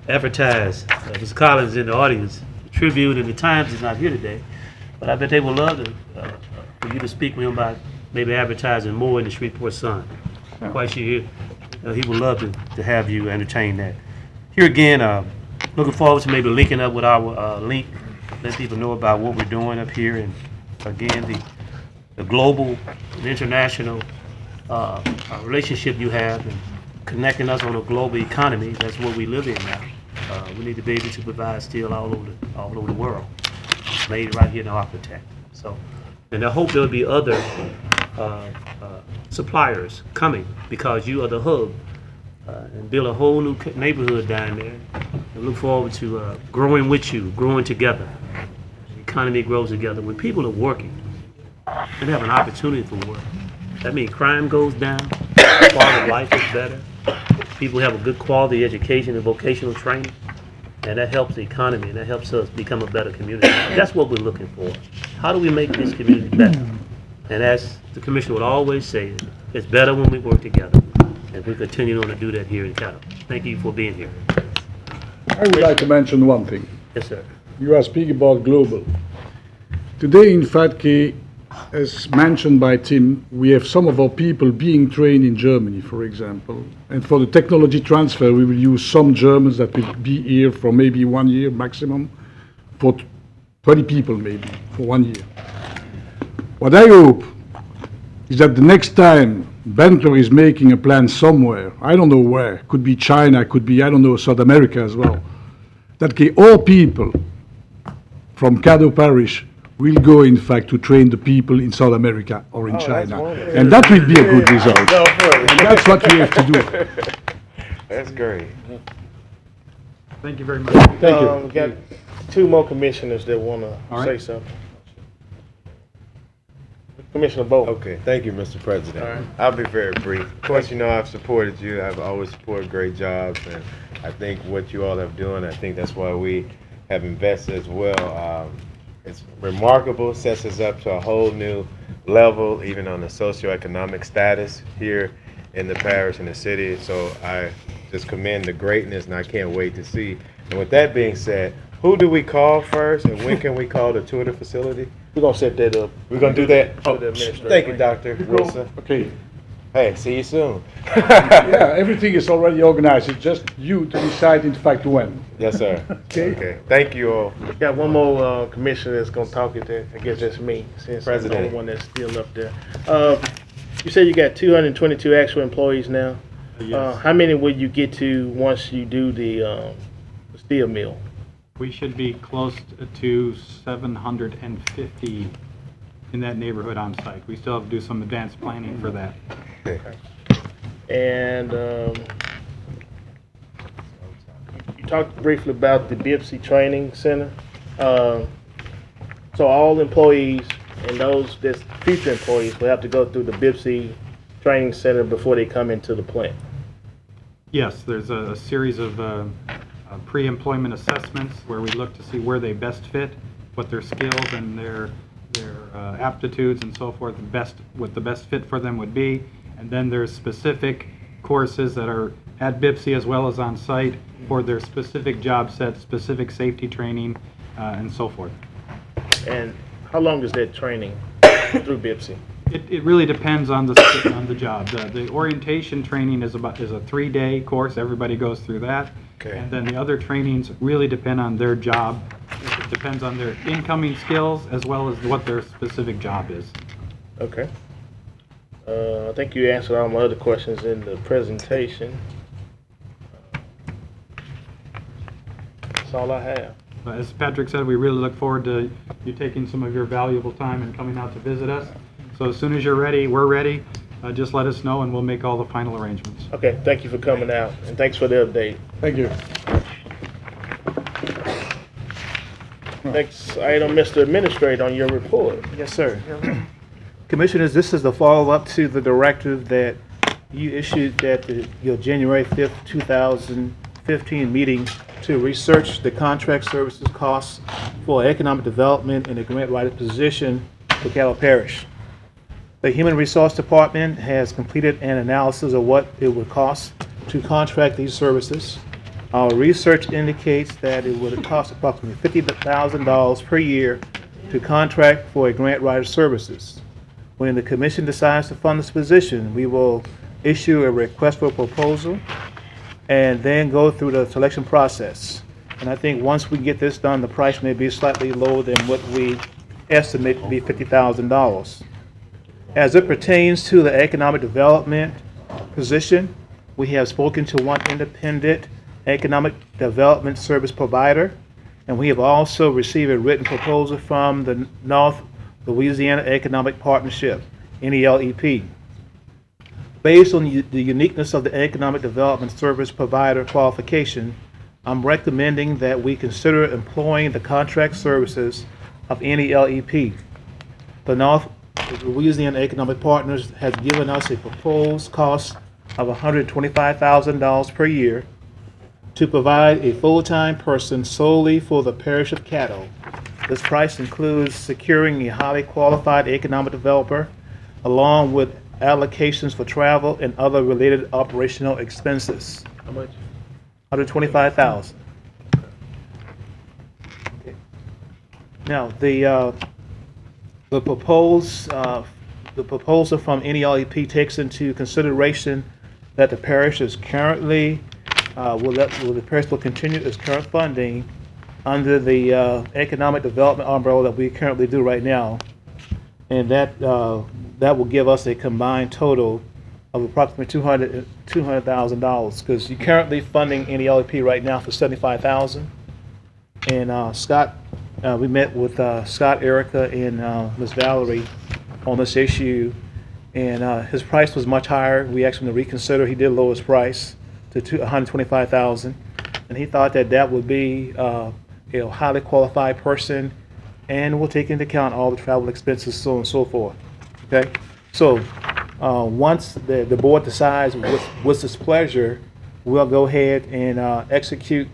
S2: advertise. Mr. Collins in the audience. The Tribune and the Times is not here today, but I bet they would love to, for you to speak with him about maybe advertising more in the Shreveport Sun.
S6: Yeah.
S2: Quite sure he would love to have you entertain that. Here again, looking forward to maybe linking up with our link, let people know about what we're doing up here, and again, the global and international relationship you have and connecting us on a global economy. That's what we live in now. We need to be able to provide steel all over the world, made right here in Architect. So, and I hope there'll be other suppliers coming because you are the hub, and build a whole new neighborhood down there. And look forward to growing with you, growing together. The economy grows together. When people are working, they have an opportunity for work. That means crime goes down, quality of life is better, people have a good quality education and vocational training, and that helps the economy, and that helps us become a better community. That's what we're looking for. How do we make this community better? And as the commissioner would always say, it's better when we work together, and we continue on to do that here in Caddo. Thank you for being here.
S23: I would like to mention one thing.
S2: Yes, sir.
S23: You are speaking about global. Today, in fact, as mentioned by Tim, we have some of our people being trained in Germany, for example. And for the technology transfer, we will use some Germans that will be here for maybe 1 year maximum, for 20 people maybe, for 1 year. What I hope is that the next time Bentler is making a plan somewhere, I don't know where, could be China, could be, I don't know, South America as well, that all people from Caddo Parish will go, in fact, to train the people in South America or in China. And that will be a good result. And that's what we have to do.
S16: That's great.
S6: Thank you very much.
S23: Thank you.
S1: We got 2 more commissioners that want to say
S6: right.
S1: something. Commissioner Bo.
S16: Okay, thank you, Mr. President.
S1: All right.
S16: I'll be very brief. Of course, you know I've supported you. I've always supported great jobs, and I think what you all have done, I think that's why we have invested as well. It's remarkable, sets us up to a whole new level, even on the socioeconomic status here in the parish and the city. So I just commend the greatness, and I can't wait to see. And with that being said, who do we call first, and when can we call the tour of the facility?
S1: We're gonna set that up.
S16: We're gonna do that.
S1: To
S16: Oh,
S1: the administrator.
S16: thank you, Dr. Wilson.
S23: Okay.
S16: Hey, see you soon.
S23: Yeah, everything is already organized. It's just you to decide, in fact, when.
S16: Yes, sir.
S23: Okay.
S16: Okay. Thank you all.
S1: Got one more commissioner that's gonna talk at that. I guess that's me, since I'm the
S16: President.
S1: only one that's still up there. You said you got 222 actual employees now.
S6: Yes.
S1: How many will you get to once you do the steel mill?
S6: We should be close to 750 in that neighborhood on site. We still have to do some advanced planning for that.
S1: And you talked briefly about the BIPSI Training Center. So all employees and those that's future employees will have to go through the BIPSI Training Center before they come into the plant.
S6: Yes, there's a series of pre-employment assessments where we look to see where they best fit, what their skills and their aptitudes and so forth, what the best fit for them would be. And then there's specific courses that are at BIPSI as well as on site for their specific job sets, specific safety training, and so forth.
S1: And how long is that training through BIPSI?
S6: It really depends on the job. The orientation training is a 3-day course. Everybody goes through that.
S16: Okay.
S6: And then the other trainings really depend on their job. It depends on their incoming skills as well as what their specific job is.
S1: Okay. I think you answered all my other questions in the presentation. That's all I have.
S6: As Patrick said, we really look forward to you taking some of your valuable time and coming out to visit us. So as soon as you're ready, we're ready. Just let us know and we'll make all the final arrangements.
S1: Okay, thank you for coming out, and thanks for the update.
S23: Thank you.
S1: Next item, Mr. Administrator, on your report.
S22: Yes, sir. Commissioners, this is the follow-up to the directive that you issued at your January 5th, 2015 meeting to research the contract services costs for economic development and the grant writer position for Caddo Parish. The Human Resource Department has completed an analysis of what it would cost to contract these services. Our research indicates that it would cost approximately $50,000 per year to contract for a grant writer services. When the commission decides to fund this position, we will issue a request for proposal and then go through the selection process. And I think once we get this done, the price may be slightly lower than what we estimate to be $50,000. As it pertains to the economic development position, we have spoken to one independent economic development service provider, and we have also received a written proposal from the North Louisiana Economic Partnership, NELEP. Based on the uniqueness of the economic development service provider qualification, I'm recommending that we consider employing the contract services of NELEP. The North Louisiana Economic Partners has given us a proposed cost of $125,000 per year to provide a full-time person solely for the parish of Caddo. This price includes securing a highly qualified economic developer, along with allocations for travel and other related operational expenses.
S1: How much?
S22: $125,000. Okay. Now, the proposal from NELEP takes into consideration that the parish is currently the parish will continue its current funding under the economic development umbrella that we currently do right now, and that will give us a combined total of approximately $200,000, because you're currently funding NELEP right now for $75,000. And Scott, we met with Scott, Erica, and Ms. Valerie on this issue, and his price was much higher. We asked him to reconsider. He did lower his price to $125,000, and he thought that that would be a highly qualified person, and will take into account all the travel expenses, so on and so forth. Okay, so once the board decides with its pleasure, we'll go ahead and execute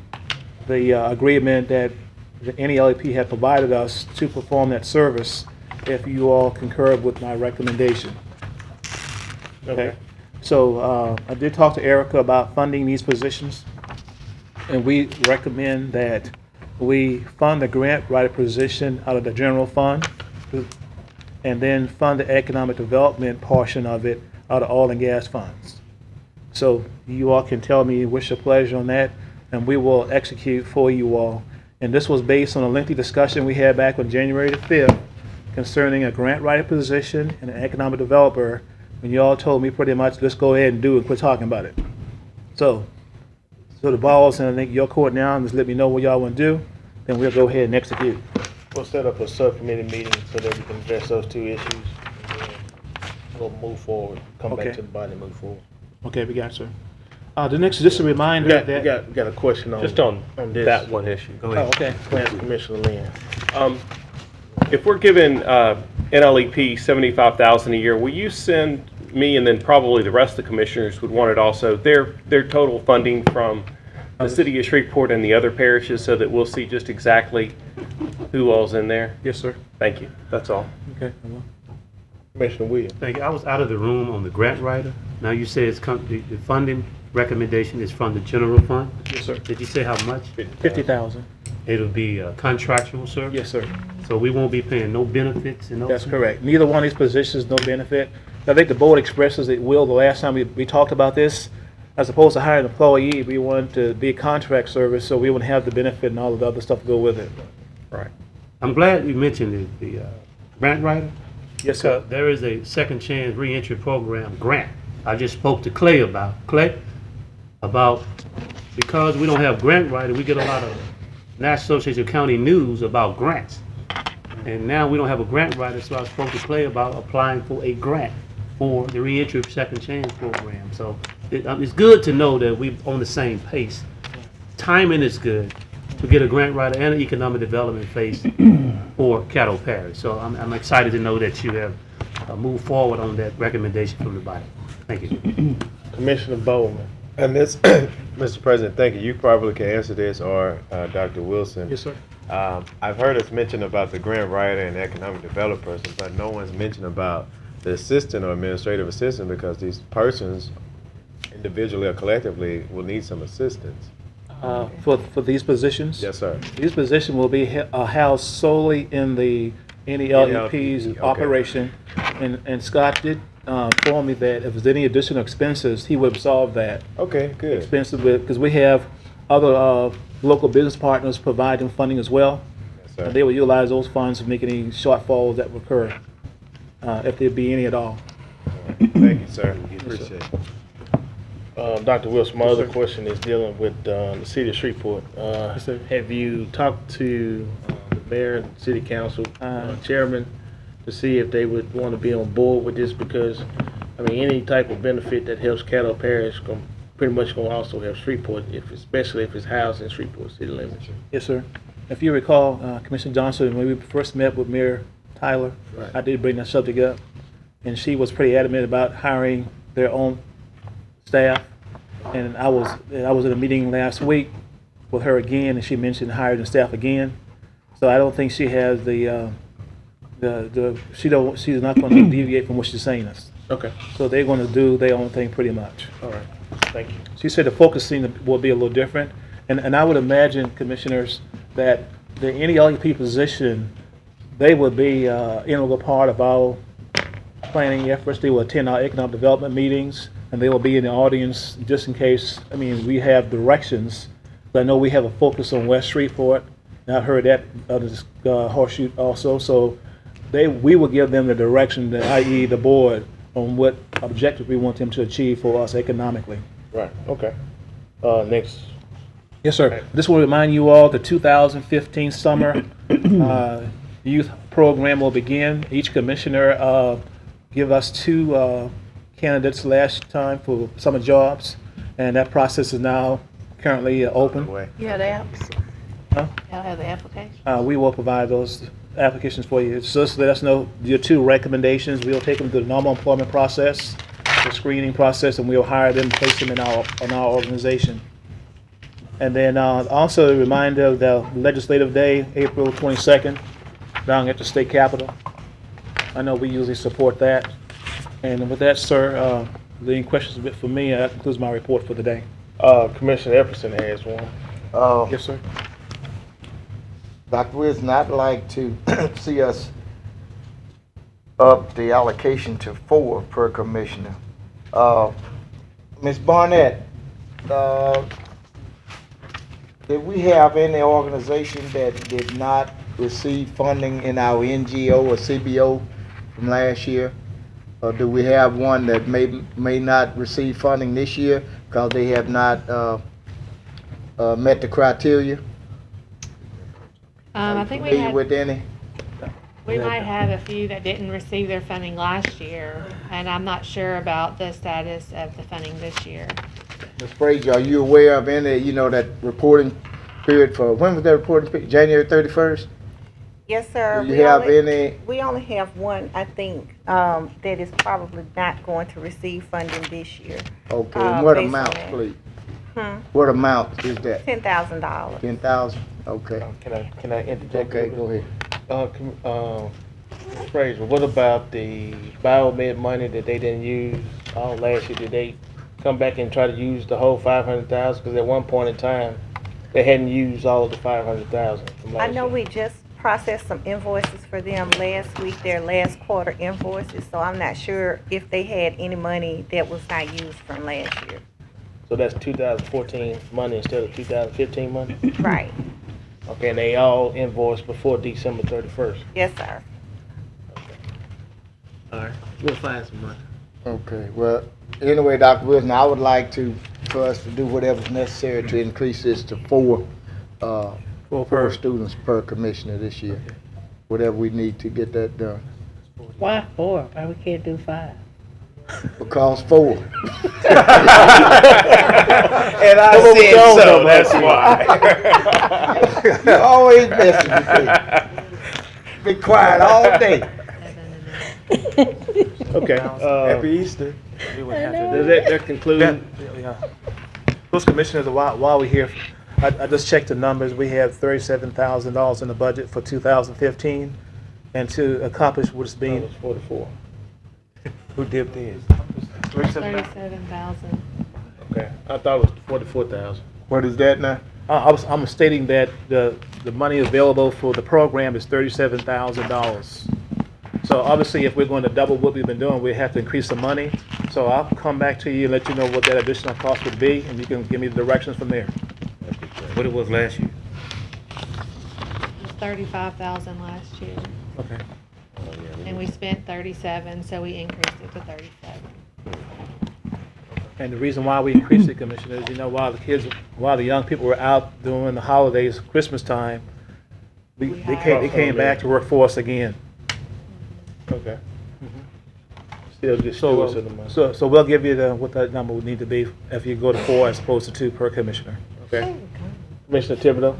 S22: the agreement that the NELEP had provided us to perform that service, if you all concur with my recommendation. Okay. So I did talk to Erica about funding these positions, and we recommend that we fund the grant writer position out of the general fund, and then fund the economic development portion of it out of oil and gas funds. So you all can tell me what's your pleasure on that, and we will execute for you all. And this was based on a lengthy discussion we had back on January the 5th concerning a grant writer position and an economic developer, and you all told me pretty much, let's go ahead and do it and quit talking about it. So the ball's in, I think, your court now, and just let me know what y'all want to do, then we'll go ahead and execute.
S1: We'll set up a subcommittee meeting so that we can address those two issues. And then we'll move forward, come back
S22: Okay.
S1: to the body and move forward.
S22: Okay, we got it, sir. The next, just a reminder that.
S1: We got a question on.
S10: Just on
S1: this.
S10: that one issue. Go ahead.
S22: Oh, okay.
S1: Ask Commissioner Lynn.
S10: If we're giving NLEP $75,000 a year, will you send me, and then probably the rest of the commissioners would want it also, their total funding from the city of Shreveport and the other parishes, so that we'll see just exactly who all's in there?
S22: Yes, sir.
S10: Thank you. That's all.
S22: Okay.
S1: Commissioner Williams.
S2: Thank you. I was out of the room on the grant writer. Now you say it's the funding recommendation is from the general fund?
S22: Yes, sir.
S2: Did you say how much?
S22: 50,000.
S2: It'll be contractual service?
S22: Yes, sir.
S2: So we won't be paying no benefits and no?
S22: That's correct. Neither one of these positions, no benefit. I think the board expresses it will. The last time we talked about this, as opposed to hiring an employee, we wanted to be a contract service, so we would have the benefit and all of the other stuff go with it.
S2: Right. I'm glad you mentioned the grant writer.
S22: Yes, sir.
S2: There is a second chance reentry program grant. I just spoke to Clay about because we don't have grant writer, we get a lot of National Association of County news about grants. And now we don't have a grant writer, so I spoke to Clay about applying for a grant for the reentry second chance program. So it's good to know that we're on the same pace. Timing is good to get a grant writer and an economic development phase for Caddo Parish. So I'm excited to know that you have moved forward on that recommendation from the body. Thank you.
S1: Commissioner Bowman.
S16: And this, Mr. President, thank you. You probably can answer this, or Dr. Wilson.
S22: Yes, sir.
S16: I've heard us mention about the grant writer and economic developers, but no one's mentioned about the assistant or administrative assistant, because these persons, individually or collectively, will need some assistance.
S22: For these positions?
S16: Yes, sir.
S22: These positions will be housed solely in the NELEP's
S16: okay.
S22: operation, and Scott did inform me that if there's any additional expenses, he would absolve that.
S16: Okay, good.
S22: Expenses, because we have other local business partners providing funding as well.
S16: Yes, sir.
S22: And they will utilize those funds to make any shortfalls that occur, if there be any at all.
S16: Thank you, sir. Appreciate it.
S1: Dr. Wilson, my other question is dealing with the city of Shreveport. Have you talked to the mayor and city council chairman to see if they would want to be on board with this? Because, I mean, any type of benefit that helps Caddo Parish pretty much going to also help Shreveport, especially if it's housed in Shreveport city limits.
S22: Yes, sir. If you recall, Commissioner Johnson, when we first met with Mayor Tyler,
S1: Right.
S22: I did bring that subject up, and she was pretty adamant about hiring their own staff. And I was in a meeting last week with her again, and she mentioned hiring the staff again. So I don't think she has she's not going to deviate from what she's saying us.
S1: Okay.
S22: So they're going to do their own thing pretty much.
S1: All right. Thank you.
S22: She said the focus will be a little different, and I would imagine, commissioners, that the NELEP position, they would be an integral part of our planning efforts. They will attend our economic development meetings, and they will be in the audience just in case. I mean, we have directions. But I know we have a focus on West Shreveport, and I've heard that other Horseshoe also. So we will give them the direction, i.e. the board, on what objectives we want them to achieve for us economically.
S1: Right. Okay. Next.
S22: Yes, sir. This will remind you all the 2015 summer youth program will begin. Each commissioner give us 2 candidates last time for summer jobs, and that process is now currently open.
S3: Yeah, the apps.
S22: Huh?
S3: Y'all have the application?
S22: We will provide those applications for you. So just let us know your 2 recommendations. We'll take them through the normal employment process, the screening process, and we'll hire them, place them in our organization. And then also a reminder of the legislative day, April 22nd, down at the state capitol. I know we usually support that. And with that, sir, Any questions for me? That concludes my report for the day.
S1: Commissioner Epperson has one.
S22: Yes, sir.
S4: Dr. Wilson, I'd like to see us up the allocation to 4 per commissioner. Ms. Barnett, did we have any organization that did not receive funding in our NGO or CBO from last year? Or do we have one that may not receive funding this year because they have not met the criteria?
S12: I think we
S4: Familiar
S12: had,
S4: with any?
S12: we might have a few that didn't receive their funding last year, and I'm not sure about the status of the funding this year.
S4: Ms. Frazier, are you aware of any, that reporting period for, when was that reporting period? January 31st?
S20: Yes, sir.
S4: Do you have any?
S20: We only have one, I think, that is probably not going to receive funding this year.
S4: Okay, and what
S20: based on
S4: amount,
S20: that.
S4: please?
S20: Hmm?
S4: What amount is that?
S20: $10,000.
S4: 10,000? Okay.
S1: Can I interject?
S4: Okay, go ahead.
S1: Ms. Frazier, what about the biomed money that they didn't use all last year? Did they come back and try to use the whole 500,000? Because at one point in time, they hadn't used all of the 500,000 from last
S20: I know
S1: year.
S20: we just processed some invoices for them last week, their last quarter invoices, so I'm not sure if they had any money that was not used from last year.
S1: So that's 2014 money instead of 2015 money?
S20: Right.
S1: Okay, and they all invoiced before December 31st?
S20: Yes, sir.
S1: All right, we'll find some money.
S4: Okay, well, anyway, Dr. Wilson, I would like for us to do whatever's necessary to increase this to 4 students per commissioner this year. Whatever we need to get that done.
S3: Why 4? Why we can't do 5?
S4: Because 4.
S14: And I said so, that's why.
S4: You're always messing with me. Be quiet all day.
S1: Okay.
S22: Happy Easter.
S1: Does that conclude?
S22: Yeah. Those commissioners, while we're here, I just checked the numbers. We have $37,000 in the budget for 2015, and to accomplish what's being.
S1: That was 44.
S22: Who dipped in?
S12: 37,000.
S1: Okay, I thought it was 44,000.
S4: What is that now?
S22: I'm stating that the money available for the program is $37,000. So obviously, if we're going to double what we've been doing, we have to increase the money. So I'll come back to you and let you know what that additional cost would be, and you can give me the directions from there.
S2: What it was last year?
S12: It was 35,000 last year,
S22: Okay.
S12: and we spent 37, so we increased it to 37.
S22: And the reason why we increased it, Commissioner, is while the young people were out during the holidays, Christmas time, they came back to work for us again.
S1: Okay. Still just stewards of the money.
S22: So we'll give you what that number would need to be if you go to 4 as opposed to 2 per commissioner.
S1: Okay. Commissioner Thibodeau?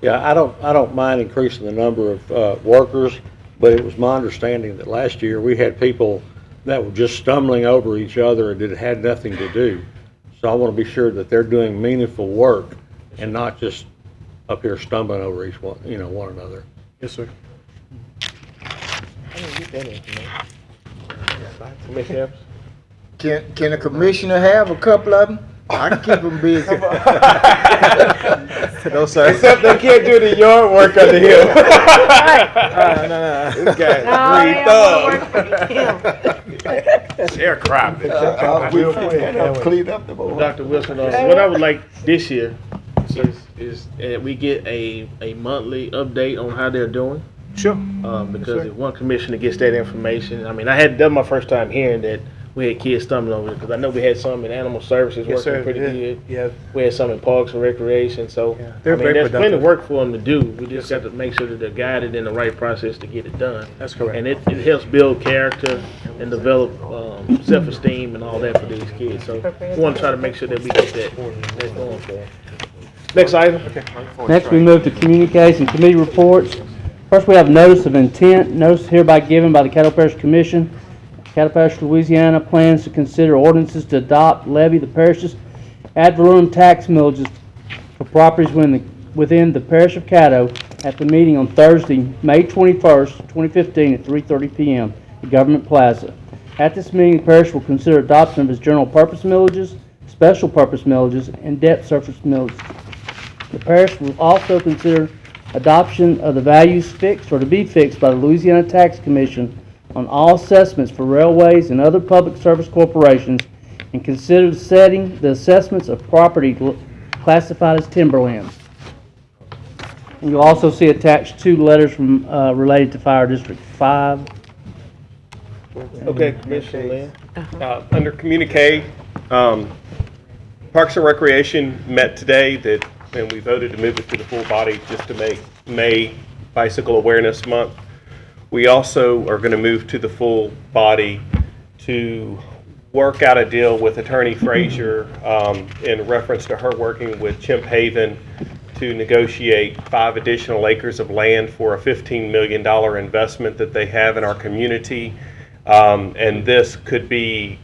S13: Yeah, I don't mind increasing the number of workers, but it was my understanding that last year we had people that were just stumbling over each other and that had nothing to do. So I want to be sure that they're doing meaningful work and not just up here stumbling over each one, one another.
S22: Yes, sir.
S1: I didn't get that information. Commissioner Epps?
S4: Can a commissioner have a couple of them? I can keep them busy.
S22: No, sir.
S16: Except they can't do the yard work under here.
S22: No.
S16: This guy sharecropping.
S4: Clean up the board.
S1: Dr. Wilson, what I would like this year is we get a monthly update on how they're doing.
S22: Sure.
S1: Because if one commissioner gets that information, I mean, that was my first time hearing that we had kids stumbling over it, because I know we had some in animal services working pretty good.
S22: Yeah.
S1: We had some in parks and recreation, so
S22: They're very
S1: there's plenty of
S22: productive.
S1: work for them to do. We just got to make sure that they're guided in the right process to get it done.
S22: That's correct.
S1: And it helps build character and develop self-esteem and all that for these kids. So we want to try to make sure that we get that going for them. Next item.
S9: Next, we move to communication committee reports. First, we have notice of intent. Notice hereby given by the Caddo Parish Commission. Caddo Parish, Louisiana plans to consider ordinances to adopt, levy the parish's ad valorem tax millages for properties within the parish of Caddo at the meeting on Thursday, May 21st, 2015 at 3:30 p.m. at Government Plaza. At this meeting, the parish will consider adoption of its general purpose millages, special purpose millages, and debt surface millages. The parish will also consider adoption of the values fixed or to be fixed by the Louisiana Tax Commission on all assessments for railways and other public service corporations, and consider setting the assessments of property classified as timberlands. And you'll also see attached 2 letters from related to Fire District 5.
S1: Okay, Commissioner Lynn.
S10: Under communique, Parks and Recreation met today and we voted to move it to the full body just to make May Bicycle Awareness Month. We also are going to move to the full body to work out a deal with Attorney Frazier in reference to her working with Chimp Haven to negotiate 5 additional acres of land for a $15 million investment that they have in our community. And this could be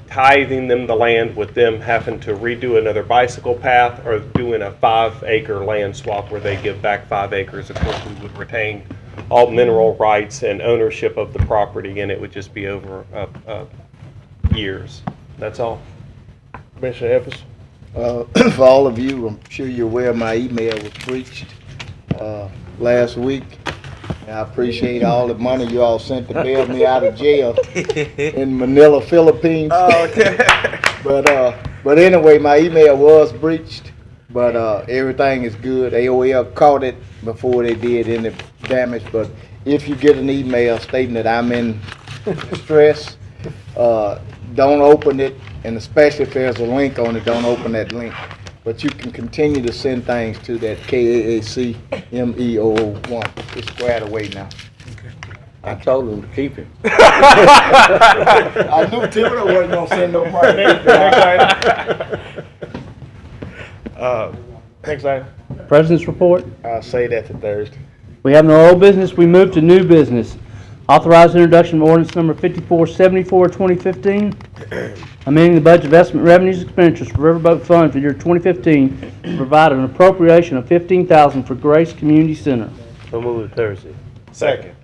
S10: tithing them the land with them having to redo another bicycle path or doing a 5-acre land swap where they give back 5 acres. Of course, we would retain all mineral rights and ownership of the property, and it would just be over years. That's all.
S1: Commissioner Evans.
S4: For all of you, I'm sure you're aware my email was breached last week. And I appreciate all the money you all sent to bail me out of jail in Manila, Philippines.
S14: Oh, okay.
S4: But anyway, my email was breached, but everything is good. AOL caught it before they did any damage. But if you get an email stating that I'm in distress, don't open it, and especially if there's a link on it, don't open that link. But you can continue to send things to that KAACME001. It's squared away now.
S13: Okay. I told him to keep it.
S4: I knew Thibodeau wasn't going to send no money.
S1: Next item.
S9: President's report.
S1: I'll say that to Thursday.
S9: We have no old business. We move to new business. Authorized introduction of ordinance number 5474-2015, amending the budget of estimate revenues and expenditures for Riverboat Fund for the year 2015 to provide an appropriation of $15,000 for Grace Community Center.
S2: So move to Thursday.
S1: Second.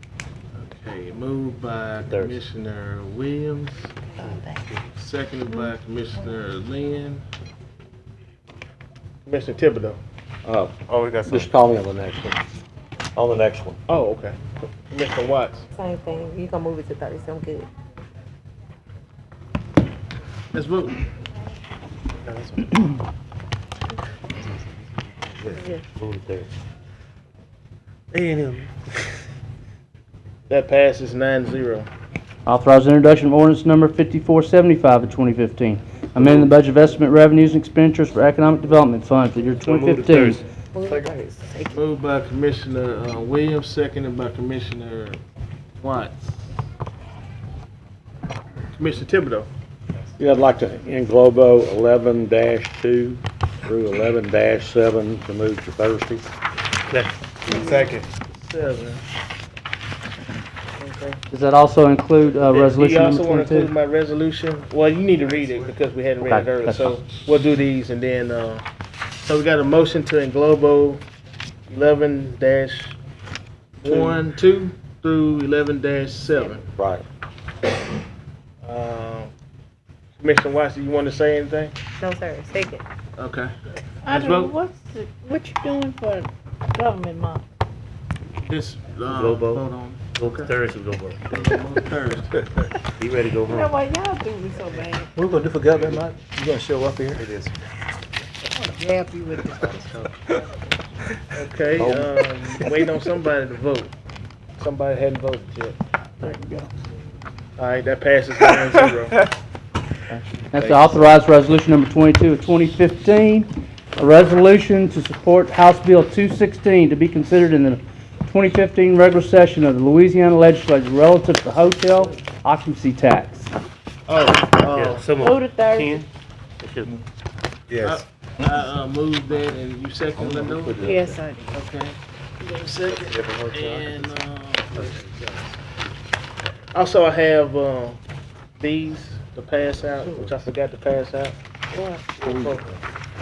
S1: Okay, moved by Commissioner Williams. Seconded by Commissioner Lynn. Commissioner Thibodeau.
S2: Oh, we got some.
S13: Just call me on the next one.
S2: On the next one.
S1: Oh, okay. Commissioner Watts.
S20: Same thing. You gonna move it to 30, so I'm good.
S1: Let's vote.
S2: Move to Thursday.
S1: A&M. That passes 9-0.
S9: Authorized introduction of ordinance number 5475 of 2015, amending the budget of estimate revenues and expenditures for Economic Development Fund for the year 2015.
S1: Moved by Commissioner Williams, seconded by Commissioner Watts. Commissioner Thibodeau.
S13: Yeah, I'd like to englobo 11-2 through 11-7 to move to Thursday.
S1: Second. 7. Okay.
S9: Does that also include resolution
S1: You
S9: number
S1: also want to
S9: 22?
S1: include my resolution? Well, you need to read it because we hadn't read it
S9: Okay,
S1: earlier.
S9: that's
S1: So
S9: fine.
S1: we'll do these and then, so we got a motion to englobo 11-1, 2 through 11-7.
S13: Right.
S1: Commissioner Watts, do you want to say anything?
S20: No, sir. Second.
S1: Okay.
S3: I
S1: Let's
S3: don't,
S1: vote.
S3: what you doing for government month?
S1: This,
S2: Go vote.
S1: vote on.
S2: Go Thursday, go vote.
S1: Thursday.
S2: He ready to go
S3: You know
S2: home.
S3: why y'all do me so bad?
S22: What we gonna do for government, Mike? You gonna show up here?
S2: It is.
S3: I'm gonna jab you with this.
S1: Okay, waiting on somebody to vote. Somebody hadn't voted yet.
S22: There you go.
S1: All right, that passes 9-0.
S9: That's the authorized resolution number 22 of 2015, a resolution to support House Bill 216 to be considered in the 2015 regular session of the Louisiana Legislature relative to hotel occupancy tax.
S2: Yeah, so
S3: Move to Thursday.
S2: 10. It should-
S16: Yes.
S1: I moved that and you second Lindo?
S3: Yes, I did.
S1: Okay. You got a second? And, also I have, these to pass out, which I forgot to pass out.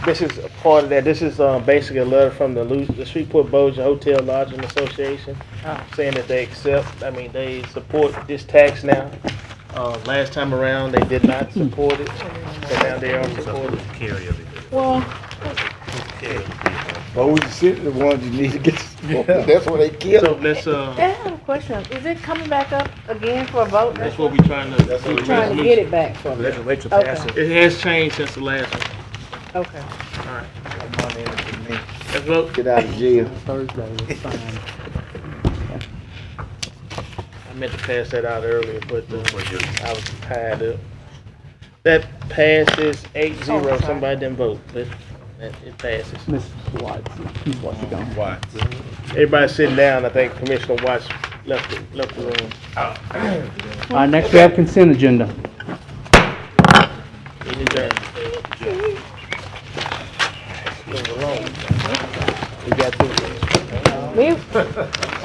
S1: This is a part of that. This is basically a letter from the Shreveport Bossier Hotel Lodging Association saying that they accept, they support this tax now. Last time around, they did not support it, so now they are supporting.
S3: Well,
S4: Those are sitting the ones you need to get, that's what they kill.
S1: So let's,
S3: I have a question. Is it coming back up again for a vote?
S1: that's what we're trying to.
S3: We're trying to get it back for me.
S1: Legislature
S3: Okay.
S1: passed it. It has changed since the last one.
S3: Okay.
S1: All right. Let's vote.
S4: Get out of jail.
S9: Thursday was fine.
S1: I meant to pass that out earlier, but I was tied up. That passes 8-0. Somebody didn't vote, but it passes.
S9: Ms. Watts, what's it going?
S16: Watts.
S1: Everybody's sitting down. I think Commissioner Watts left the room.
S9: All right, next we have consent agenda.
S1: Meeting adjourned. We got this.
S3: Me?